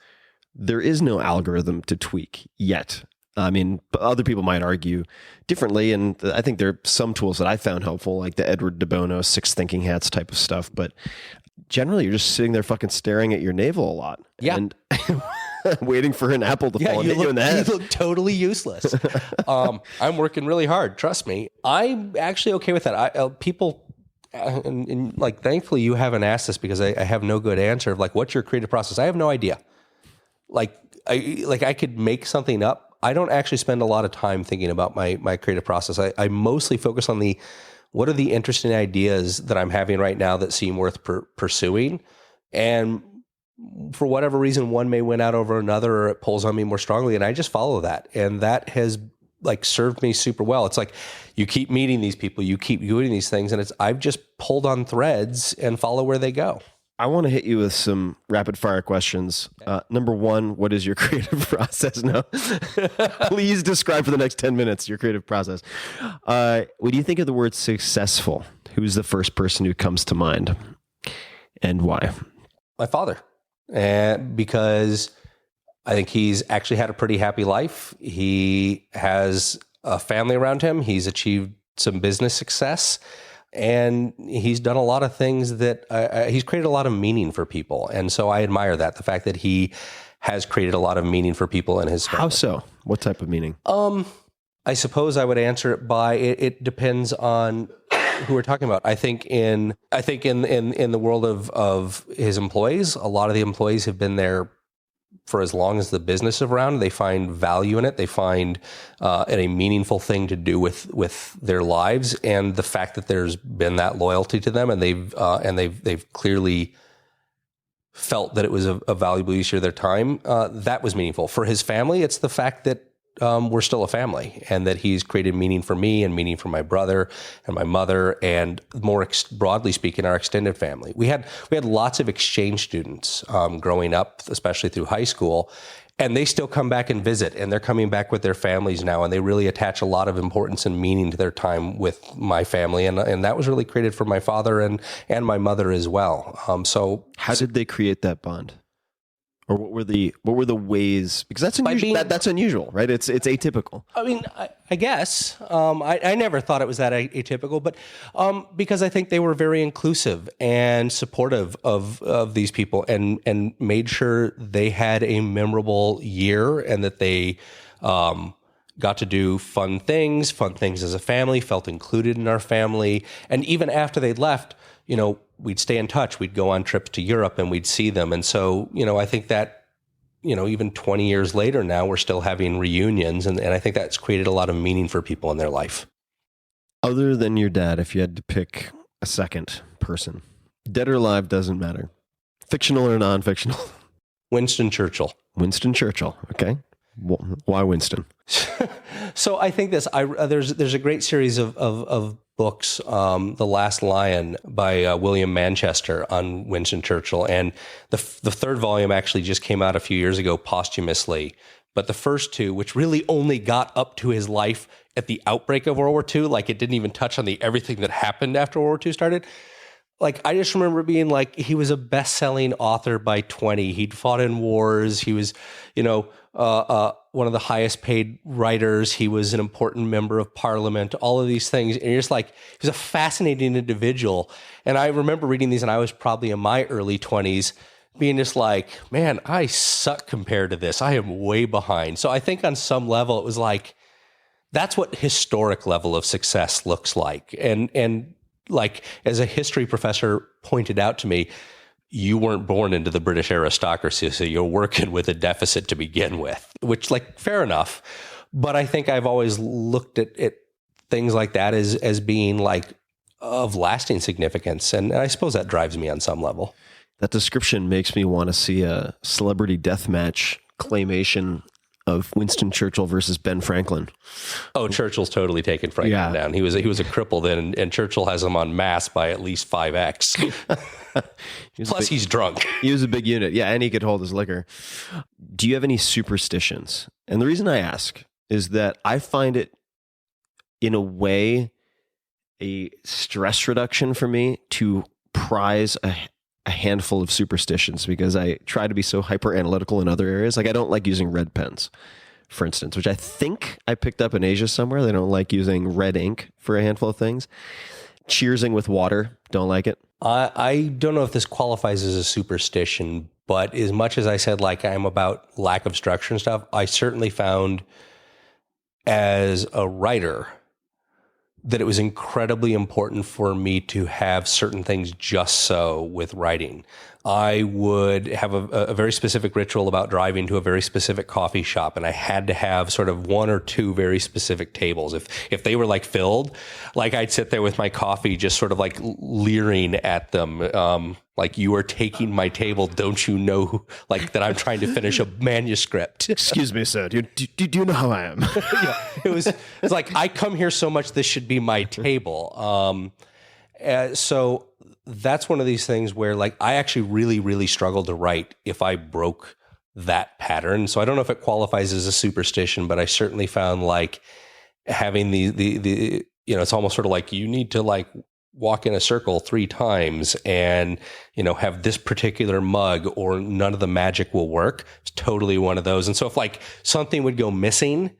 there is no algorithm to tweak yet. Other people might argue differently, and I think there are some tools that I found helpful, like the Edward de Bono 6 thinking hats type of stuff. But generally, you're just sitting there fucking staring at your navel a lot, and waiting for an apple to fall and hit you in the head. You look totally useless. I'm working really hard. Trust me. I'm actually okay with that. People. And like, thankfully, you haven't asked this, because I have no good answer of like, what's your creative process? I have no idea. I could make something up. I don't actually spend a lot of time thinking about my creative process. I mostly focus on what are the interesting ideas that I'm having right now that seem worth pursuing. And for whatever reason, one may win out over another, or it pulls on me more strongly, and I just follow that. And that has like served me super well. It's like, you keep meeting these people, you keep doing these things, and I've just pulled on threads and follow where they go. I want to hit you with some rapid fire questions. Number one, what is your creative process? No, please describe for the next 10 minutes your creative process. When you think of the word successful, who's the first person who comes to mind, and why? My father, because I think he's actually had a pretty happy life. He has a family around him. He's achieved some business success. And he's done a lot of things that he's created a lot of meaning for people. And so I admire that, the fact that he has created a lot of meaning for people in his family. How so? What type of meaning? I suppose I would answer it by, it depends on who we're talking about. I think in the world of his employees, a lot of the employees have been there for as long as the business is around. They find value in it. They find it a meaningful thing to do with their lives, and the fact that there's been that loyalty to them, and they've clearly felt that it was a valuable use of their time. That was meaningful for his family. It's the fact that we're still a family, and that he's created meaning for me and meaning for my brother and my mother, and more broadly speaking, our extended family. We had lots of exchange students growing up, especially through high school, and they still come back and visit, and they're coming back with their families now, and they really attach a lot of importance and meaning to their time with my family, and that was really created for my father and my mother as well. So how did they create that bond? Or what were the ways? Because that's unusual. That's unusual, right? It's atypical. I mean, I guess I never thought it was that atypical, but because I think they were very inclusive and supportive of these people, and made sure they had a memorable year, and that they got to do fun things as a family, felt included in our family, and even after they'd left, we'd stay in touch. We'd go on trips to Europe and we'd see them. And so, I think that, even 20 years later now, we're still having reunions. And I think that's created a lot of meaning for people in their life. Other than your dad, if you had to pick a second person, dead or alive, doesn't matter. Fictional or non-fictional? Winston Churchill. Winston Churchill. Okay. Why Winston? So I think there's a great series of books, The Last Lion by William Manchester on Winston Churchill. And the third volume actually just came out a few years ago posthumously. But the first two, which really only got up to his life at the outbreak of World War II, like it didn't even touch on everything that happened after World War II started. Like, I just remember being like, he was a best-selling author by 20. He'd fought in wars. He was, one of the highest paid writers. He was an important member of parliament, all of these things. And you're just like, he was a fascinating individual. And I remember reading these, and I was probably in my early 20s, being just like, man, I suck compared to this. I am way behind. So I think on some level, it was like, that's what historic level of success looks like. And like, as a history professor pointed out to me, you weren't born into the British aristocracy, so you're working with a deficit to begin with, which, like, fair enough. But I think I've always looked at things like that as being like of lasting significance. And I suppose that drives me on some level. That description makes me want to see a celebrity deathmatch claymation of Winston Churchill versus Ben Franklin. Oh, Churchill's totally taken Franklin down. He was a cripple then, and Churchill has him on mass by at least 5x. Plus, he's drunk. He was a big unit. Yeah, and he could hold his liquor. Do you have any superstitions? And the reason I ask is that I find it, in a way, a stress reduction for me to prize a handful of superstitions, because I try to be so hyper analytical in other areas. Like, I don't like using red pens, for instance, which I think I picked up in Asia somewhere. They don't like using red ink for a handful of things. Cheersing with water, don't like it. I don't know if this qualifies as a superstition, but as much as I said, like, I'm about lack of structure and stuff, I certainly found as a writer that it was incredibly important for me to have certain things just so with writing. I would have a very specific ritual about driving to a very specific coffee shop, and I had to have sort of one or two very specific tables. If they were like filled, like, I'd sit there with my coffee just sort of like leering at them, like, you are taking my table, don't you know, like, that I'm trying to finish a manuscript. Excuse me, sir, do you know how I am? Yeah, it's like, I come here so much, this should be my table. So that's one of these things where, like, I actually really, really struggled to write if I broke that pattern. So I don't know if it qualifies as a superstition, but I certainly found, like, having the it's almost sort of like you need to, like, walk in a circle 3 times and, have this particular mug or none of the magic will work. It's totally one of those. And so if, like, something would go missing,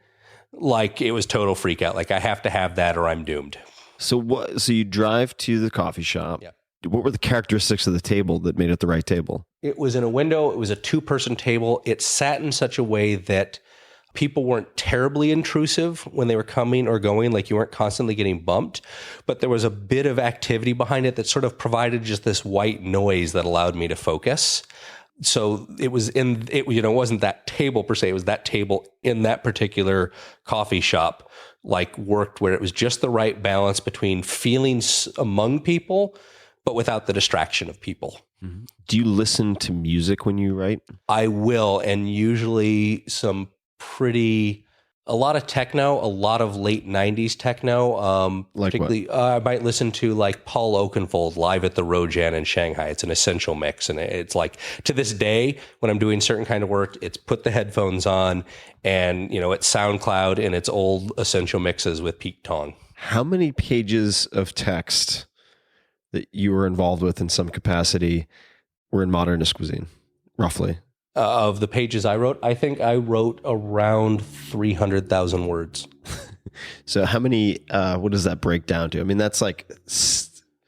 like, it was total freak out. Like, I have to have that or I'm doomed. So you drive to the coffee shop. Yeah. What were the characteristics of the table that made it the right table? It was in a window. It was a 2-person table. It sat in such a way that people weren't terribly intrusive when they were coming or going, like, you weren't constantly getting bumped, but there was a bit of activity behind it that sort of provided just this white noise that allowed me to focus. so it was it wasn't that table per se. It was that table in that particular coffee shop, like worked where it was just the right balance between feelings among people, but without the distraction of people. Mm-hmm. Do you listen to music when you write? I will, and usually a lot of techno, a lot of late 90s techno. Like particularly, I might listen to like Paul Oakenfold live at the Rojan in Shanghai. It's an essential mix. And it's like, to this day, when I'm doing certain kind of work, it's put the headphones on and, it's SoundCloud and it's old essential mixes with Pete Tong. How many pages of text that you were involved with in some capacity were in modernist cuisine, roughly? Of the pages I wrote, I think I wrote around 300,000 words. So how many, what does that break down to? I mean, that's like...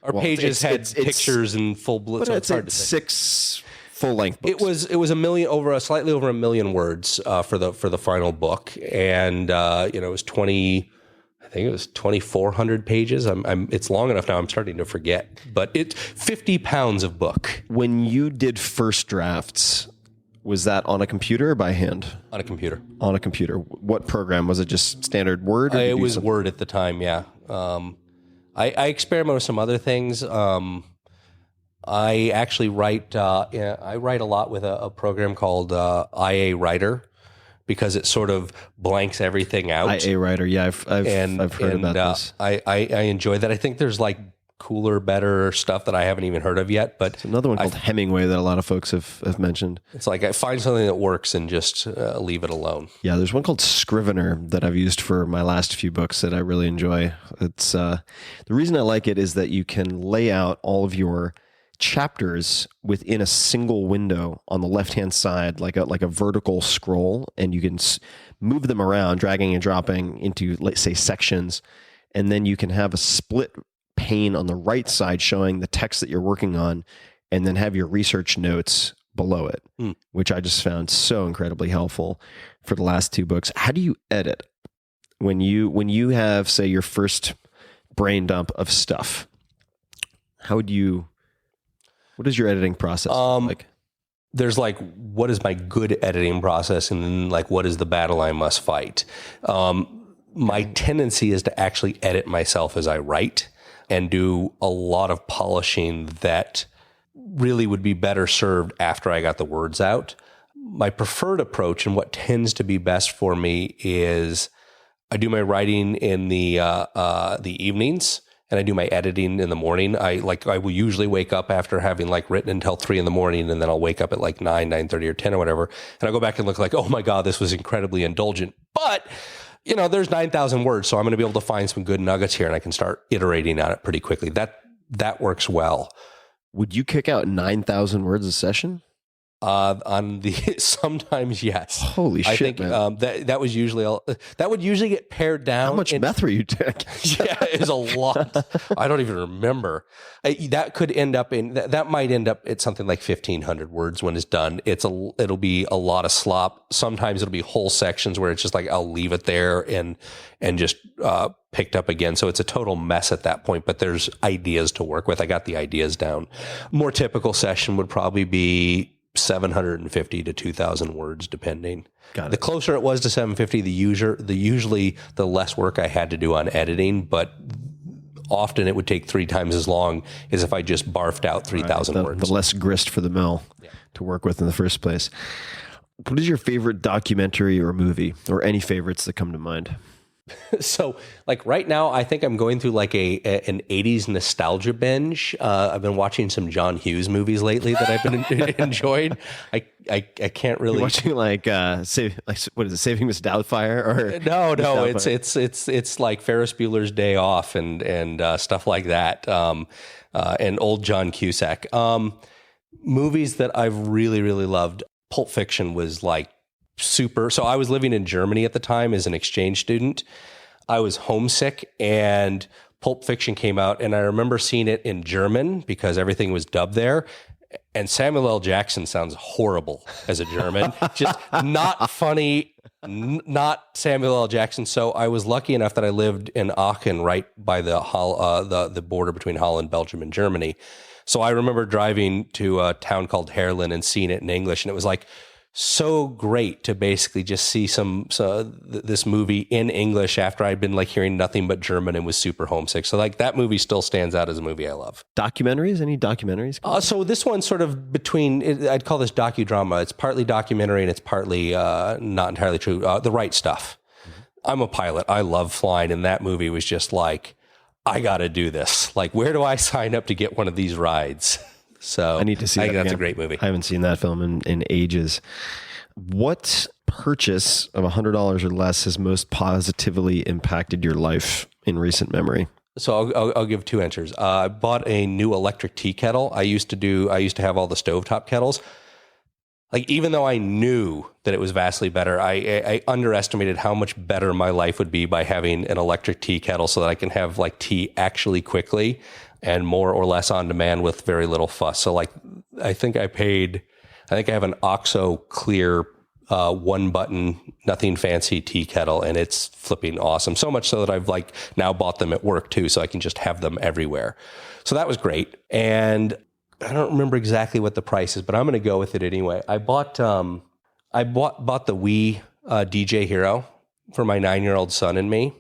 Our pages had pictures and full... But so it's like 6 full-length books. It was slightly over a million words for the final book. And, it was 2,400 pages. It's long enough now. I'm starting to forget, but it's 50 pounds of book. When you did first drafts, was that on a computer or by hand? On a computer. On a computer. What program? Was it just standard Word? Or It was Word at the time, yeah. I experiment with some other things. I actually write. I write a lot with a program called IA Writer because it sort of blanks everything out. IA Writer, yeah, I've heard about this. I enjoy that. I think there's like cooler, better stuff that I haven't even heard of yet. But there's another one called Hemingway that a lot of folks have mentioned. It's like I find something that works and just leave it alone. Yeah, there's one called Scrivener that I've used for my last few books that I really enjoy. It's the reason I like it is that you can lay out all of your chapters within a single window on the left-hand side, like a vertical scroll, and you can move them around, dragging and dropping into, let's say, sections, and then you can have a split pane on the right side showing the text that you're working on, and then have your research notes below it, which I just found so incredibly helpful for the last 2 books. How do you edit when you have, say, your first brain dump of stuff? What is your editing process like? There's like, what is my good editing process? And then like, what is the battle I must fight? My tendency is to actually edit myself as I write and do a lot of polishing that really would be better served after I got the words out. My preferred approach and what tends to be best for me is I do my writing in the evenings, and I do my editing in the morning. I will usually wake up after having like written until 3 a.m, and then I'll wake up at like 9:30 or 10 or whatever. And I'll go back and look like, oh my God, this was incredibly indulgent. But, there's 9,000 words. So I'm going to be able to find some good nuggets here and I can start iterating on it pretty quickly. That works well. Would you kick out 9,000 words a session? Sometimes yes. Holy shit! I think man. That was usually that would usually get pared down. How much meth were you taking? Yeah, it's a lot. I don't even remember. That could end up that might end up at something like 1,500 words when it's done. It'll be a lot of slop. Sometimes it'll be whole sections where it's just like I'll leave it there and just picked up again. So it's a total mess at that point. But there's ideas to work with. I got the ideas down. More typical session would probably be 750 to 2,000 words, depending. Got it. The closer it was to 750, usually the less work I had to do on editing, but often it would take 3 times as long as if I just barfed out 3,000 words. The less grist for the mill to work with in the first place. What is your favorite documentary or movie, or any favorites that come to mind? So, like right now, I think I'm going through like an 80s nostalgia binge. I've been watching some John Hughes movies lately that I've been enjoying. I can't really. You're watching what is it, Saving Miss Doubtfire? Or no, it's like Ferris Bueller's Day Off and stuff like that. And old John Cusack. Movies that I've really, really loved. Pulp Fiction was like super. So I was living in Germany at the time as an exchange student. I was homesick and Pulp Fiction came out, and I remember seeing it in German because everything was dubbed there. And Samuel L. Jackson sounds horrible as a German, just not funny, not Samuel L. Jackson. So I was lucky enough that I lived in Aachen, right by the border between Holland, Belgium, and Germany. So I remember driving to a town called Harlan and seeing it in English, and it was like so great to basically just see this movie in English after I'd been like hearing nothing but German and was super homesick. So like that movie still stands out as a movie I love. Documentaries? Any documentaries? So this one's sort of I'd call this docudrama. It's partly documentary and it's partly not entirely true. The Right Stuff. I'm a pilot. I love flying. And that movie was just like, I got to do this. Like, where do I sign up to get one of these rides? So I need to see that. That's a great movie. I haven't seen that film in ages. What purchase of $100 or less has most positively impacted your life in recent memory? So I'll give two answers. I bought a new electric tea kettle. I used to have all the stovetop kettles. Like, even though I knew that it was vastly better, I underestimated how much better my life would be by having an electric tea kettle so that I can have like tea actually quickly and more or less on demand with very little fuss. So like, I think I have an OXO clear, one button, nothing fancy tea kettle, and it's flipping awesome. So much so that I've like now bought them at work too, so I can just have them everywhere. So that was great. And I don't remember exactly what the price is, but I'm going to go with it anyway. I bought the Wii DJ Hero for my 9-year-old son and me.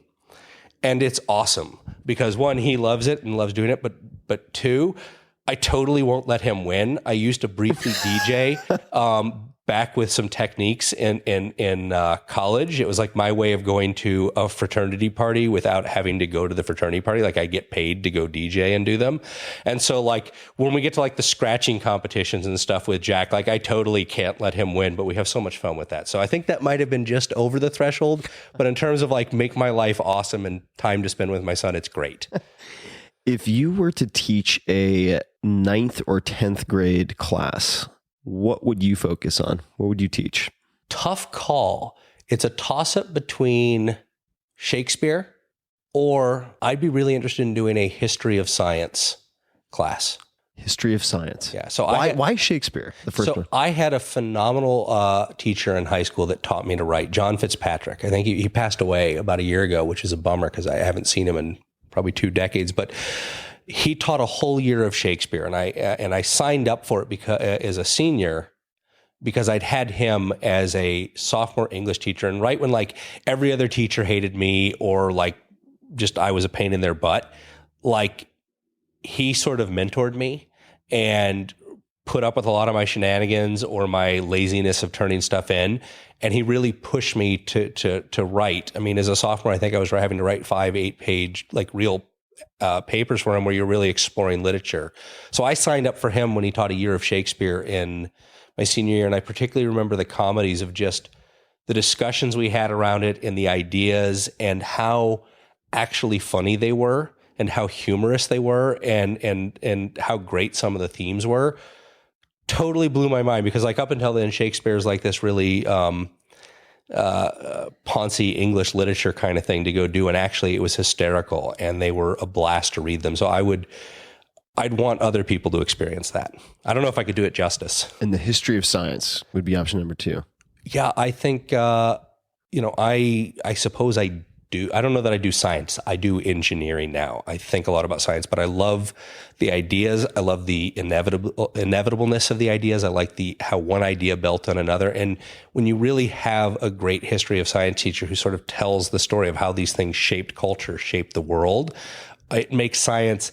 And it's awesome because one, he loves it and loves doing it. But two, I totally won't let him win. I used to briefly DJ back with some techniques in college. It was like my way of going to a fraternity party without having to go to the fraternity party. Like I get paid to go DJ and do them. And so like when we get to like the scratching competitions and stuff with Jack, like I totally can't let him win, but we have so much fun with that. So I think that might have been just over the threshold, but in terms of like make my life awesome and time to spend with my son, it's great. If you were to teach a 9th or 10th grade class, what would you focus on? What would you teach? Tough call. It's a toss-up between Shakespeare or I'd be really interested in doing a history of science class. History of science. Yeah. So why Shakespeare? The first one. I had a phenomenal teacher in high school that taught me to write, John Fitzpatrick. I think he passed away about a year ago, which is a bummer because I haven't seen him in probably 2 decades, but he taught a whole year of Shakespeare, and I signed up for it because as a senior because I'd had him as a sophomore English teacher, and right when like every other teacher hated me or like just I was a pain in their butt, like he sort of mentored me and put up with a lot of my shenanigans or my laziness of turning stuff in, and he really pushed me to write. I mean, as a sophomore, I think I was having to write 5-8 page like real papers for him where you're really exploring literature. So I signed up for him when he taught a year of Shakespeare in my senior year. And I particularly remember the comedies of just the discussions we had around it and the ideas and how actually funny they were and how humorous they were and how great some of the themes were. Totally blew my mind because like up until then, Shakespeare's like this really, poncy English literature kind of thing to go do. And actually it was hysterical and they were a blast to read them. So I'd want other people to experience that. I don't know if I could do it justice. And the history of science would be option number 2. Yeah. I think, I suppose I do. I don't know that I do science. I do engineering now. I think a lot about science, but I love the ideas. I love the inevitableness of the ideas. I like how one idea built on another. And when you really have a great history of science teacher who sort of tells the story of how these things shaped culture, shaped the world, it makes science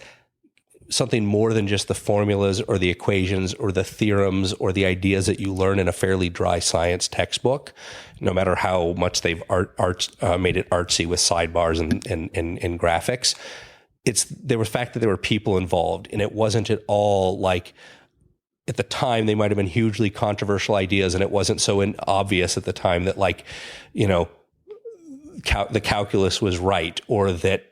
something more than just the formulas or the equations or the theorems or the ideas that you learn in a fairly dry science textbook, no matter how much they've made it artsy with sidebars and graphics. There was the fact that there were people involved, and it wasn't at all like at the time they might have been hugely controversial ideas, and it wasn't so obvious at the time that like, the calculus was right or that,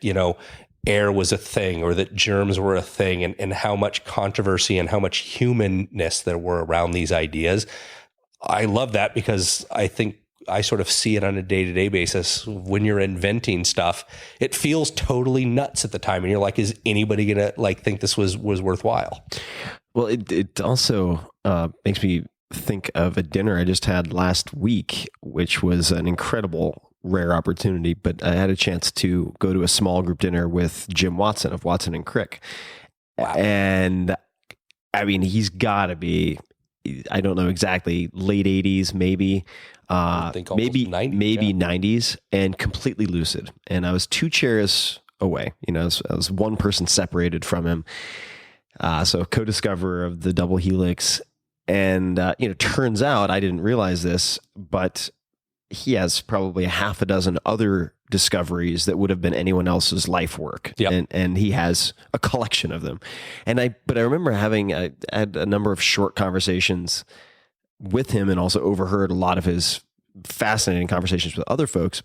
air was a thing or that germs were a thing and how much controversy and how much humanness there were around these ideas. I love that because I think I sort of see it on a day-to-day basis. When you're inventing stuff, it feels totally nuts at the time. And you're like, is anybody going to like think this was worthwhile? Well, it also makes me think of a dinner I just had last week, which was an incredible rare opportunity, but I had a chance to go to a small group dinner with Jim Watson of Watson and Crick. Wow. And I mean, he's got to be, I don't know exactly, late 80s, maybe. I think almost maybe 90s, maybe yeah. 90s, and completely lucid. And I was 2 chairs away. You know, I was one person separated from him. So co-discoverer of the double helix. And, turns out, I didn't realize this, but he has probably a half a dozen other discoveries that would have been anyone else's life work. Yep. And he has a collection of them. But I remember I had a number of short conversations with him, and also overheard a lot of his fascinating conversations with other folks.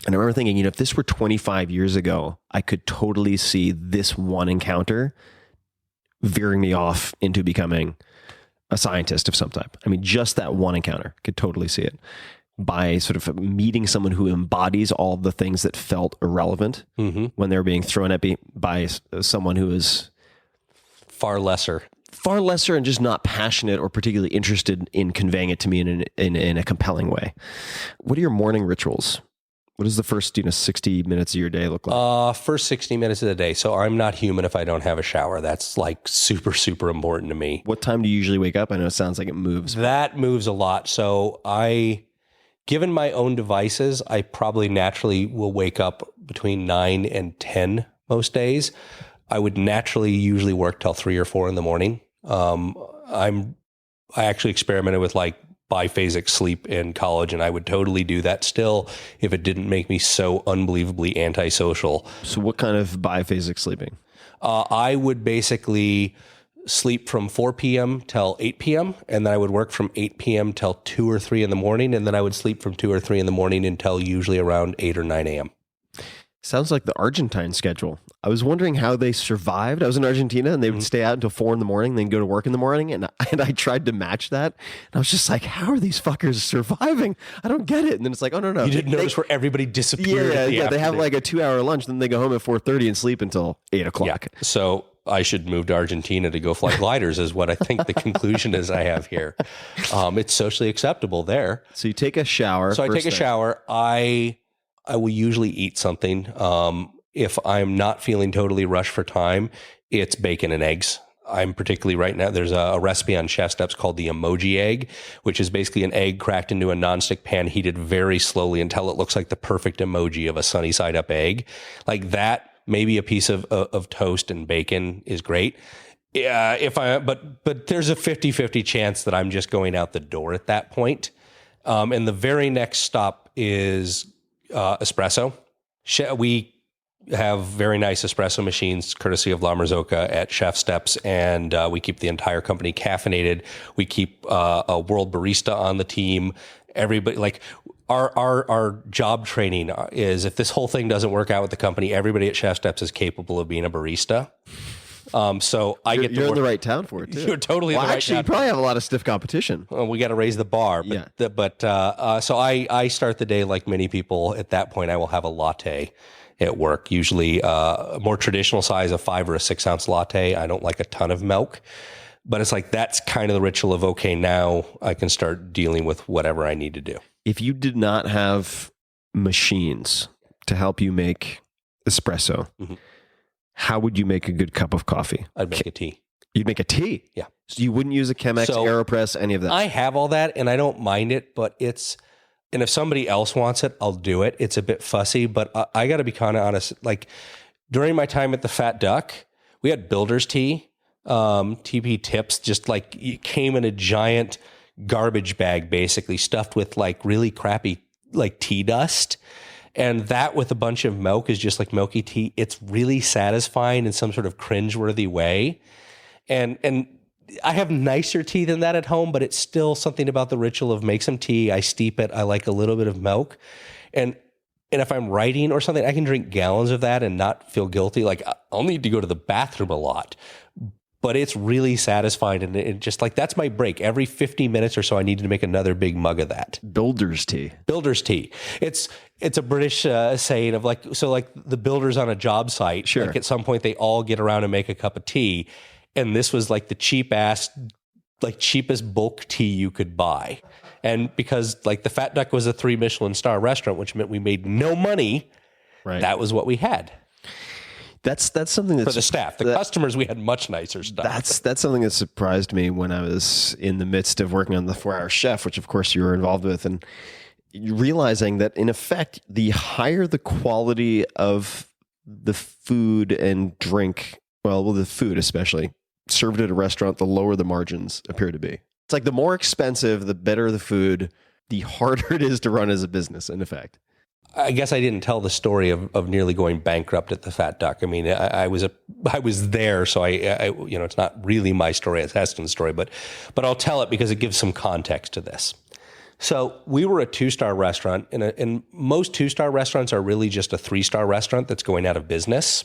And I remember thinking, if this were 25 years ago, I could totally see this one encounter veering me off into becoming a scientist of some type. I mean, just that one encounter, could totally see it. By sort of meeting someone who embodies all the things that felt irrelevant when they were being thrown at me by someone who is far lesser and just not passionate or particularly interested in conveying it to me in a compelling way. What are your morning rituals? What does the first 60 minutes of your day look like? First 60 minutes of the day. So I'm not human if I don't have a shower. That's like super, super important to me. What time do you usually wake up? I know it sounds like it moves. That moves a lot. So given my own devices, I probably naturally will wake up between 9 and 10 most days. I would naturally usually work till 3 or 4 in the morning. I actually experimented with like biphasic sleep in college, and I would totally do that still if it didn't make me so unbelievably antisocial. So what kind of biphasic sleeping? I would basically sleep from 4 p.m. till 8 p.m. and then I would work from 8 p.m. till 2 or 3 in the morning, and then I would sleep from 2 or 3 in the morning until usually around 8 or 9 a.m. Sounds like the Argentine schedule. I was wondering how they survived. I was in Argentina, and they would stay out until 4 in the morning, then go to work in the morning. And I tried to match that. And I was just like, how are these fuckers surviving? I don't get it. And then it's like, oh, no. You didn't notice where everybody disappeared. Yeah. They have like a 2-hour lunch, then they go home at 4:30 and sleep until 8 o'clock. Yeah. So I should move to Argentina to go fly gliders is what I think the conclusion is I have here. It's socially acceptable there. So you take a shower. So I take a shower. I will usually eat something. If I'm not feeling totally rushed for time, it's bacon and eggs. I'm particularly right now, there's a recipe on Chef Steps called the emoji egg, which is basically an egg cracked into a nonstick pan, heated very slowly until it looks like the perfect emoji of a sunny side up egg. Like that, maybe a piece of toast and bacon is great. But there's a 50-50 chance that I'm just going out the door at that point. And the very next stop is espresso. We have very nice espresso machines, courtesy of La Marzocca at Chef Steps, and we keep the entire company caffeinated. We keep a world barista on the team. Everybody, like our job training is, if this whole thing doesn't work out with the company, everybody at Chef Steps is capable of being a barista. So you're in the right town for it too. You're totally in the right actually, town. you probably have a lot of stiff competition. We got to raise the bar. But, so I start the day like many people. At that point, I will have a latte at work, usually a more traditional size, a 5 or a 6 ounce latte. I don't like a ton of milk, but it's like, that's kind of the ritual of, okay, now I can start dealing with whatever I need to do. If you did not have machines to help you make espresso, how would you make a good cup of coffee? I'd make a tea. You'd make a tea? Yeah. So you wouldn't use a Chemex, AeroPress, any of that? I have all that and I don't mind it, but and if somebody else wants it, I'll do it. It's a bit fussy, but I got to be kind of honest. Like during my time at the Fat Duck, we had builder's tea, TP tips, just like it came in a giant garbage bag, basically stuffed with like really crappy like tea dust. And that with a bunch of milk is just like milky tea. It's really satisfying in some sort of cringeworthy way. And I have nicer tea than that at home, but it's still something about the ritual of make some tea. I steep it. I like a little bit of milk. And if I'm writing or something, I can drink gallons of that and not feel guilty. Like I'll need to go to the bathroom a lot, but it's really satisfying. And it just like, that's my break. Every 50 minutes or so, I need to make another big mug of that. Builder's tea. Builder's tea. It's a British saying of like, so like the builders on a job site, sure. Like at some point they all get around and make a cup of tea. And this was like the cheapest bulk tea you could buy. And because like the Fat Duck was a 3 Michelin star restaurant, which meant we made no money. Right. That was what we had. That's something that's for the staff. The customers, we had much nicer stuff. That's something that surprised me when I was in the midst of working on the 4-Hour Chef, which of course you were involved with, and realizing that in effect, the higher the quality of the food and drink, well, the food especially, served at a restaurant, the lower the margins appear to be. It's like the more expensive, the better the food, the harder it is to run as a business, in effect. I guess I didn't tell the story of nearly going bankrupt at the Fat Duck. I mean, I was there, so I it's not really my story, it's Heston's story, but I'll tell it because it gives some context to this. So we were a 2-star restaurant, and most 2-star restaurants are really just a 3-star restaurant that's going out of business.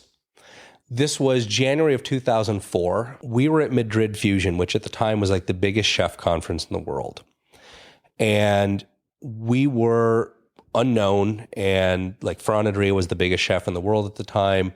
This was January of 2004. We were at Madrid Fusion, which at the time was like the biggest chef conference in the world. And we were unknown, and like Ferran Adrià was the biggest chef in the world at the time.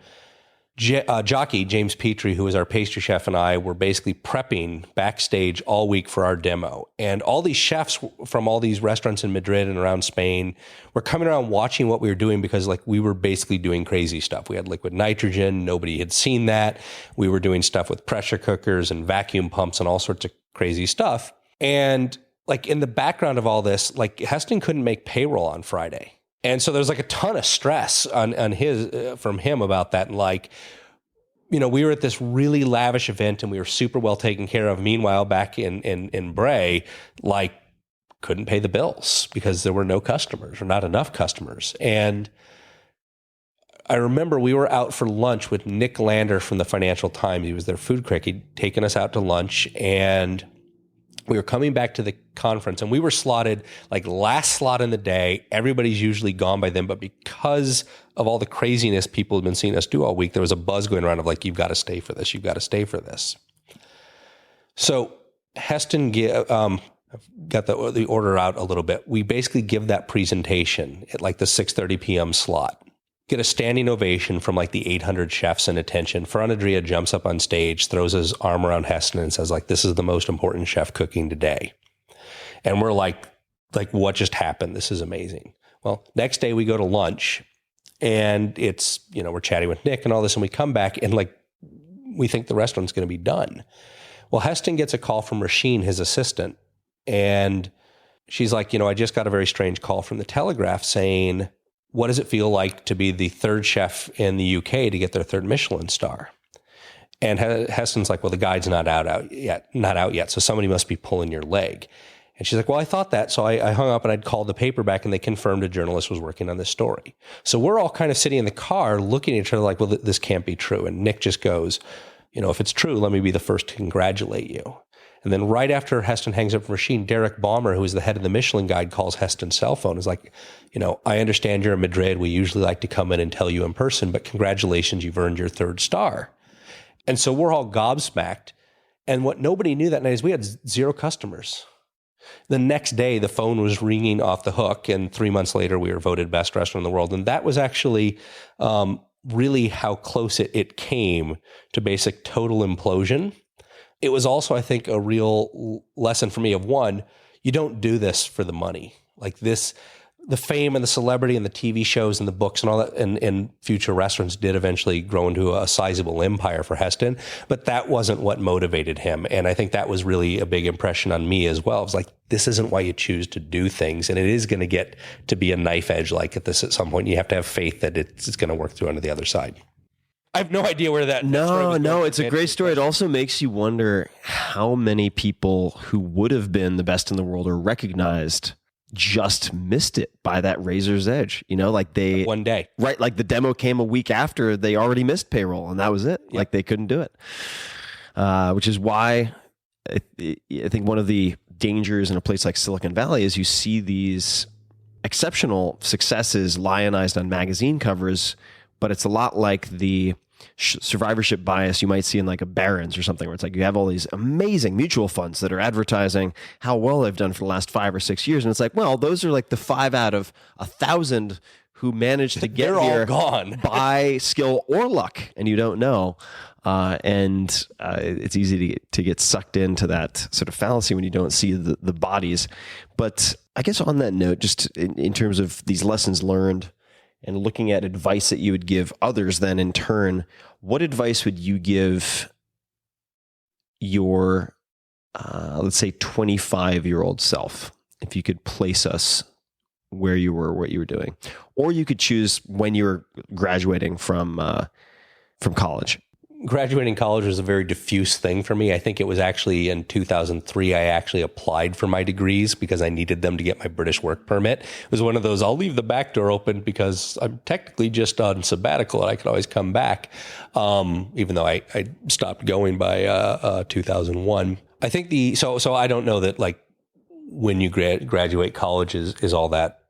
Jockey, James Petrie, who was our pastry chef, and I were basically prepping backstage all week for our demo. And all these chefs from all these restaurants in Madrid and around Spain were coming around watching what we were doing because like we were basically doing crazy stuff. We had liquid nitrogen. Nobody had seen that. We were doing stuff with pressure cookers and vacuum pumps and all sorts of crazy stuff. And like in the background of all this, like Heston couldn't make payroll on Friday. And so there's like a ton of stress on his from him about that. And like, we were at this really lavish event and we were super well taken care of. Meanwhile, back in Bray, like couldn't pay the bills because there were no customers or not enough customers. And I remember we were out for lunch with Nick Lander from the Financial Times. He was their food critic. He'd taken us out to lunch, and we were coming back to the conference, and we were slotted like last slot in the day. Everybody's usually gone by then, but because of all the craziness people had been seeing us do all week, there was a buzz going around of like, you've got to stay for this. You've got to stay for this. So Heston got the order out a little bit. We basically give that presentation at like the 6:30 p.m. slot. Get a standing ovation from like the 800 chefs in attention. Ferran Adrià jumps up on stage, throws his arm around Heston and says like, this is the most important chef cooking today. And we're like what just happened? This is amazing. Well, next day we go to lunch, and it's, we're chatting with Nick and all this, and we come back and like, we think the restaurant's going to be done. Well, Heston gets a call from Rasheen, his assistant, and she's like, I just got a very strange call from the Telegraph saying, what does it feel like to be the third chef in the UK to get their third Michelin star? And Heston's like, well, the guide's not out yet. So somebody must be pulling your leg. And she's like, well, I thought that. So I hung up and I'd called the paper back, and they confirmed a journalist was working on this story. So we're all kind of sitting in the car looking at each other like, well, this can't be true. And Nick just goes, if it's true, let me be the first to congratulate you. And then right after Heston hangs up from Rasheen, Derek Baumer, who is the head of the Michelin Guide, calls Heston's cell phone. Is like, I understand you're in Madrid. We usually like to come in and tell you in person, but congratulations, you've earned your third star. And so we're all gobsmacked. And what nobody knew that night is we had 0 customers. The next day, the phone was ringing off the hook, and 3 months later, we were voted best restaurant in the world. And that was actually really how close it came to basic total implosion. It was also, I think, a real lesson for me of one, you don't do this for the money. Like this, the fame and the celebrity and the TV shows and the books and all that, and future restaurants did eventually grow into a sizable empire for Heston, but that wasn't what motivated him. And I think that was really a big impression on me as well. It was like, this isn't why you choose to do things. And it is going to get to be a knife edge like this at some point. You have to have faith that it's going to work through onto the other side. I have no idea where that. No, it's a great story. It also makes you wonder how many people who would have been the best in the world or recognized just missed it by that razor's edge. Like they one day, right? Like the demo came a week after they already missed payroll, and that was it. Yep. Like they couldn't do it, which is why I think one of the dangers in a place like Silicon Valley is you see these exceptional successes lionized on magazine covers, but it's a lot like the survivorship bias you might see in like a Barron's or something, where it's like you have all these amazing mutual funds that are advertising how well they've done for the last 5 or 6 years. And it's like, well, those are like the 5 out of 1,000 who managed to get here all gone. by skill or luck, and you don't know. It's easy to get sucked into that sort of fallacy when you don't see the bodies. But I guess on that note, just in terms of these lessons learned and looking at advice that you would give others, then in turn, what advice would you give your, let's say, 25-year-old self, if you could place us where you were, what you were doing? Or you could choose when you were graduating from college. Graduating college was a very diffuse thing for me. I think it was actually in 2003, I actually applied for my degrees because I needed them to get my British work permit. It was one of those, I'll leave the back door open because I'm technically just on sabbatical and I could always come back. Even though I stopped going by 2001. I think so I don't know that like when you graduate college is all that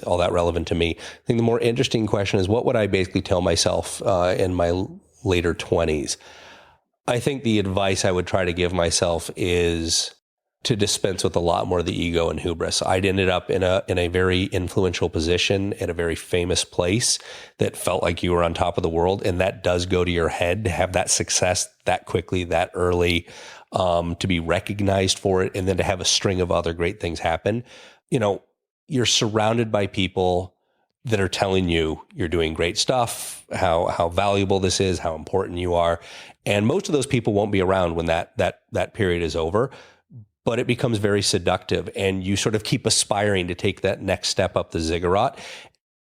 relevant to me. I think the more interesting question is, what would I basically tell myself in my later 20s? I think the advice I would try to give myself is to dispense with a lot more of the ego and hubris. I'd ended up in a very influential position at a very famous place that felt like you were on top of the world. And that does go to your head to have that success that quickly, that early, to be recognized for it. And then to have a string of other great things happen. You know, you're surrounded by people that are telling you you're doing great stuff, how valuable this is, how important you are. And most of those people won't be around when that period is over, but it becomes very seductive and you sort of keep aspiring to take that next step up the ziggurat.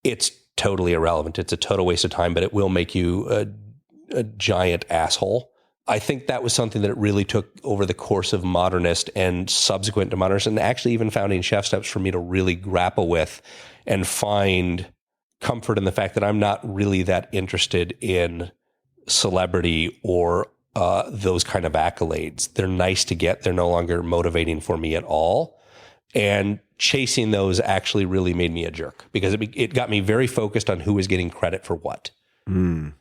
It's totally irrelevant. It's a total waste of time, but it will make you a giant asshole. I think that was something that it really took over the course of Modernist and subsequent to Modernist, and actually even founding Chef Steps, for me to really grapple with and find comfort in the fact that I'm not really that interested in celebrity or those kind of accolades. They're nice to get. They're no longer motivating for me at all. And chasing those actually really made me a jerk because it got me very focused on who was getting credit for what. Mm.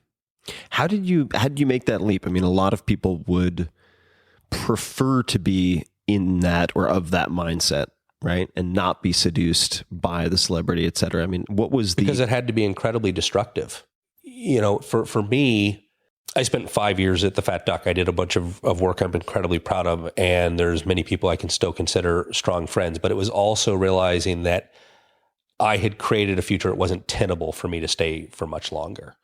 How did you make that leap? I mean, a lot of people would prefer to be in that or of that mindset, right? And not be seduced by the celebrity, et cetera. I mean, what was because it had to be incredibly destructive. You know, for me, I spent 5 years at the Fat Duck. I did a bunch of work I'm incredibly proud of, and there's many people I can still consider strong friends, but it was also realizing that I had created a future it wasn't tenable for me to stay for much longer.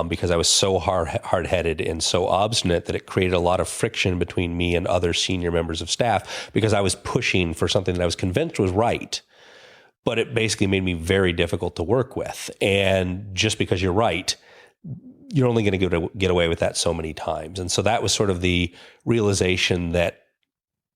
Because I was so hard-headed and so obstinate that it created a lot of friction between me and other senior members of staff because I was pushing for something that I was convinced was right, but it basically made me very difficult to work with. And just because you're right, you're only going to get away with that so many times. And so that was sort of the realization that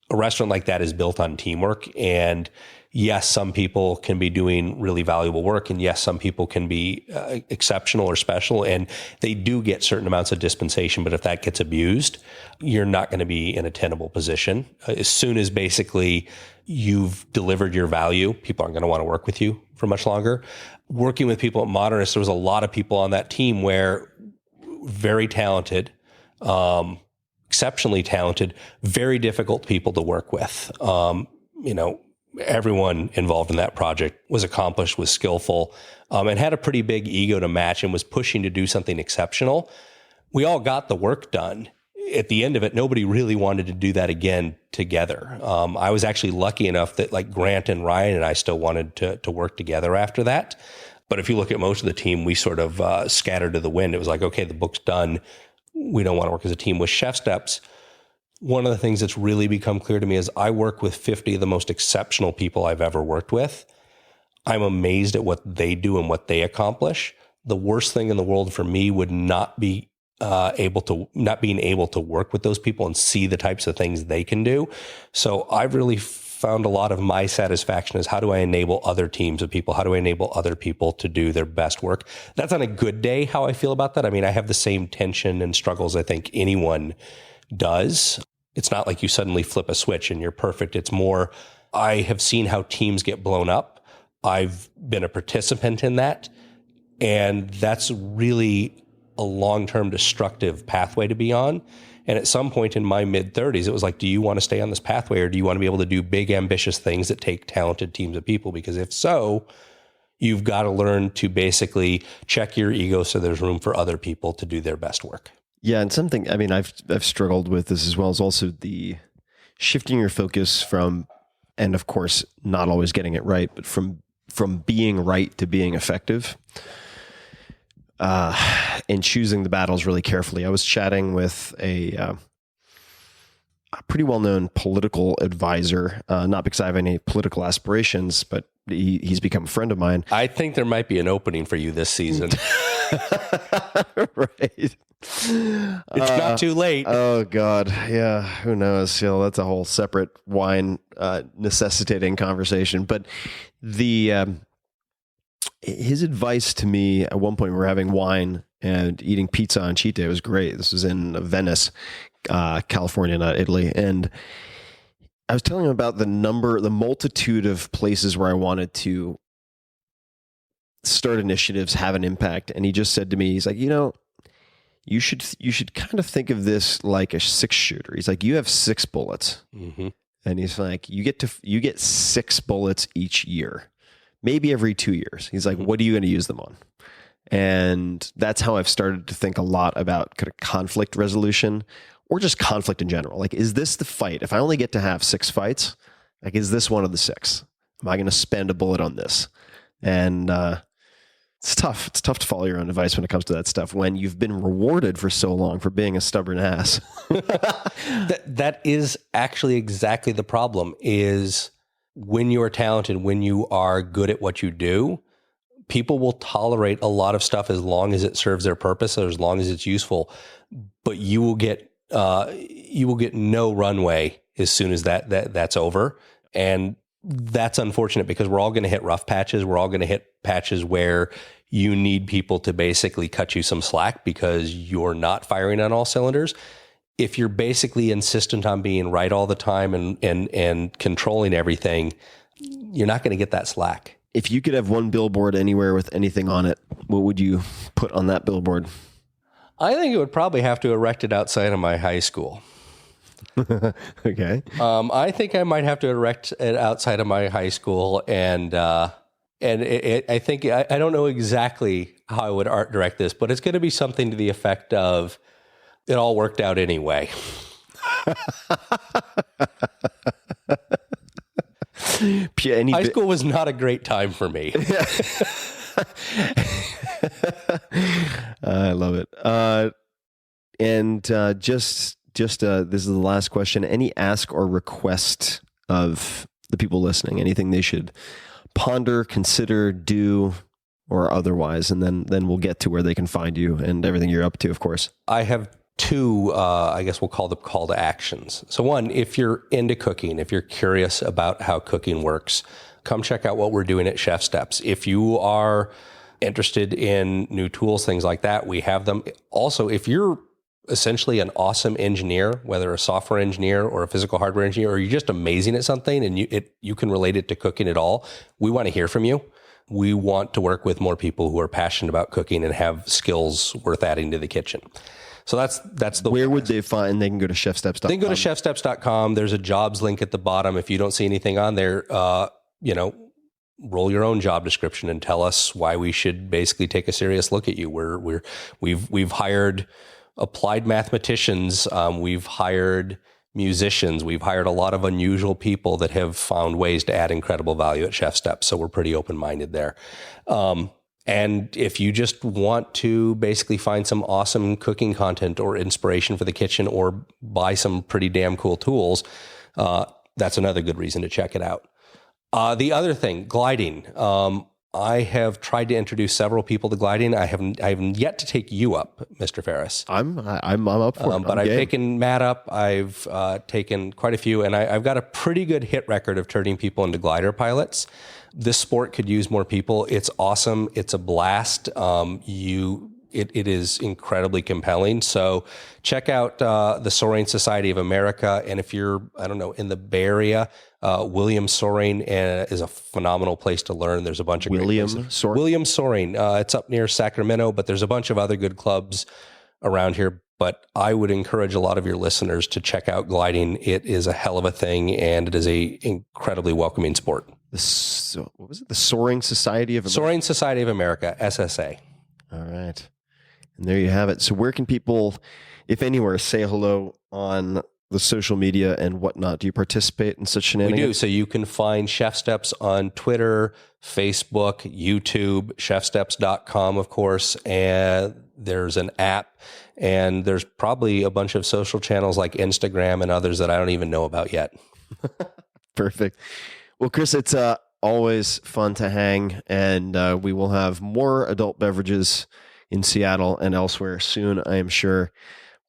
a restaurant like that is built on teamwork. And yes, some people can be doing really valuable work. And yes, some people can be exceptional or special. And they do get certain amounts of dispensation. But if that gets abused, you're not going to be in a tenable position. As soon as basically you've delivered your value, people aren't going to want to work with you for much longer. Working with people at Modernist, there was a lot of people on that team where very talented, exceptionally talented, very difficult people to work with. You know, everyone involved in that project was accomplished, was skillful, and had a pretty big ego to match and was pushing to do something exceptional. We all got the work done. At the end of it, nobody really wanted to do that again together. I was actually lucky enough that like Grant and Ryan and I still wanted to work together after that. But if you look at most of the team, we sort of scattered to the wind. It was like, okay, the book's done. We don't want to work as a team. With Chef Steps, one of the things that's really become clear to me is I work with 50 of the most exceptional people I've ever worked with. I'm amazed at what they do and what they accomplish. The worst thing in the world for me would not be not being able to work with those people and see the types of things they can do. So I've really found a lot of my satisfaction is how do I enable other teams of people? How do I enable other people to do their best work? That's on a good day how I feel about that. I mean, I have the same tension and struggles I think anyone does. It's not like you suddenly flip a switch and you're perfect. It's more, I have seen how teams get blown up. I've been a participant in that. And that's really a long-term destructive pathway to be on. And at some point in my mid-30s, it was like, do you want to stay on this pathway or do you want to be able to do big, ambitious things that take talented teams of people? Because if so, you've got to learn to basically check your ego so there's room for other people to do their best work. Yeah, and something, I mean, I've struggled with this as well as also the shifting your focus from, and of course, not always getting it right, but from being right to being effective. and choosing the battles really carefully. I was chatting with a pretty well-known political advisor, not because I have any political aspirations, but he's become a friend of mine. I think there might be an opening for you this season. Right. It's not too late. Oh God. Yeah. Who knows? That's a whole separate wine necessitating conversation. But his advice to me at one point, we were having wine and eating pizza on cheat day. It was great. This was in Venice, California, not Italy. And I was telling him about the multitude of places where I wanted to start initiatives, have an impact. And he just said to me, he's like, you should kind of think of this like a 6-shooter. He's like, you have 6 bullets. Mm-hmm. And he's like, you get 6 bullets each year, maybe every 2 years. He's like, what are you going to use them on? And that's how I've started to think a lot about kind of conflict resolution or just conflict in general. Like, is this the fight? If I only get to have 6 fights, like, is this one of the 6? Am I going to spend a bullet on this? And it's tough. It's tough to follow your own advice when it comes to that stuff when you've been rewarded for so long for being a stubborn ass. That is actually exactly the problem, is when you are talented, when you are good at what you do, people will tolerate a lot of stuff as long as it serves their purpose or as long as it's useful. But you will get no runway as soon as that's over. And that's unfortunate because we're all going to hit rough patches. We're all going to hit patches where you need people to basically cut you some slack because you're not firing on all cylinders. If you're basically insistent on being right all the time and controlling everything, you're not going to get that slack. If you could have one billboard anywhere with anything on it, what would you put on that billboard? I think it would probably have to erect it outside of my high school. Okay. I think I might have to erect it outside of my high school, and I think I don't know exactly how I would art direct this, but it's going to be something to the effect of, "It all worked out anyway." High school was not a great time for me. I love it. Just this is the last question. Any ask or request of the people listening? Anything they should ponder, consider, do, or otherwise? And then we'll get to where they can find you and everything you're up to, of course. I have 2, I guess we'll call them call to actions. So 1, if you're into cooking, if you're curious about how cooking works, come check out what we're doing at Chef Steps. If you are interested in new tools, things like that, we have them. Also, if you're essentially an awesome engineer, whether a software engineer or a physical hardware engineer, or you're just amazing at something and you can relate it to cooking at all, we want to hear from you. We want to work with more people who are passionate about cooking and have skills worth adding to the kitchen. So that's the Where would they find? They can go to chefsteps.com. They can go to chefsteps.com. There's a jobs link at the bottom. If you don't see anything on there, roll your own job description and tell us why we should basically take a serious look at you. We've hired applied mathematicians. We've hired musicians. We've hired a lot of unusual people that have found ways to add incredible value at Chef Steps. So we're pretty open-minded there. And if you just want to basically find some awesome cooking content or inspiration for the kitchen or buy some pretty damn cool tools, that's another good reason to check it out. The other thing, gliding. I have tried to introduce several people to gliding. I haven't yet to take you up, Mr. Ferris. I'm up for it. But I've taken Matt up. I've taken quite a few, and I've got a pretty good hit record of turning people into glider pilots. This sport could use more people. It's awesome. It's a blast. It is incredibly compelling. So check out the Soaring Society of America. And if you're, in the Bay Area, William Soaring is a phenomenal place to learn. There's a bunch of William Soaring. It's up near Sacramento, but there's a bunch of other good clubs around here. But I would encourage a lot of your listeners to check out gliding. It is a hell of a thing, and it is a incredibly welcoming sport. What was it? The Soaring Society of America? Soaring Society of America, SSA. All right. And there you have it. So where can people, if anywhere, say hello on the social media and whatnot? Do you participate in such We shenanigans? do. So you can find Chef Steps on Twitter, Facebook, YouTube, chefsteps.com, of course. And there's an app, and there's probably a bunch of social channels like Instagram and others that I don't even know about yet. Perfect. Well, Chris, it's always fun to hang, and we will have more adult beverages in Seattle and elsewhere soon, I am sure.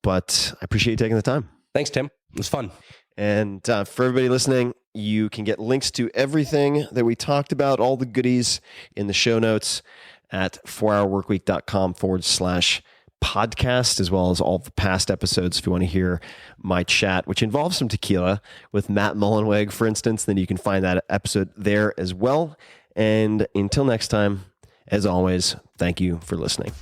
But I appreciate you taking the time. Thanks, Tim. It was fun. And for everybody listening, you can get links to everything that we talked about, all the goodies in the show notes at 4hourworkweek.com/podcast, as well as all the past episodes. If you want to hear my chat, which involves some tequila with Matt Mullenweg, for instance, then you can find that episode there as well. And until next time, as always, thank you for listening.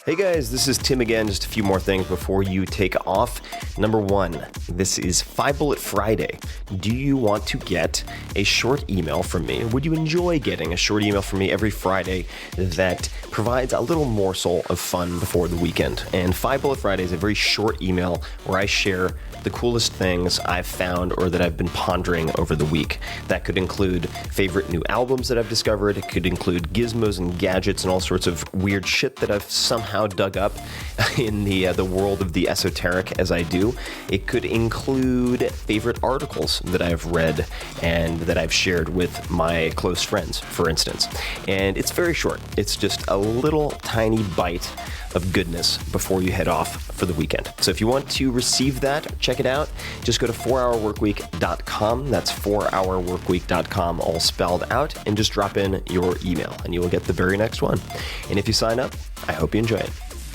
Hey guys, this is Tim again. Just a few more things before you take off. Number one, this is 5 Bullet Friday. Do you want to get a short email from me? Would you enjoy getting a short email from me every Friday that provides a little morsel of fun before the weekend? And 5 Bullet Friday is a very short email where I share the coolest things I've found or that I've been pondering over the week. That could include favorite new albums that I've discovered. It could include gizmos and gadgets and all sorts of weird shit that I've somehow dug up in the world of the esoteric as I do. It could include favorite articles that I've read and that I've shared with my close friends, for instance. And it's very short. It's just a little tiny bite of goodness before you head off for the weekend. So if you want to receive that, check it out. Just go to 4hourworkweek.com. That's 4hourworkweek.com, all spelled out, and just drop in your email and you will get the very next one. And if you sign up, I hope you enjoy it.